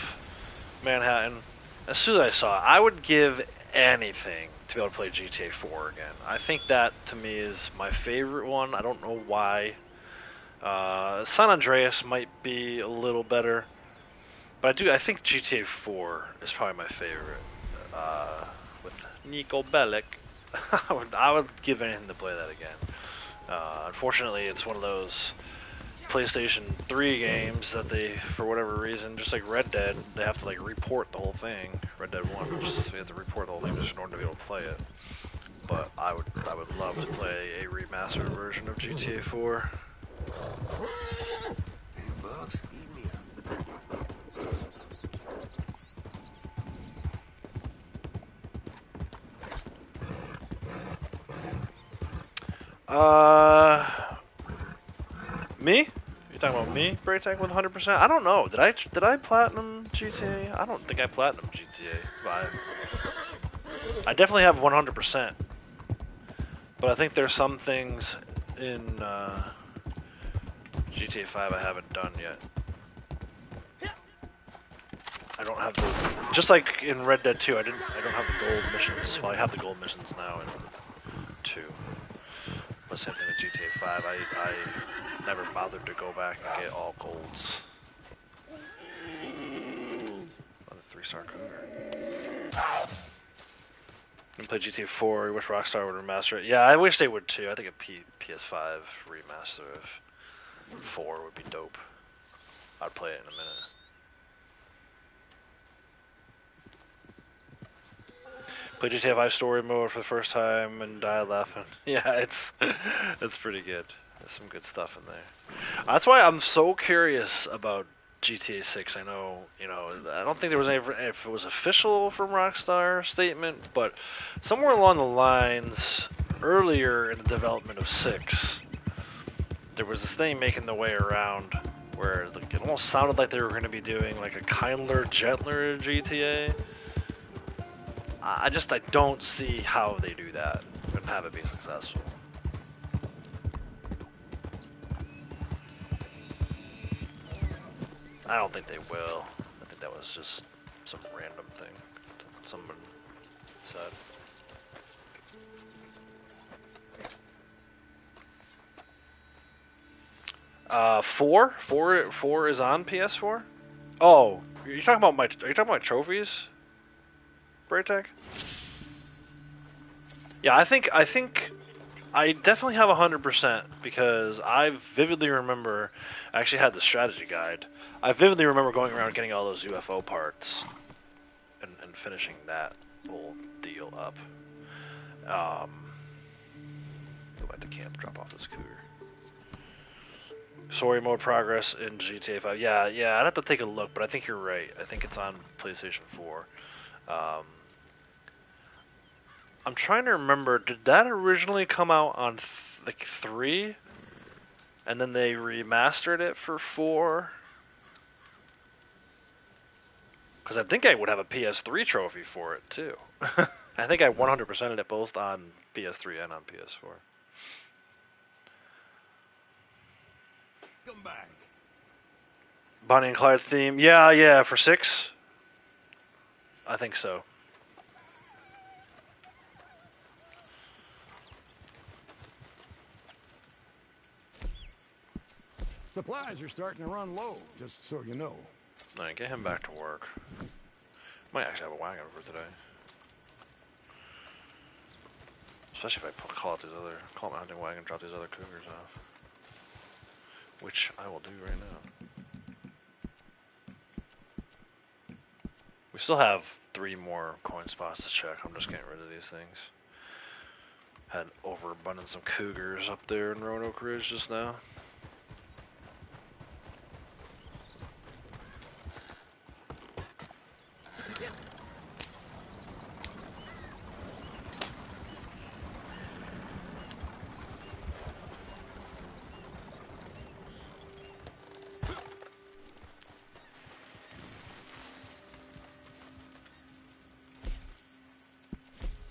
Manhattan. As soon as I saw it, I would give anything to be able to play GTA 4 again. I think that, to me, is my favorite one. I don't know why. San Andreas might be a little better, but I think GTA 4 is probably my favorite. With Nico Bellic, I would give anything to play that again. Unfortunately, it's one of those PlayStation 3 games that they, for whatever reason, just like Red Dead, they have to like report the whole thing. Red Dead 1, we have to report the whole thing just in order to be able to play it. But I would love to play a remastered version of GTA 4. Hey, Bugs, eat me up. Me? You talking about me? Braytech with 100%? I don't know. Did I platinum GTA? I don't think I platinum GTA 5. I definitely have 100%, but I think there's some things in GTA 5 I haven't done yet. I don't have the, just like in Red Dead 2, I don't have the gold missions. Well, I have the gold missions now in 2. But same thing with GTA 5. I never bothered to go back and get all golds. Another 3-star cougar. You play GTA 4. You wish Rockstar would remaster it. Yeah, I wish they would too. I think a PS5 remaster of 4 would be dope. I'd play it in a minute. Play GTA 5 story mode for the first time and die laughing. Yeah, it's pretty good. There's some good stuff in there. That's why I'm so curious about GTA 6. I know, I don't think there was any, if it was official from Rockstar statement, but somewhere along the lines, earlier in the development of 6, there was this thing making the way around where it almost sounded like they were going to be doing like a kinder, gentler GTA. I don't see how they do that and have it be successful. I don't think they will. I think that was just some random thing that someone said. Four is on PS4. Oh, are you talking about my trophies? Braytech? Yeah, I think I definitely have 100% because I vividly remember. I actually had the strategy guide. I vividly remember going around getting all those UFO parts and finishing that whole deal up. Go back to camp, drop off this cougar. Story mode progress in GTA 5. Yeah, I'd have to take a look, but I think you're right. I think it's on PlayStation 4. I'm trying to remember, did that originally come out on 3? And then they remastered it for 4? Because I think I would have a PS3 trophy for it, too. I think I 100%ed it both on PS3 and on PS4. Come back. Bonnie and Clyde theme. Yeah, for 6? I think so. Supplies are starting to run low, just so you know. Alright, get him back to work. Might actually have a wagon for today. Especially if I call out my hunting wagon, drop these other cougars off. Which I will do right now. We still have 3 more coin spots to check. I'm just getting rid of these things. Had overabundance of cougars up there in Roanoke Ridge just now.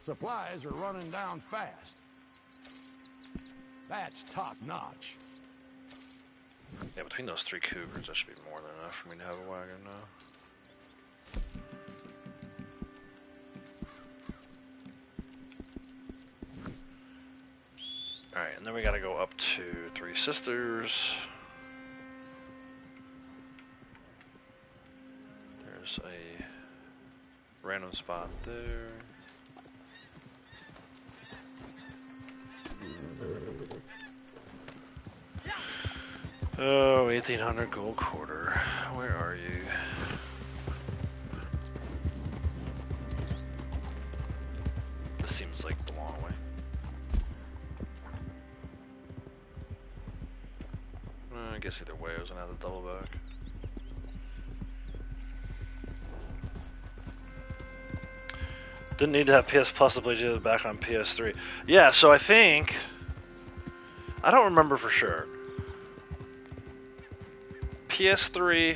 Supplies are running down fast. That's top notch. Yeah, between those 3 cougars, that should be more than enough for me to have a wagon now. Alright, and then we gotta go up to 3 Sisters. There's a random spot there. Oh, 1800 gold quarter. Where are you? This seems like the long way. I guess either way I was gonna have to double back. Didn't need to have PS Plus to play GTA back on PS3. Yeah, so I think I don't remember for sure. PS3,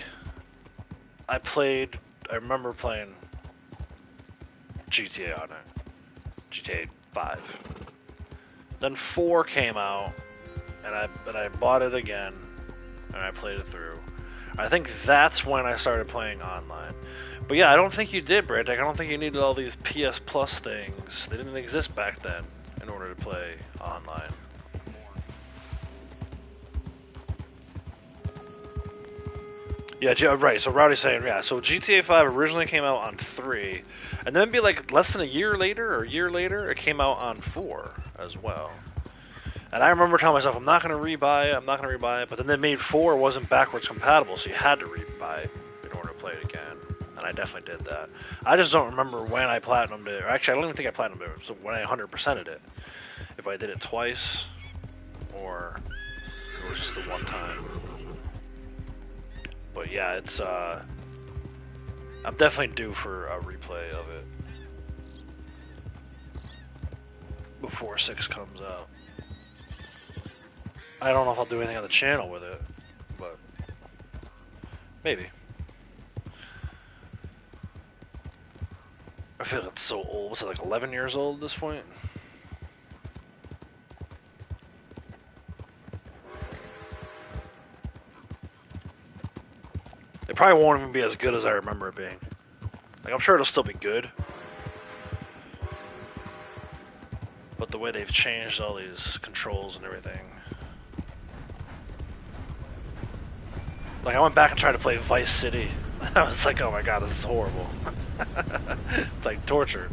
I remember playing GTA on it. GTA 5. Then 4 came out, and I bought it again, and I played it through. I think that's when I started playing online. But yeah, I don't think you did, Brandek. I don't think you needed all these PS Plus things. They didn't exist back then in order to play online. Yeah, right. So Rowdy's saying, yeah. So GTA 5 originally came out on 3, and then be like less than a year later, or a year later, it came out on 4 as well. And I remember telling myself, I'm not going to rebuy it, I'm not going to rebuy it. But then they made 4 wasn't backwards compatible, so you had to rebuy it in order to play it again. And I definitely did that. I just don't remember when I platinumed it. Or actually, I don't even think I platinumed it. So when I 100%ed it. If I did it twice, or it was just the one time. But yeah, it's I'm definitely due for a replay of it before 6 comes out. I don't know if I'll do anything on the channel with it, but maybe. I feel like it's so old. Was it like 11 years old at this point? It probably won't even be as good as I remember it being. Like, I'm sure it'll still be good. But the way they've changed all these controls and everything. Like, I went back and tried to play Vice City. I was like, oh my god, this is horrible. It's like torture.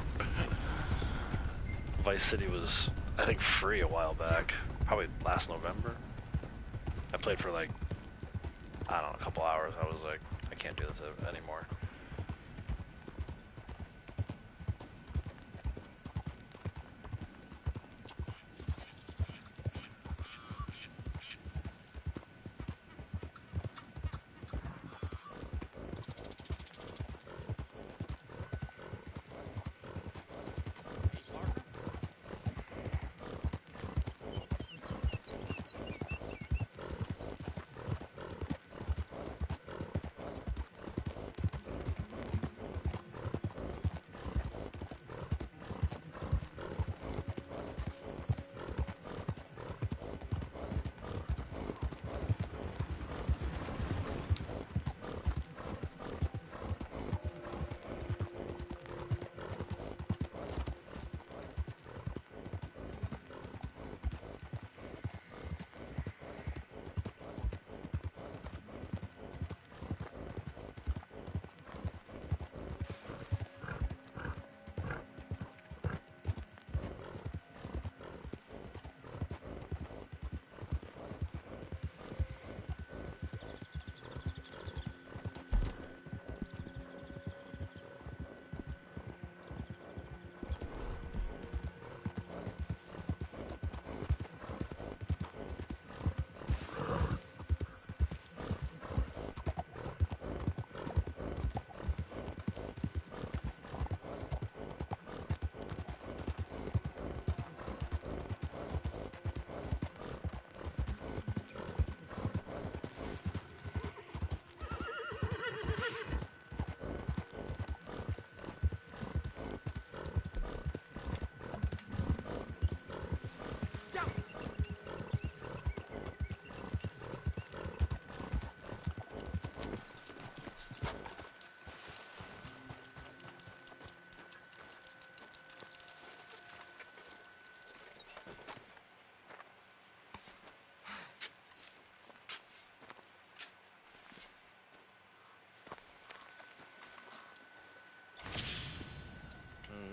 Vice City was, I think, free a while back. Probably last November. I played for like, I don't know, a couple hours. I was like, I can't do this anymore.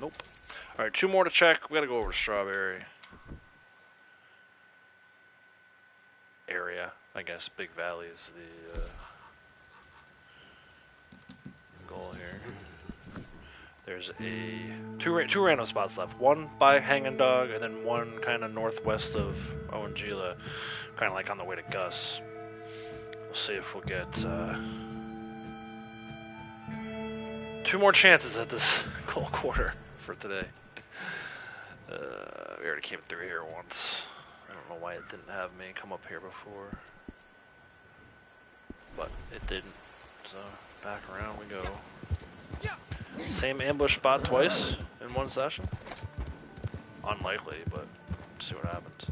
Nope. Alright, 2 more to check. We gotta go over to Strawberry area. I guess Big Valley is the goal here. There's two random spots left. One by Hanging Dog, and then one kind of northwest of Owangila, kind of like on the way to Gus. We'll see if we'll get 2 more chances at this gold quarter for today. We already came through here once. I don't don't know why it didn't have me come up here before. But it didn't. So back around we go. Same ambush spot twice in one session. Unlikely, but see what happens.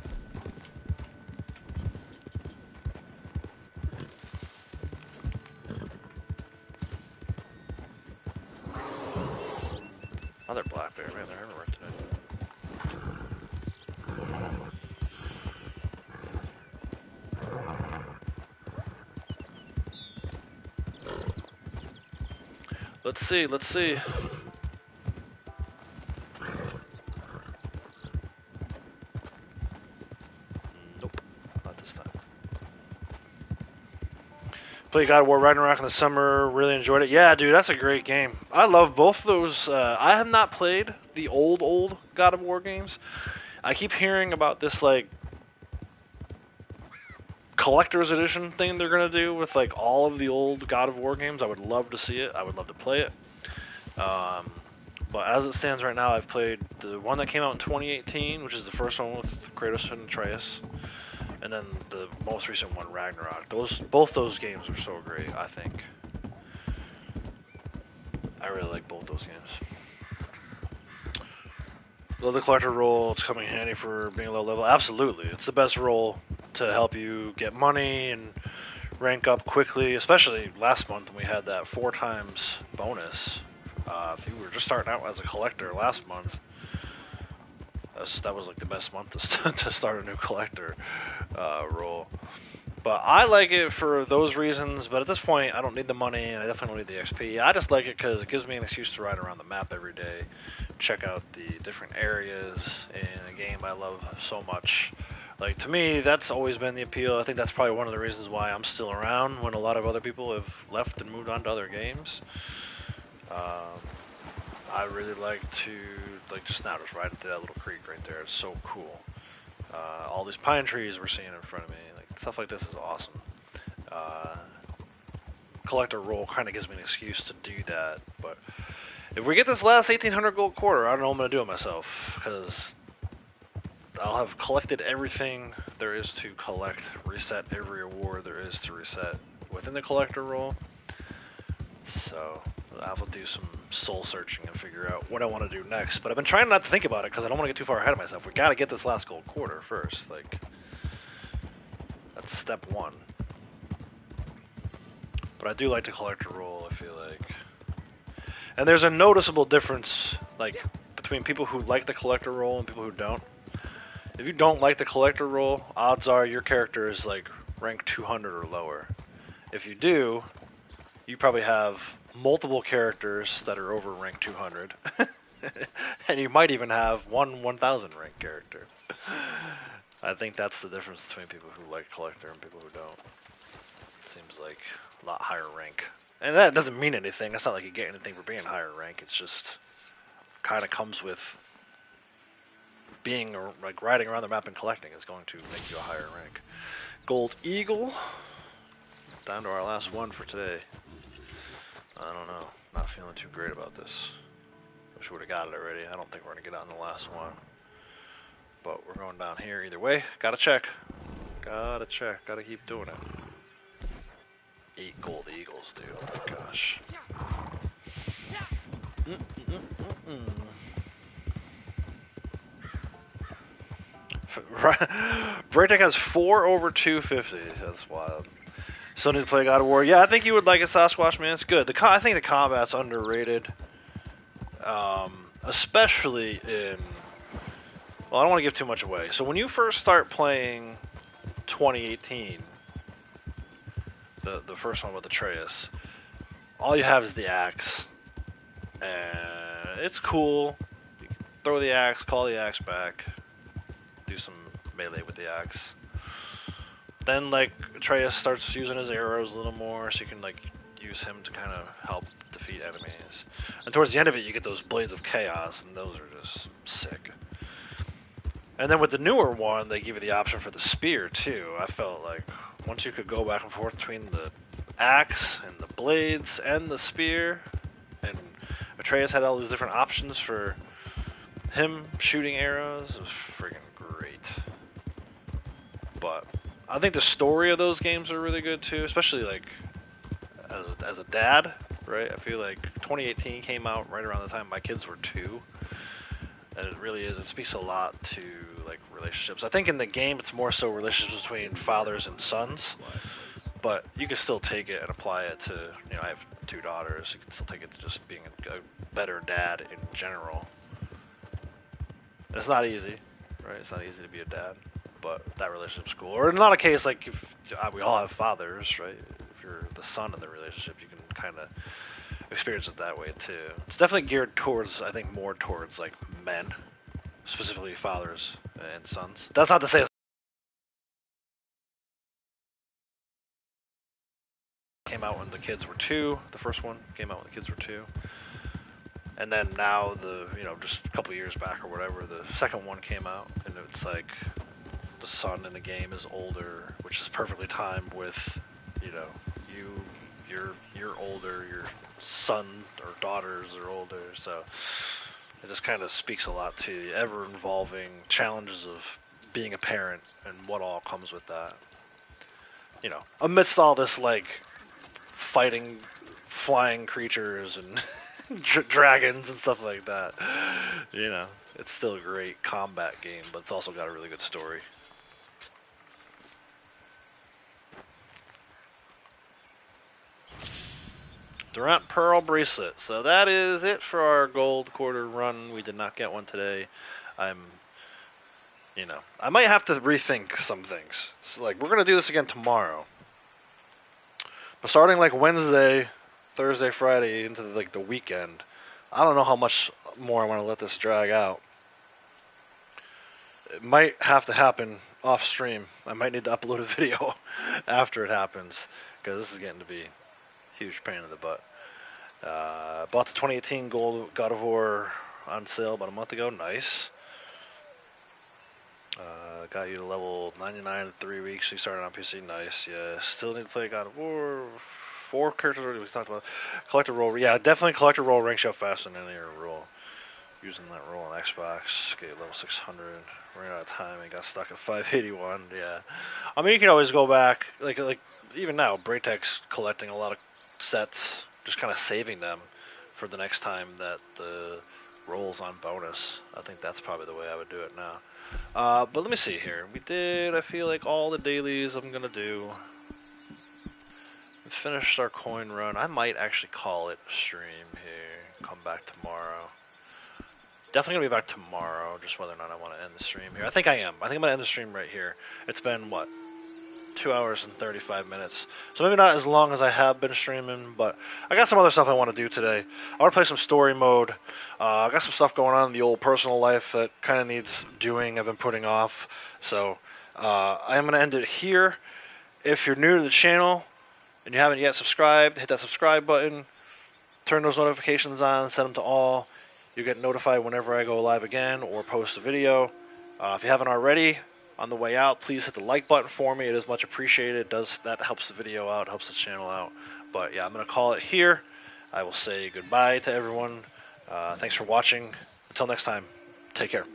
Another black bear, man, they're everywhere today. Let's see, let's see. Nope, not this time. Played God of War Ragnarok in the summer, really enjoyed it. Yeah, dude, that's a great game. I love both those. I have not played the old God of War games. I keep hearing about this, like, collector's edition thing they're going to do with, like, all of the old God of War games. I would love to see it. I would love to play it. But as it stands right now, I've played the one that came out in 2018, which is the first one with Kratos and Atreus. And then the most recent one, Ragnarok. Both those games are so great, I think. I really like both those games. Love the collector role. It's coming handy for being a low level. Absolutely. It's the best role to help you get money and rank up quickly. Especially last month when we had that 4 times bonus. If you were just starting out as a collector last month, that was like the best month to start a new collector role. But I like it for those reasons, but at this point I don't need the money and I definitely don't need the XP. I just like it because it gives me an excuse to ride around the map every day, check out the different areas in a game I love so much. Like, to me, that's always been the appeal. I think that's probably one of the reasons why I'm still around when a lot of other people have left and moved on to other games. I really like to, just now, just ride into that little creek right there. It's so cool. All these pine trees we're seeing in front of me, stuff like this is awesome. Collector role kind of gives me an excuse to do that, but if we get this last 1800 gold quarter, I don't know what I'm going to do with myself, because I'll have collected everything there is to collect, reset every award there is to reset within the collector role. So I'll have to do some soul searching and figure out what I want to do next. But I've been trying not to think about it because I don't want to get too far ahead of myself. We got to get this last gold quarter first. That's step 1. But I do like the collector role, I feel like. And there's a noticeable difference, between people who like the collector role and people who don't. If you don't like the collector role, odds are your character is rank 200 or lower. If you do, you probably have multiple characters that are over rank 200. And you might even have one 1000 rank character. I think that's the difference between people who like collector and people who don't. It seems like a lot higher rank. And that doesn't mean anything. It's not like you get anything for being higher rank. It's just kind of comes with being riding around the map and collecting is going to make you a higher rank. Gold Eagle. Down to our last one for today. I don't know. Not feeling too great about this. Wish we would have got it already. I don't think we're going to get on the last one. But we're going down here either way. Gotta check. Gotta check. Gotta keep doing it. 8 gold eagles, dude. Oh my gosh. Braytech has 4 over 250. That's wild. Still need to play God of War. Yeah, I think you would like it, Sasquatch, man. It's good. I think the combat's underrated. Especially in... Well, I don't want to give too much away. So when you first start playing 2018, the first one with Atreus, all you have is the axe. And it's cool. You can throw the axe, call the axe back, do some melee with the axe. Then, Atreus starts using his arrows a little more, so you can, use him to kind of help defeat enemies. And towards the end of it, you get those Blades of Chaos, and those are just sick. And then with the newer one, they give you the option for the spear, too. I felt like once you could go back and forth between the axe and the blades and the spear, and Atreus had all these different options for him shooting arrows, it was freaking great. But I think the story of those games are really good too, especially like as a dad, right? I feel like 2018 came out right around the time my kids were 2, and it really is. It speaks a lot to like relationships. I think in the game it's more so relationships between fathers and sons, but you can still take it and apply it to, you know, I have 2 daughters. You can still take it to just being a better dad in general. And it's not easy, right? It's not easy to be a dad, but that relationship's cool. Or in a lot of cases, like if we all have fathers, right? If you're the son in the relationship, you can kind of experience it that way too. It's definitely geared towards, I think, more towards like men, specifically fathers and sons. That's not to say it came out when the kids were 2. The first one came out when the kids were 2. And then now just a couple years back or whatever, the second one came out, and it's like the son in the game is older, which is perfectly timed with, you know, you're older, your son or daughters are older, so it just kind of speaks a lot to the ever-involving challenges of being a parent and what all comes with that. You know, amidst all this like fighting flying creatures and dragons and stuff like that. You know, it's still a great combat game, but it's also got a really good story. Durant Pearl Bracelet. So that is it for our gold quarter run. We did not get one today. I might have to rethink some things. So, like, we're going to do this again tomorrow. But starting like Wednesday, Thursday, Friday into the weekend, I don't know how much more I want to let this drag out. It might have to happen off stream. I might need to upload a video after it happens, because this is getting to be a huge pain in the butt. Bought the 2018 gold God of War on sale about a month ago. Nice. Got you to level 99 in 3 weeks. You started on PC. Nice. Yeah. Still need to play God of War. 4 characters already we talked about. Collector roll. Yeah, definitely collector roll ranks you up faster than any other roll. Using that roll on Xbox. Get level 600. Ran out of time and got stuck at 581. Yeah. I mean, you can always go back. Like even now, Braytek's collecting a lot of sets. Just kind of saving them for the next time that the roll's on bonus. I think that's probably the way I would do it now. But let me see here. We did, I feel like, all the dailies I'm going to do. We finished our coin run. I might actually call it a stream here. Come back tomorrow. Definitely going to be back tomorrow, just whether or not I want to end the stream here. I think I am. I think I'm going to end the stream right here. It's been, what, 2 hours and 35 minutes. So maybe not as long as I have been streaming, but I got some other stuff I want to do today. I want to play some story mode. I got some stuff going on in the old personal life that kind of needs doing. I've been putting off. So I am going to end it here. If you're new to the channel and you haven't yet subscribed, hit that subscribe button. Turn those notifications on, set them to all. You get notified whenever I go live again or post a video. If you haven't already, on the way out, please hit the like button for me. It is much appreciated. That helps the video out, helps the channel out. But yeah, I'm going to call it here. I will say goodbye to everyone. Thanks for watching. Until next time, take care.